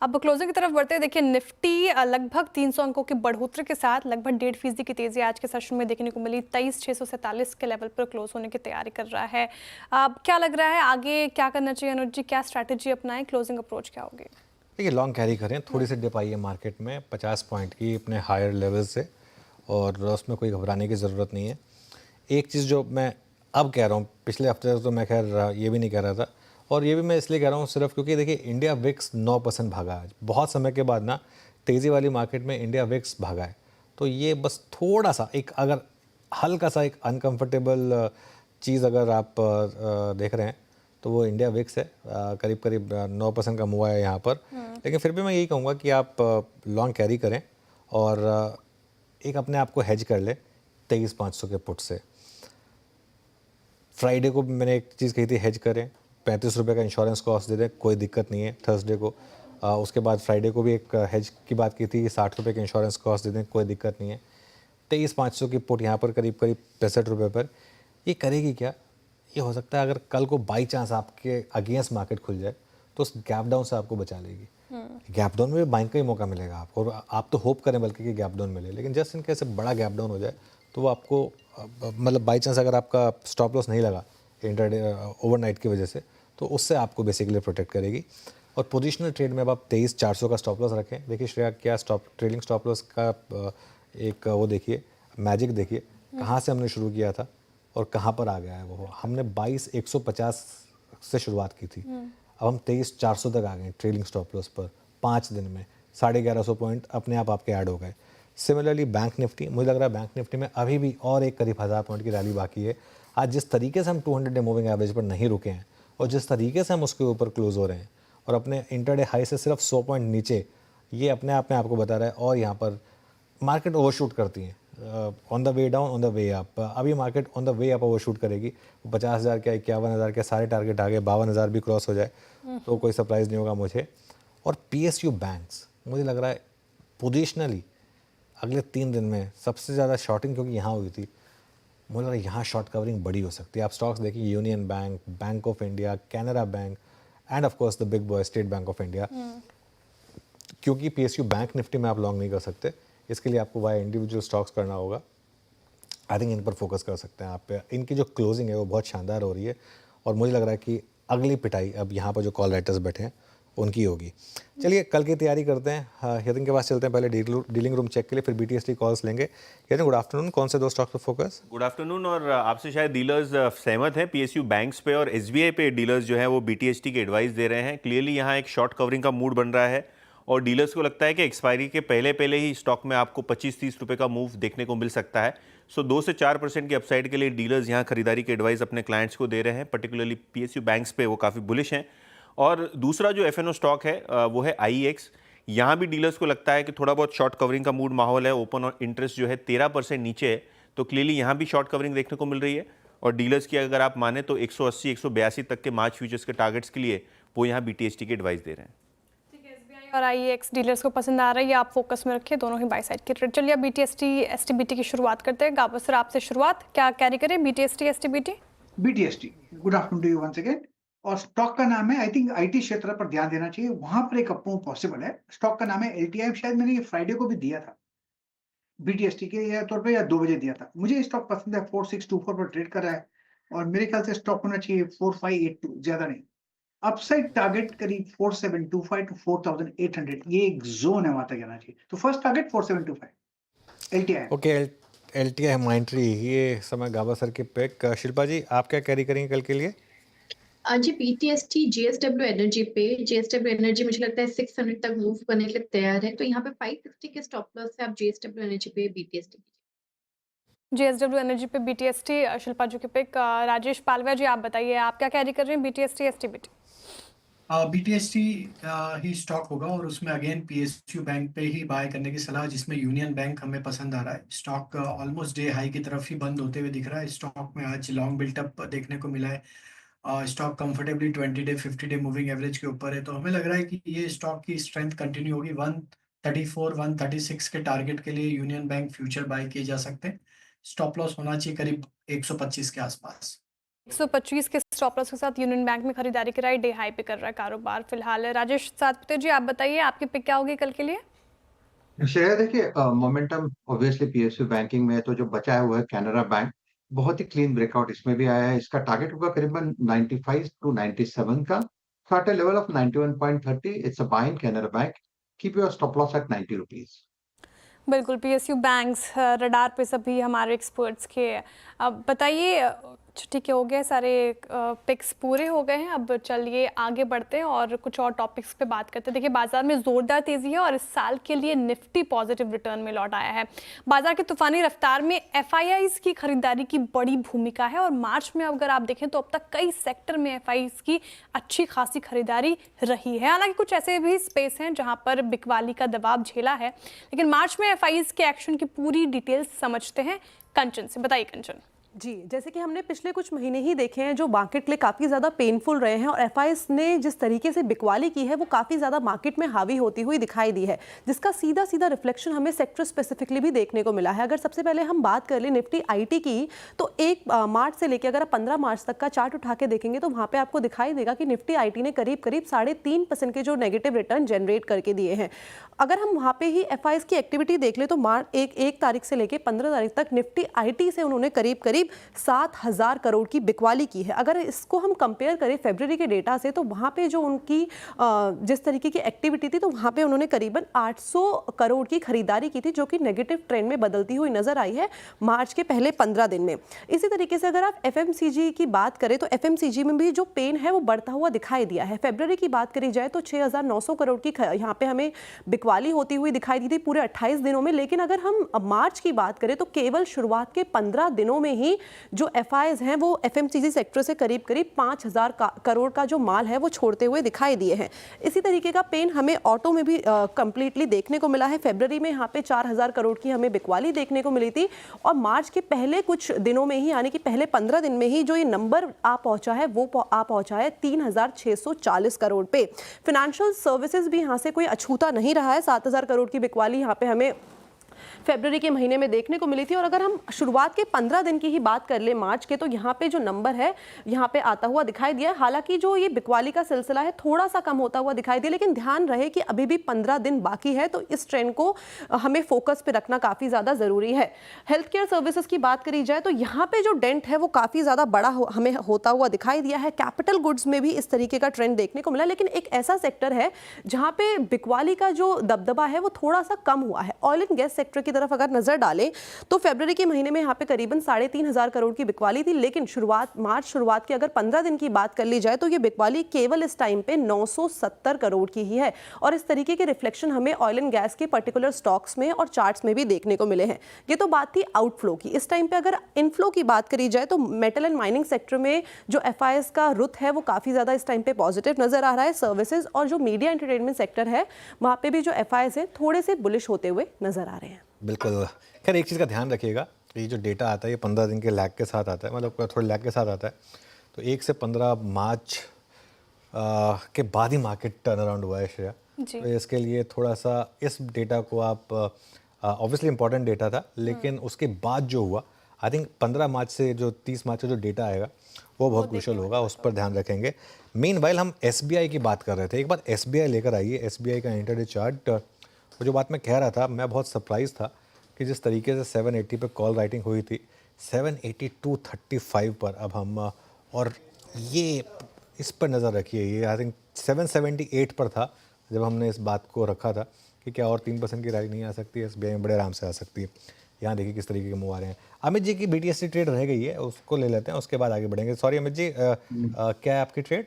अब क्लोजिंग की तरफ बढ़ते हैं। देखिए निफ्टी लगभग 300 अंकों की बढ़ोतरी के साथ लगभग 1.5% की तेजी आज के सेशन में देखने को मिली। 23,647 के लेवल पर क्लोज होने की तैयारी कर रहा है। अब क्या लग रहा है आगे क्या करना चाहिए अनुरुद्ध जी, क्या स्ट्रैटेजी अपनाएं, क्लोजिंग अप्रोच क्या होगी? देखिए लॉन्ग कैरी करें, थोड़ी सी डिप आई है मार्केट में 50 पॉइंट की अपने हायर लेवल से और उसमें कोई घबराने की ज़रूरत नहीं है। एक चीज़ जो मैं अब कह रहा हूँ, पिछले हफ्ते तो मैं खैर ये भी नहीं कह रहा था और ये भी मैं इसलिए कह रहा हूँ सिर्फ क्योंकि देखिए इंडिया विक्स 9% भागा आज, बहुत समय के बाद ना तेज़ी वाली मार्केट में इंडिया विक्स भागा है। तो ये बस थोड़ा सा एक अगर हल्का सा एक अनकम्फर्टेबल चीज़ अगर आप देख रहे हैं तो वो इंडिया विक्स है, करीब करीब 9% का मूव है यहाँ पर। लेकिन फिर भी मैं यही कहूँगा कि आप लॉन्ग कैरी करें और एक अपने आप को हेज कर ले 23,500 के पुट से। फ्राइडे को मैंने एक चीज़ कही थी, हेज करें, 35 रुपये का इंश्योरेंस कॉस्ट दे दें, कोई दिक्कत नहीं है थर्सडे को। उसके बाद फ्राइडे को भी एक हेज की बात की थी कि 60 रुपये का इंश्योरेंस कॉस्ट दे दें, कोई दिक्कत नहीं है। 23,500 की पुट यहाँ पर करीब करीब 65 रुपये पर, ये करेगी क्या? ये हो सकता है अगर कल को बाई चांस आपके अगेंस्ट मार्केट खुल जाए तो उस गैप डाउन से आपको बचा लेगी। गैप डाउन में भी बाइंग का ही मौका मिलेगा आपको और आप तो होप करें बल्कि कि गैप डाउन मिले, लेकिन जस्ट इनकेस बड़ा गैप डाउन हो जाए तो वो आपको मतलब बाई चांस अगर आपका स्टॉप लॉस नहीं लगा इंटरडे ओवरनाइट की वजह से तो उससे आपको बेसिकली प्रोटेक्ट करेगी। और पोजिशनल ट्रेड में अब आप 23,400 का स्टॉप लॉस रखें। देखिए श्रेया क्या ट्रेलिंग स्टॉप लॉस का एक वो देखिए मैजिक, देखिए कहाँ से हमने शुरू किया था और कहाँ पर आ गया है। वो हमने 22,150 से शुरुआत की थी, अब हम 23,400 तक आ गए ट्रेलिंग स्टॉप लॉस पर। 5 दिन में 1150 पॉइंट अपने आप आपके ऐड हो गए। सिमिलरली बैंक निफ्टी, मुझे लग रहा है बैंक निफ्टी में अभी भी और एक करीब 1000 पॉइंट की रैली बाकी है। आज जिस तरीके से हम 200 डे मूविंग एवरेज पर नहीं रुके हैं और जिस तरीके से हम उसके ऊपर क्लोज हो रहे हैं और अपने इंटरडे हाई से सिर्फ 100 पॉइंट नीचे, ये अपने आप में आपको बता रहा है। और यहाँ पर मार्केट ओवरशूट करती है, on the way down on the way up. अभी market on the way up overshoot करेगी। 50,000 क्या 51,000 के सारे टारगेट आ गए, 52,000 भी क्रॉस हो जाए तो कोई सरप्राइज़ नहीं होगा मुझे। और PSU बैंक्स मुझे लग रहा है पोजिशनली अगले 3 दिन में सबसे ज़्यादा शॉर्टिंग क्योंकि यहाँ हुई थी, मुझे लग रहा है यहाँ शॉर्ट कवरिंग बड़ी हो सकती है। आप स्टॉक्स देखिए, union bank, bank of India, Canara bank end of course the big boy state Bank of India. क्योंकि PSU बैंक निफ्टी में आप लॉन्ग नहीं कर सकते इसके लिए आपको बाय इंडिविजुअल स्टॉक्स करना होगा। आई थिंक इन पर फोकस कर सकते हैं आप। इनकी जो क्लोजिंग है वो बहुत शानदार हो रही है और मुझे लग रहा है कि अगली पिटाई अब यहाँ पर जो कॉल राइटर्स बैठे हैं उनकी होगी। चलिए कल की तैयारी करते हैं। यतिन के पास चलते हैं पहले डीलिंग रूम चेक के लिए, फिर BTST कॉल्स लेंगे। यतिन गुड आफ्टरनून, कौन से 2 स्टॉक्स पर फोकस? Good afternoon. और आपसे शायद डीलर्स सहमत हैं, PSU बैंक्स पे और SBI पे डीलर्स जो है वो BTST की एडवाइस दे रहे हैं। क्लियरली यहाँ एक शॉर्ट कवरिंग का मूड बन रहा है और डीलर्स को लगता है कि एक्सपायरी के पहले ही स्टॉक में आपको 25-30 रुपये का मूव देखने को मिल सकता है। सो 2 से 4% की अपसाइड के लिए डीलर्स यहाँ खरीदारी की एडवाइस अपने क्लाइंट्स को दे रहे हैं। पर्टिकुलरली PSU बैंक्स पे वो काफ़ी बुलिश हैं। और दूसरा जो FNO स्टॉक है वो है IEX। यहाँ भी डीलर्स को लगता है कि थोड़ा बहुत शॉर्ट कवरिंग का मूड माहौल है। ओपन और इंटरेस्ट जो है 13% नीचे है, तो क्लियरली यहाँ भी शॉर्ट कवरिंग देखने को मिल रही है। और डीलर्स की अगर आप माने तो 180-182 तक के मार्च फ्यूचर्स के टारगेट्स के लिए वो यहाँ BTST की एडवाइस दे रहे हैं। और IEX डीलर्स को पसंद आ रहा है, आप फोकस में रखिए, दोनों ही बाय साइड के ट्रेड। चलिए BTST STBT की शुरुआत करते हैं। गाबा सर आपसे शुरुआत, क्या कैरी करें BTST STBT? BTST, good afternoon to you once again. और स्टॉक का नाम है, आई थिंक IT क्षेत्र पर ध्यान देना चाहिए, वहां पर एक अप मूव पॉसिबल है। स्टॉक का नाम है LTI, शायद मैंने ये फ्राइडे को भी दिया था BTST के या तौर पे, या 2 बजे दिया था। मुझे स्टॉक पसंद है, 4624 पर ट्रेड कर रहा है और मेरे ख्याल से स्टॉक होना चाहिए 4582, ज्यादा नहीं। अपसाइड टारगेट करीब 4725 टू 4800, ये एक जोन है, वहां तक जाना चाहिए। तो first target 4725 LTI। Okay, LTI माइंट्री, ये समय गाबा सर के पिक। शिल्पा जी आप क्या कैरी करेंगे कल के लिए? जी BTST JSW एनर्जी पे, JSW एनर्जी मुझे लगता है 600 तक मूव करने के लिए तैयार है, तो यहाँ पे 550 के स्टॉप लॉस है। आप JSW एनर्जी पे BTST JSW एनर्जी पे BTST। शिल्पा जी के पिक। राजेश पालवा जी आप बताइए, आप क्या कैरी कर रहे हैं BTST STBT? BTST ही स्टॉक होगा और उसमें अगेन PSU बैंक पे ही बाय करने की सलाह, जिसमें यूनियन बैंक हमें पसंद आ रहा है। स्टॉक ऑलमोस्ट डे हाई की तरफ ही बंद होते हुए दिख रहा है। स्टॉक में आज लॉन्ग बिल्टअप देखने को मिला है। Stock comfortably 20 day 50 day moving average के ऊपर है, तो हमें लग रहा है कि ये स्टॉक की स्ट्रेंथ कंटिन्यू होगी। 134 136 के टारगेट के लिए यूनियन बैंक फ्यूचर बाय किए जा सकते हैं। स्टॉप लॉस होना चाहिए करीब 125 के आसपास। 125 के स्टॉप लॉस के साथ यूनियन बैंक में खरीदारी कराई, डे हाई पे कर रहा है कारोबार फिलहाल। राजेश सातपुते जी आप बताइए, आपकी पिक क्या होगी कल के लिए? श्रेया देखिए, मोमेंटम ऑब्वियसली PSU बैंकिंग में तो जो बचा हुआ है कैनरा बैंक, बहुत ही क्लीन ब्रेकआउट इसमें भी आया है। इसका टारगेट होगा करीबन 95 टू 97 का, at a level of 91.30. It's a buy in Canara Bank. Keep your stop loss at 90 rupees. बिल्कुल, PSU बैंक्स रडार पे सभी हमारे एक्सपर्ट्स के। अब बताइए, ठीक है, हो गए सारे पिक्स पूरे हो गए हैं। अब चलिए आगे बढ़ते हैं और कुछ और टॉपिक्स पे बात करते हैं। देखिए बाजार में ज़ोरदार तेज़ी है और इस साल के लिए निफ्टी पॉजिटिव रिटर्न में लौट आया है। बाजार की तूफानी रफ्तार में FIIs की खरीदारी की बड़ी भूमिका है और मार्च में अगर आप देखें तो अब तक कई सेक्टर में FIIs की अच्छी खासी खरीदारी रही है। हालांकि कुछ ऐसे भी स्पेस हैं जहां पर बिकवाली का दबाव झेला है, लेकिन मार्च में FIIs के एक्शन की पूरी डिटेल्स समझते हैं कंचन से। बताइए कंचन। जी, जैसे कि हमने पिछले कुछ महीने ही देखे हैं जो मार्केट के लिए काफ़ी ज़्यादा पेनफुल रहे हैं और FIIs ने जिस तरीके से बिकवाली की है वो काफ़ी ज़्यादा मार्केट में हावी होती हुई दिखाई दी है, जिसका सीधा सीधा रिफ्लेक्शन हमें सेक्टर स्पेसिफिकली भी देखने को मिला है। अगर सबसे पहले हम बात कर ले निफ्टी IT की, तो 1 मार्च से लेकर अगर आप 15 मार्च तक का चार्ट उठा के देखेंगे तो वहाँ पर आपको दिखाई देगा कि निफ्टी IT ने करीब 3.5% के जो नेगेटिव रिटर्न जनरेट करके दिए हैं। अगर हम वहाँ पे ही FIIs की एक्टिविटी देख ले तो मार्च 1 तारीख से लेकर 15 तारीख तक निफ्टी IT से उन्होंने करीब 7,000 करोड़ की बिकवाली की है। अगर इसको हम कंपेयर करें फरवरी के डेटा से तो वहाँ पे जो उनकी जिस तरीके की एक्टिविटी थी तो वहाँ पे उन्होंने करीबन 800 करोड़ की खरीदारी की थी, जो कि नेगेटिव ट्रेंड में बदलती हुई नजर आई है मार्च के पहले 15 दिन में। इसी तरीके से अगर आप FMCG की बात करें तो FMCG में भी जो पेन है वो बढ़ता हुआ दिखाई दिया है। फरवरी की बात करी जाए तो 6,900 करोड़ की यहाँ पे हमें बिकवाली होती हुई दिखाई दी थी पूरे 28 दिनों में, लेकिन अगर हम मार्च की बात करें तो केवल शुरुआत के 15 दिनों में ही जो FIIs हैं वो FMCG सेक्टर से करीब 5,000 करोड़ का जो माल है वो छोड़ते हुए दिखाई दिए हैं। इसी तरीके का पेन हमें ऑटो में भी कंप्लीटली देखने को मिला है। फरवरी में यहाँ पे 4,000 करोड़ की हमें बिकवाली देखने को मिली थी और मार्च के पहले कुछ दिनों में ही, यानी कि पहले 15 दिन में ही जो ये नंबर आ पहुंचा है वो आ पहुंचा है 3,640 करोड़ पे। फाइनेंशियल सर्विसेज भी यहाँ से कोई अछूता नहीं रहा है। 7,000 करोड़ की बिकवाली यहाँ पे हमें फरवरी के महीने में देखने को मिली थी। और अगर हम शुरुआत के 15 दिन की ही बात कर ले मार्च के, तो यहाँ पे जो नंबर है यहाँ पे आता हुआ दिखाई दिया। हालांकि जो ये बिकवाली का सिलसिला है थोड़ा सा कम होता हुआ दिखाई दिया, लेकिन ध्यान रहे कि अभी भी 15 दिन बाकी है, तो इस ट्रेंड को हमें फोकस पे रखना काफी ज्यादा जरूरी है। हेल्थ केयर सर्विसेज की बात करी जाए तो यहाँ पे जो डेंट है वो काफी ज्यादा बड़ा हमें होता हुआ दिखाई दिया है। कैपिटल गुड्स में भी इस तरीके का ट्रेंड देखने को मिला, लेकिन एक ऐसा सेक्टर है जहां पे बिकवाली का जो दबदबा है वो थोड़ा सा कम हुआ है। ऑयल एंड गैस सेक्टर की तरफ अगर नजर डालें तो फरवरी के महीने में यहाँ पे करीबन 3,500 करोड़ की बिकवाली थी, लेकिन मार्च शुरुआत की अगर 15 दिन की बात कर ली जाए तो ये बिकवाली केवल इस टाइम पे 970 करोड़ की ही है। और इस तरीके के रिफ्लेक्शन हमें ऑयल एंड गैस के पर्टिकुलर स्टॉक्स में और चार्ट्स में भी देखने को मिले हैं। ये तो बात थी आउटफ्लो की। इस टाइम पे अगर इनफ्लो की बात करी जाए तो मेटल एंड माइनिंग सेक्टर में जो FIS का रुख है वो काफी ज्यादा इस टाइम पे पॉजिटिव नजर आ रहा है। सर्विसेज और जो मीडिया एंटरटेनमेंट सेक्टर है वहां पे भी जो FIS है थोड़े से बुलिश होते हुए नजर आ रहे हैं। बिल्कुल। खैर एक चीज़ का ध्यान रखिएगा, ये जो डेटा आता है ये 15 दिन के लैग के साथ आता है, मतलब थोड़े लैग के साथ आता है। तो 1 से 15 मार्च के बाद ही मार्केट टर्न अराउंड हुआ है श्रेया, तो इसके लिए थोड़ा सा इस डेटा को आप ऑब्वियसली इंपॉर्टेंट डेटा था, लेकिन उसके बाद जो हुआ आई थिंक 15 मार्च से जो 30 मार्च का जो डेटा आएगा वो बहुत क्रूशियल होगा, उस पर ध्यान रखेंगे। मीनवाइल हम SBI की बात कर रहे थे, एक बार SBI लेकर आइए, SBI का इंटरडे चार्ट। वो जो बात मैं कह रहा था, मैं बहुत सरप्राइज था कि जिस तरीके से 780 पे कॉल राइटिंग हुई थी 782.35 पर अब हम, और ये इस पर नज़र रखिए, ये आई थिंक 778 पर था जब हमने इस बात को रखा था कि क्या और 3% की रैली नहीं आ सकती है, SBI में बड़े आराम से आ सकती है। यहाँ देखिए किस तरीके के मूव आ रहे हैं। अमित जी की BTST ट्रेड रह गई है, उसको ले लेते हैं, उसके बाद आगे बढ़ेंगे। सॉरी अमित जी, क्या है आपकी ट्रेड?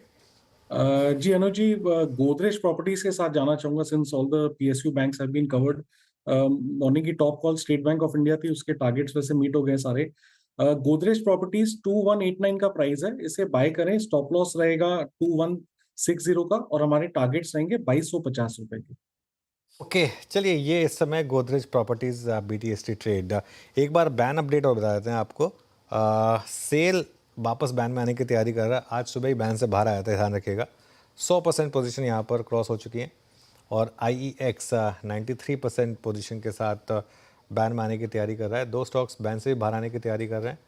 जी अनुज जी, गोदरेज प्रॉपर्टीज के साथ जाना चाहूंगा since all the PSU banks have been covered. Morning की top call State Bank of India थी, उसके टारगेट्स वैसे मीट हो गए सारे। गोदरेज प्रॉपर्टीज 2189 का प्राइस है, इसे बाय करें। स्टॉप लॉस रहेगा 2160 का और हमारे टारगेट्स रहेंगे 2250 रुपए के। ओके चलिए, ये इस समय गोदरेज प्रॉपर्टीज BTST ट्रेड। एक बार बैन अपडेट और बता देते हैं आपको। सेल वापस बैन में आने की तैयारी कर रहा है, आज सुबह ही बैन से बाहर आया था, ध्यान रखिएगा। 100% पोजीशन यहाँ पर क्रॉस हो चुकी हैं और IEX 93% पोजीशन के साथ बैन में आने की तैयारी कर रहा है। 2 स्टॉक्स बैन से भी बाहर आने की तैयारी कर रहे हैं,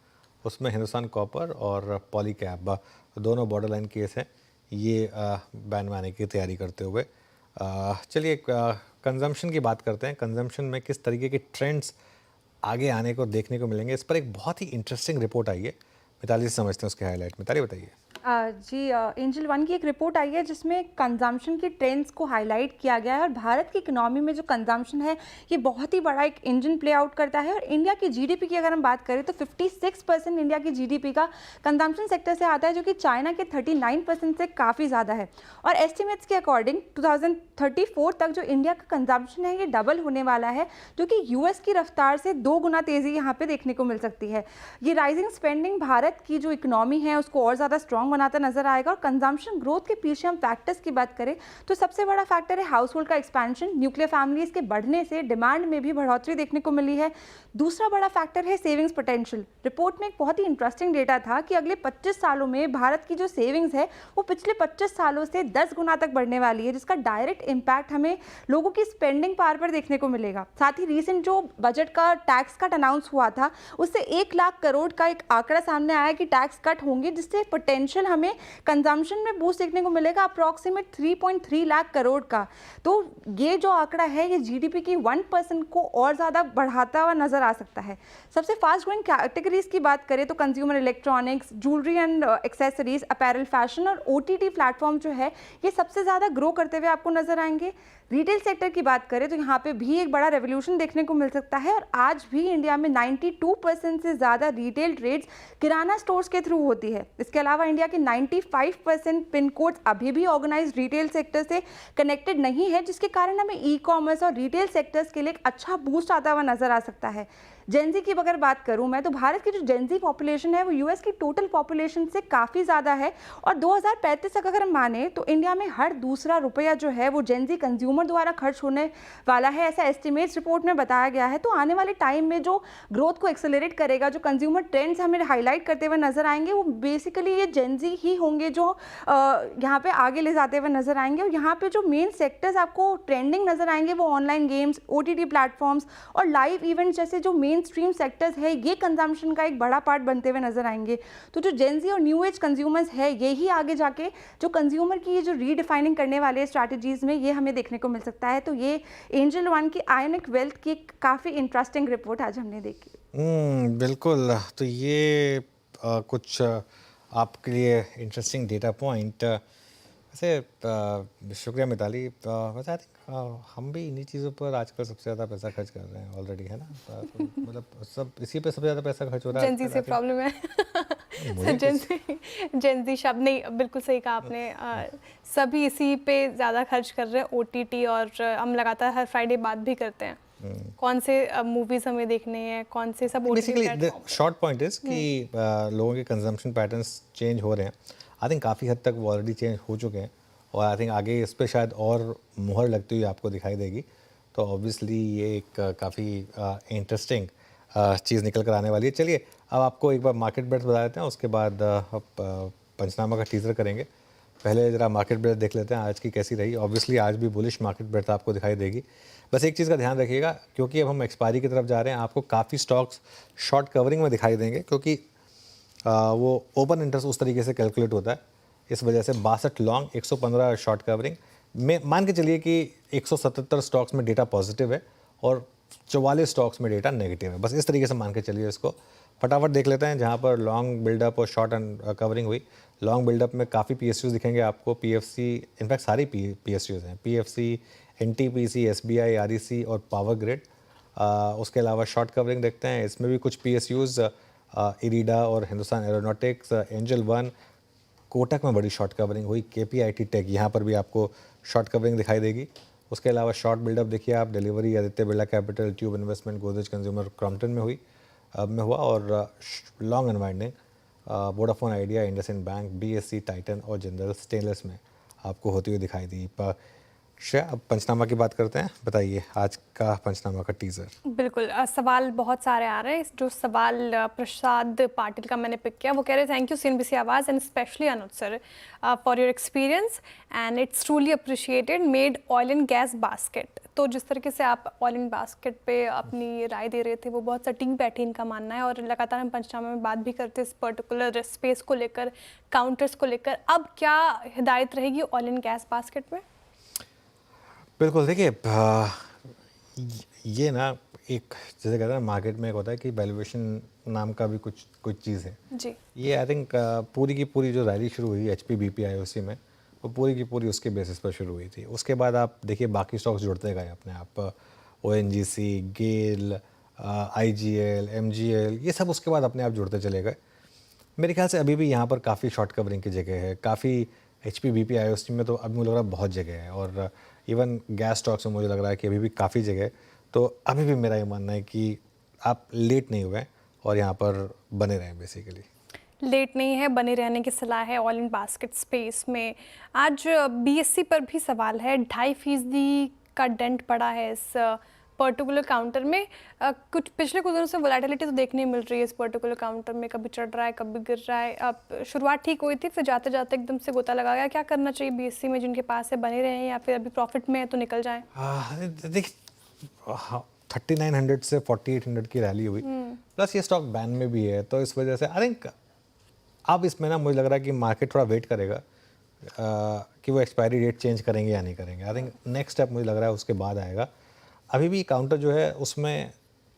उसमें हिंदुस्तान कॉपर और पॉलीकैब, दोनों बॉर्डर लाइन केस हैं, ये बैन में आने की तैयारी करते हुए। चलिए कंजम्पशन की बात करते हैं। कंजम्पशन में किस तरीके के ट्रेंड्स आगे आने को देखने को मिलेंगे, इस पर एक बहुत ही इंटरेस्टिंग रिपोर्ट आई है। मिताली से समझते हैं उसके हाईलाइट। मिताली बताइए। जी एंजल वन की एक रिपोर्ट आई है जिसमें कंजम्पशन के ट्रेंड्स को हाईलाइट किया गया है और भारत की इकोनॉमी में जो कंजम्पशन है ये बहुत ही बड़ा एक इंजन प्ले आउट करता है। और इंडिया की GDP की अगर हम बात करें तो 56% इंडिया की GDP का कंजम्पशन सेक्टर से आता है, जो कि चाइना के 39% से काफ़ी ज़्यादा है। और एस्टिमेट्स के अकॉर्डिंग 2034 तक जो इंडिया का कंजम्पशन है ये डबल होने वाला है, जो कि US की रफ्तार से 2 गुना तेज़ी यहाँ पर देखने को मिल सकती है। ये राइजिंग स्पेंडिंग भारत की जो इकोनॉमी है उसको और ज़्यादा स्ट्रॉन्ग बनाता नजर आएगा। और कंजम्पशन ग्रोथ के पीछे हम फैक्टर्स की बात करें तो सबसे बड़ा फैक्टर है हाउस होल्ड का एक्सपेंशन। न्यूक्लियर फैमिलीज के बढ़ने से डिमांड में भी बढ़ोतरी देखने को मिली है। दूसरा बड़ा फैक्टर है सेविंग्स पोटेंशियल। रिपोर्ट में एक बहुत ही इंटरेस्टिंग डेटा था कि अगले 25 सालों में भारत की जो सेविंग्स है वो पिछले 25 सालों से 10 गुना तक बढ़ने वाली है, जिसका डायरेक्ट इम्पैक्ट हमें लोगों की स्पेंडिंग पावर पर देखने को मिलेगा। साथ ही रिसेंट जो बजट का टैक्स कट अनाउंस हुआ था उससे 1 लाख करोड़ का एक आंकड़ा सामने आया कि टैक्स कट होंगे, जिससे पोटेंशियल हमें कंजम्पशन में बूस्ट देखने को मिलेगा अप्रॉक्सीमेट 3.3 लाख करोड़ का। तो ये जो आंकड़ा है ये GDP की 1% को और ज़्यादा बढ़ाता हुआ नजर आ सकता है। सबसे फास्ट ग्रोइंग कैटेगरीज की बात करें तो consumer electronics, jewellery and accessories, apparel, fashion और OTT प्लेटफॉर्म जो है ये सबसे ज़्यादा ग्रो करते हुए आपको नजर आएंगे। रिटेल सेक्टर की बात करें तो यहाँ पे भी एक बड़ा रेवोल्यूशन देखने को मिल सकता है और आज भी इंडिया में 92% से ज़्यादा रिटेल ट्रेड्स किराना स्टोर्स के थ्रू होती है। इसके अलावा इंडिया के 95% पिन कोड्स अभी भी ऑर्गेनाइज्ड रिटेल सेक्टर से कनेक्टेड नहीं है, जिसके कारण हमें ई-कॉमर्स और रिटेल सेक्टर्स के लिए एक अच्छा बूस्ट आता हुआ नजर आ सकता है। जेनजी की अगर बात करूं मैं, तो भारत की जो जेनजी पॉपुलेशन है वो यूएस की टोटल पॉपुलेशन से काफ़ी ज़्यादा है, और 2035 तक अगर हम माने तो इंडिया में हर दूसरा रुपया जो है वो जेनजी कंज्यूमर द्वारा खर्च होने वाला है, ऐसा एस्टिमेट्स रिपोर्ट में बताया गया है। तो आने वाले टाइम में जो ग्रोथ को एक्सेलरेट करेगा, जो कंज्यूमर ट्रेंड्स हमें हाईलाइट करते हुए नजर आएंगे, वो बेसिकली ये जेनजी ही होंगे जो यहाँ पे आगे ले जाते हुए नजर आएंगे। और यहाँ पे जो मेन सेक्टर्स आपको ट्रेंडिंग नजर आएंगे वो ऑनलाइन गेम्स, ओटीटी प्लेटफॉर्म्स और लाइव इवेंट्स जैसे जो मेन स्ट्रीम सेक्टर्स है, ये कंजम्पशन का एक बड़ा पार्ट बनते हुए नजर आएंगे। तो जो जेनजी और न्यू एज कंज्यूमर्स है, ये ही आगे जाके जो कंज्यूमर की ये जो रीडिफाइनिंग करने वाले स्ट्रैटेजीज में ये हमें देखने को मिल सकता है। तो ये एंजल वन की आयोनिक वेल्थ की काफ़ी इंटरेस्टिंग रिपोर्ट आज हमने देखी। बिल्कुल। तो ये कुछ आपके लिए इंटरेस्टिंग डेटा पॉइंट। वैसे शुक्रिया मिताली। वैसे आई थिंक हम भी इन्हीं चीज़ों पर आजकल सबसे ज़्यादा पैसा खर्च कर रहे हैं ऑलरेडी, है ना। तो मतलब सब इसी पे सबसे ज़्यादा पैसा खर्च हो रहा है। जेनजी से प्रॉब्लम है। जेनजी शब्द नहीं, बिल्कुल सही कहा आपने। सभी इसी पे ज़्यादा खर्च कर रहे हैं, ओटीटी, और हम लगातार हर फ्राइडे बात भी करते हैं कौन से मूवीज हमें देखने हैं, कौन से सब बेसिकली शॉर्ट पॉइंट इज कि लोगों के कंजम्पशन पैटर्न्स चेंज हो रहे हैं। आई थिंक काफ़ी हद तक वो ऑलरेडी चेंज हो चुके हैं, और आई थिंक आगे इस पर शायद और मुहर लगती हुई आपको दिखाई देगी। तो ऑब्वियसली ये एक काफ़ी इंटरेस्टिंग चीज़ निकल कर आने वाली है। चलिए अब आपको एक बार मार्केट ब्रेड्स बता देते हैं, उसके बाद पंचनामा का टीजर करेंगे। पहले ज़रा मार्केट ब्रेड देख लेते हैं आज की कैसी रही। ऑब्वियसली आज भी बुलिश मार्केट ब्रेड आपको दिखाई देगी। बस एक चीज़ का ध्यान रखिएगा, क्योंकि अब हम एक्सपायरी की तरफ जा रहे हैं, आपको काफ़ी स्टॉक्स शॉर्ट कवरिंग में दिखाई देंगे, क्योंकि वो ओपन इंटरेस्ट उस तरीके से कैलकुलेट होता है। इस वजह से 62 लॉन्ग, 115 शॉर्ट कवरिंग में मान के चलिए कि 177 स्टॉक्स में डेटा पॉजिटिव है और 44 स्टॉक्स में डेटा नेगेटिव है। बस इस तरीके से मान के चलिए इसको। फटाफट देख लेते हैं जहाँ पर लॉन्ग बिल्डअप और शॉर्ट एंड कवरिंग हुई। लॉन्ग बिल्डअप में काफ़ी PSUs दिखेंगे आपको, PFC, इनफैक्ट सारी PSUs हैं, PFC, NTPC, SBI, REC और पावर ग्रिड। उसके अलावा शॉर्ट कवरिंग देखते हैं, इसमें भी कुछ PSUs, इरीडा और Hindustan aeronautics, angel one, Kotak में बड़ी शॉर्ट कवरिंग हुई, KPIT टेक, यहाँ पर भी आपको शॉर्ट कवरिंग दिखाई देगी। उसके अलावा शॉर्ट बिल्डअप देखिए आप, delivery, Aditya Birla capital, tube investment, Godrej consumer, Crompton में हुआ, और long unwinding Vodafone idea, IndusInd bank, BSC, Titan और जिंदल स्टेनलेस में आपको होती हुई दिखाई दी। श्रेया, अब पंचनामा की बात करते हैं। बताइए आज का पंचनामा का टीजर। बिल्कुल, सवाल बहुत सारे आ रहे हैं। जो सवाल प्रसाद पाटिल का मैंने पिक किया, वो कह रहे हैं थैंक यू CNBC आवाज़ and specially Anuj sir for your experience and it's truly appreciated, made oil and gas basket. तो जिस तरीके से आप ऑयल एंड बास्केट पे अपनी राय दे रहे थे, वो बहुत सटीक बैठी इनका मानना है, और लगातार हम पंचनामा में बात भी करते हैं इस पर्टिकुलर स्पेस को लेकर, काउंटर्स को लेकर। अब क्या हिदायत रहेगी ऑयल एंड गैस बास्केट में? बिल्कुल, देखिए ये ना एक जैसे कहते हैं मार्केट में एक होता है कि वैल्यूएशन नाम का भी कुछ चीज़ है जी। ये आई थिंक पूरी की पूरी जो रैली शुरू हुई HP BP IOC में, वो पूरी की पूरी उसके बेसिस पर शुरू हुई थी। उसके बाद आप देखिए बाकी स्टॉक्स जुड़ते गए अपने आप, ONGC, गेल, IGL, MGL, ये सब उसके बाद अपने आप जुड़ते चले गए। मेरे ख्याल से अभी भी यहाँ पर काफ़ी शॉर्ट कवरिंग की जगह है, काफ़ी HP BP IOC में तो अभी मुझे लग रहा है बहुत जगह है, और इवन गैस स्टॉक्स में मुझे लग रहा है कि अभी भी काफ़ी जगह है। तो अभी भी मेरा ये मानना है कि आप लेट नहीं हुए और यहाँ पर बने रहें। बेसिकली लेट नहीं है, बने रहने की सलाह है ऑयल एंड बास्केट स्पेस में। आज BSE पर भी सवाल है, 2.5% का डेंट पड़ा है इस पर्टिकुलर काउंटर में। कुछ पिछले कुछ दिनों से वोलेटिलिटी तो देखने मिल रही है इस पर्टिकुलर काउंटर में, कभी चढ़ रहा है कभी गिर रहा है। अब शुरुआत ठीक हुई थी, फिर जाते जाते एकदम से गोता लगा गया। क्या करना चाहिए BSE में, जिनके पास है बने रहें या फिर अभी प्रॉफिट में है तो निकल जाएं? देखिए 3900 से 4800 की रैली हुई, प्लस ये स्टॉक बैन में भी है, तो इस वजह से आई थिंक अब इसमें ना मुझे लग रहा है कि मार्केट थोड़ा वेट करेगा कि वो एक्सपायरी डेट चेंज करेंगे या नहीं करेंगे। आई थिंक नेक्स्ट स्टेप मुझे लग रहा है उसके बाद आएगा। अभी भी काउंटर जो है उसमें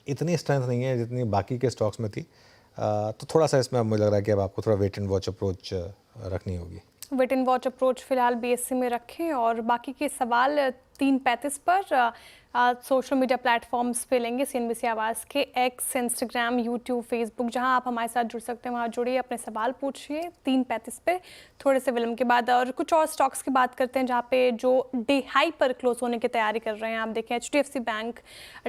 इतनी स्ट्रेंथ नहीं है जितनी बाकी के स्टॉक्स में थी, तो थोड़ा सा इसमें मुझे लग रहा है कि अब आपको थोड़ा वेट एंड वॉच अप्रोच रखनी होगी। वेट एंड वॉच अप्रोच फिलहाल BSE में रखें, और बाकी के सवाल 3:35 पर सोशल मीडिया प्लेटफॉर्म्स पे लेंगे CNBC आवाज़ के एक्स, इंस्टाग्राम, यूट्यूब, फेसबुक, जहां आप हमारे साथ जुड़ सकते हैं वहां जुड़िए, अपने सवाल पूछिए 3:35 पे थोड़े से विलम्ब के बाद। और कुछ और स्टॉक्स की बात करते हैं जहां पे जो डे हाई पर क्लोज होने की तैयारी कर रहे हैं। आप देखें HDFC बैंक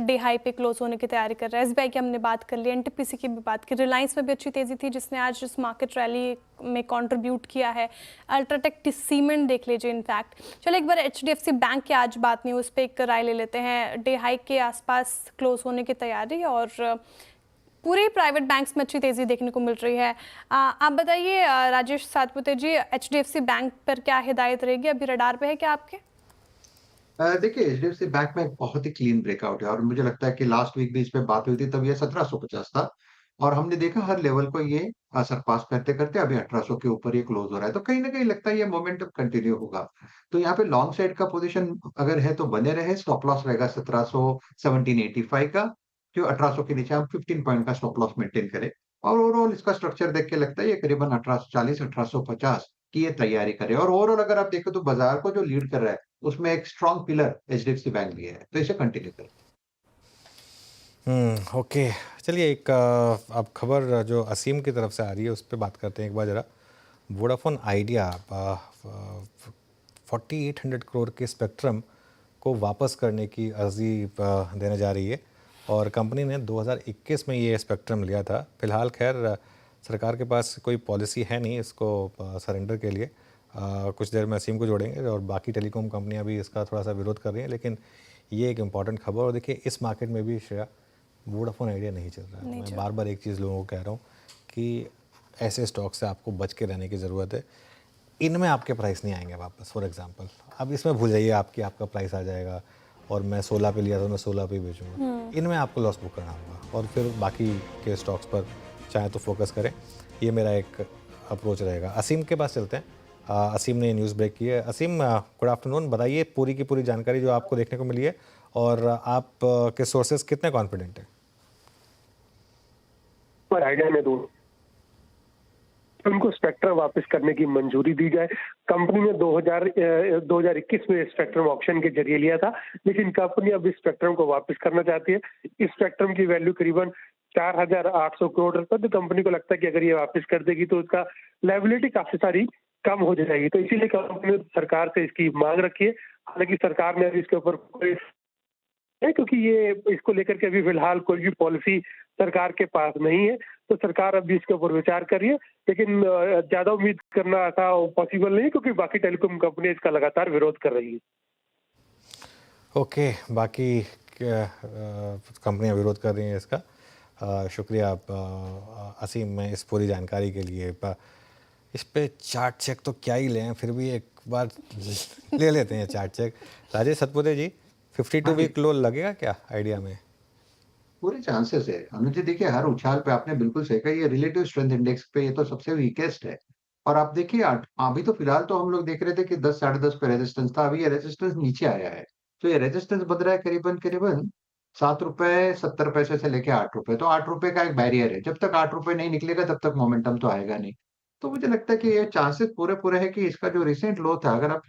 डे हाई पे क्लोज होने की तैयारी कर रहा है। SBI की हमने बात कर ली, NTPC की भी बात की, रिलायंस में भी अच्छी तेज़ी थी जिसने आज इस मार्केट रैली में कंट्रीब्यूट किया है। अल्ट्राटेक, सीमेंट देख लीजिए। इनफैक्ट चलो एक बार HDFC बैंक की आज बात नहीं, उस पर एक राय ले लेते हैं। डे हाई के आसपास क्लोज होने की तैयारी और पूरे प्राइवेट बैंक्स में अच्छी तेज़ी देखने को मिल रही है। आप बताइए राजेश सातपुते जी, HDFC बैंक पर क्या हिदायत रहेगी, अभी रडार पे है क्या आपके? देखिए HDFC बैंक में एक बहुत ही क्लीन ब्रेकआउट है और मुझे लगता है कि लास्ट वीक भी इस पे बात हुई थी, तब ये 1750 था और हमने देखा हर लेवल को ये सरपास करते करते अभी 1800 के ऊपर ये क्लोज हो रहा है, तो कहीं ना कहीं लगता है ये मोमेंटम कंटिन्यू होगा। तो यहाँ पे लॉन्ग साइड का पोजीशन अगर है तो बने रहे, स्टॉप लॉस रहेगा 1785 का, जो 1800 के नीचे हम 15 पॉइंट का स्टॉप लॉस मेंटेन करें। और ओवरऑल इसका स्ट्रक्चर देख के लगता है ये करीबन 1840 1850 की ये तैयारी करे। और ओवरऑल अगर आप देखो तो बाजार को जो लीड कर रहा है उसमें एक स्ट्रॉन्ग पिलर HDFC बैंक भी है, तो इसे कंटिन्यू करें। ओके, चलिए एक अब खबर जो असीम की तरफ से आ रही है उस पर बात करते हैं एक बार ज़रा। वोडाफोन आइडिया 4800 करोड़ के स्पेक्ट्रम को वापस करने की अर्जी देने जा रही है और कंपनी ने 2021 में ये स्पेक्ट्रम लिया था। फिलहाल खैर सरकार के पास कोई पॉलिसी है नहीं इसको सरेंडर के लिए। कुछ देर में असीम को जोड़ेंगे और बाकी टेलीकॉम कंपनियां भी इसका थोड़ा सा विरोध कर रही हैं, लेकिन ये एक इम्पॉर्टेंट खबर। और देखिए इस मार्केट में भी श्रेया वोडाफोन आइडिया नहीं चल रहा है। मैं बार बार एक चीज़ लोगों को कह रहा हूँ कि ऐसे स्टॉक से आपको बच के रहने की ज़रूरत है। इनमें आपके प्राइस नहीं आएंगे वापस। फॉर एग्जांपल अब इसमें भूल जाइए आपका प्राइस आ जाएगा और मैं 16 पे लिया था मैं 16 पे बेचूंगा। इनमें आपको लॉस बुक करना होगा और फिर बाकी के स्टॉक्स पर चाहे तो फोकस करें। ये मेरा एक अप्रोच रहेगा। असीम के पास चलते हैं। असीम ने न्यूज़ ब्रेक की है। असीम गुड आफ्टरनून, बताइए पूरी की पूरी जानकारी जो आपको देखने को मिली है और आप के सोर्सेज कितने कॉन्फिडेंट हैं? पर आइडिया में दूँ उनको स्पेक्ट्रम वापस करने की मंजूरी दी जाए। कंपनी ने 2021 में स्पेक्ट्रम ऑक्शन के जरिए लिया था, लेकिन कंपनी अब इस स्पेक्ट्रम को वापस करना चाहती है। इस स्पेक्ट्रम की वैल्यू करीबन 4800 करोड़ रुपए, तो कंपनी को लगता है कि अगर ये वापस कर देगी तो उसका लायबिलिटी काफी सारी कम हो जाएगी। तो इसीलिए कंपनी ने सरकार से इसकी मांग रखी है। हालांकि सरकार ने अभी इसके ऊपर कोई है, क्योंकि ये इसको लेकर के अभी फिलहाल कोई भी पॉलिसी सरकार के पास नहीं है, तो सरकार अभी इसके ऊपर विचार कर रही है। लेकिन ज्यादा उम्मीद करना ऐसा पॉसिबल नहीं, क्योंकि बाकी टेलीकॉम कंपनी इसका लगातार विरोध कर रही है। ओके, बाकी कंपनियां विरोध कर रही हैं इसका। शुक्रिया असीम में इस पूरी जानकारी के लिए। इस पे चार्ट चेक तो क्या ही लें, फिर भी एक बार ले लेते हैं चार्ट चेक। राजेश सतपुते जी, 52 वीक लो लगेगा क्या आइडिया में? पूरे चांसेस है अनुज जी। देखिए हर उछाल पे आपने बिल्कुल सही कहा, ये रिलेटिव स्ट्रेंथ इंडेक्स पे ये तो सबसे वीकेस्ट है। और आप देखिए अभी तो फिलहाल तो हम लोग देख रहे थे कि 10 साढ़े 10 पे रेजिस्टेंस था, अभी ये रेजिस्टेंस नीचे आया है। तो ये रेजिस्टेंस बन रहा है करीबन 7 रुपए 70 पैसे से लेके 8 रुपए। तो 8 रुपए का एक बैरियर है, जब तक 8 रुपए नहीं निकलेगा तब तक मोमेंटम तो आएगा नहीं। तो मुझे लगता है कि ये चांसेस पूरे है कि इसका जो रिसेंट लो था, अगर आप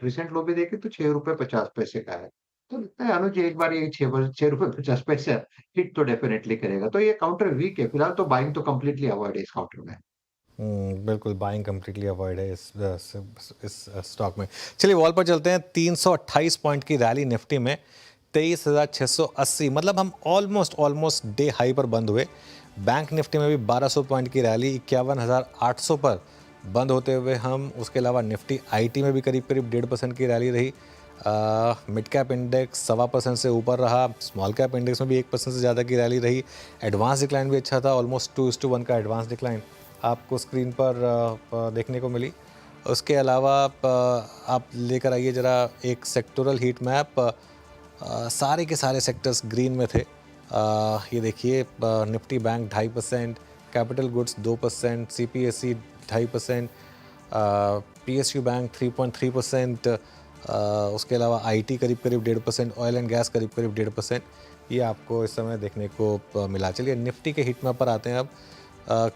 रिसेंट लो भी देखें तो 6 रुपए 50 पैसे का है। तो लगता है अनुज एक बार ये 6 रुपए 50 पैसे हिट तो डेफिनेटली करेगा। तो ये काउंटर वीक है फिलहाल, तो बाइंग तो कंप्लीटली अवॉइड है इस काउंटर में। बिल्कुल बाइंग कंप्लीटली अवॉइड है इस स्टॉक में। चलिए वॉल पर चलते हैं। 328 पॉइंट की रैली निफ्टी में, 23,680, मतलब हम ऑलमोस्ट डे हाई पर बंद हुए। बैंक निफ्टी में भी 1200 पॉइंट की रैली, 51,800 पर बंद होते हुए हम। उसके अलावा निफ्टी आईटी में भी करीब 1.5% की रैली रही। मिड कैप इंडेक्स 1.25% से ऊपर रहा। स्मॉल कैप इंडेक्स में भी 1% से ज़्यादा की रैली रही। एडवांस डिक्लाइन भी अच्छा था, ऑलमोस्ट 2:1 का एडवांस डिक्लाइन आपको स्क्रीन पर देखने को मिली। उसके अलावा आप लेकर आइए ज़रा एक सेक्टोरल हीट मैप। सारे के सारे सेक्टर्स ग्रीन में थे। ये देखिए Nifty bank 2.5%, capital goods 2%, CPSE 2.5%, PSU bank 3.3%, उसके अलावा IT करीब 1.5%, ऑयल एंड गैस करीब 1.5%। ये आपको इस समय देखने को मिला। चलिए निफ्टी के हीट मैप पर आते हैं अब।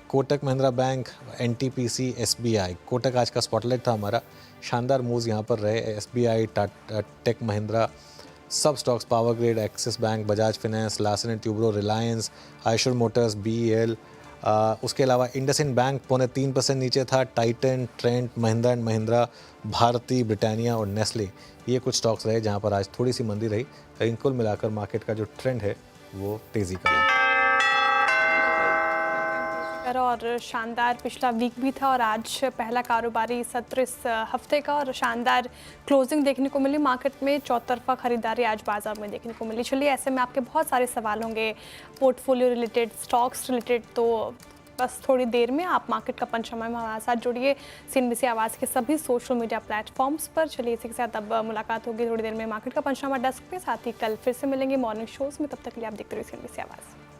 Kotak Mahindra bank, NTPC, SBI। Kotak आज का स्पॉटलाइट था हमारा। शानदार मूव्स यहाँ पर रहे। SBI, टेक महिंद्रा, सब stocks Power Grid, Axis Bank, Bajaj Finance, Larsen and Toubro, Reliance, Eicher Motors, BEL, उसके अलावा इंडसइंड बैंक 0.3% नीचे था। टाइटन, ट्रेंट, महिंद्रा एंड महिंद्रा, भारती, ब्रिटानिया और नेस्ले, ये कुछ स्टॉक्स रहे जहां पर आज थोड़ी सी मंदी रही। लेकिन कुल मिलाकर मार्केट का जो ट्रेंड है वो तेज़ी का है। और शानदार पिछला वीक भी था और आज पहला कारोबारी सत्र इस हफ्ते का, और शानदार क्लोजिंग देखने को मिली मार्केट में। चौतरफा खरीदारी आज बाजार में देखने को मिली। चलिए, ऐसे में आपके बहुत सारे सवाल होंगे पोर्टफोलियो रिलेटेड, स्टॉक्स रिलेटेड, तो बस थोड़ी देर में आप मार्केट का पंचनामा में हमारे साथ जुड़िए CNBC आवाज़ के सभी सोशल मीडिया प्लेटफॉर्म्स पर। चलिए, इसी के साथ अब मुलाकात होगी थोड़ी देर में मार्केट का पंचनामा डेस्क पे। साथ ही कल फिर से मिलेंगे मॉर्निंग शोज में। तब तक के लिए आप देखते रहिए CNBC आवाज़।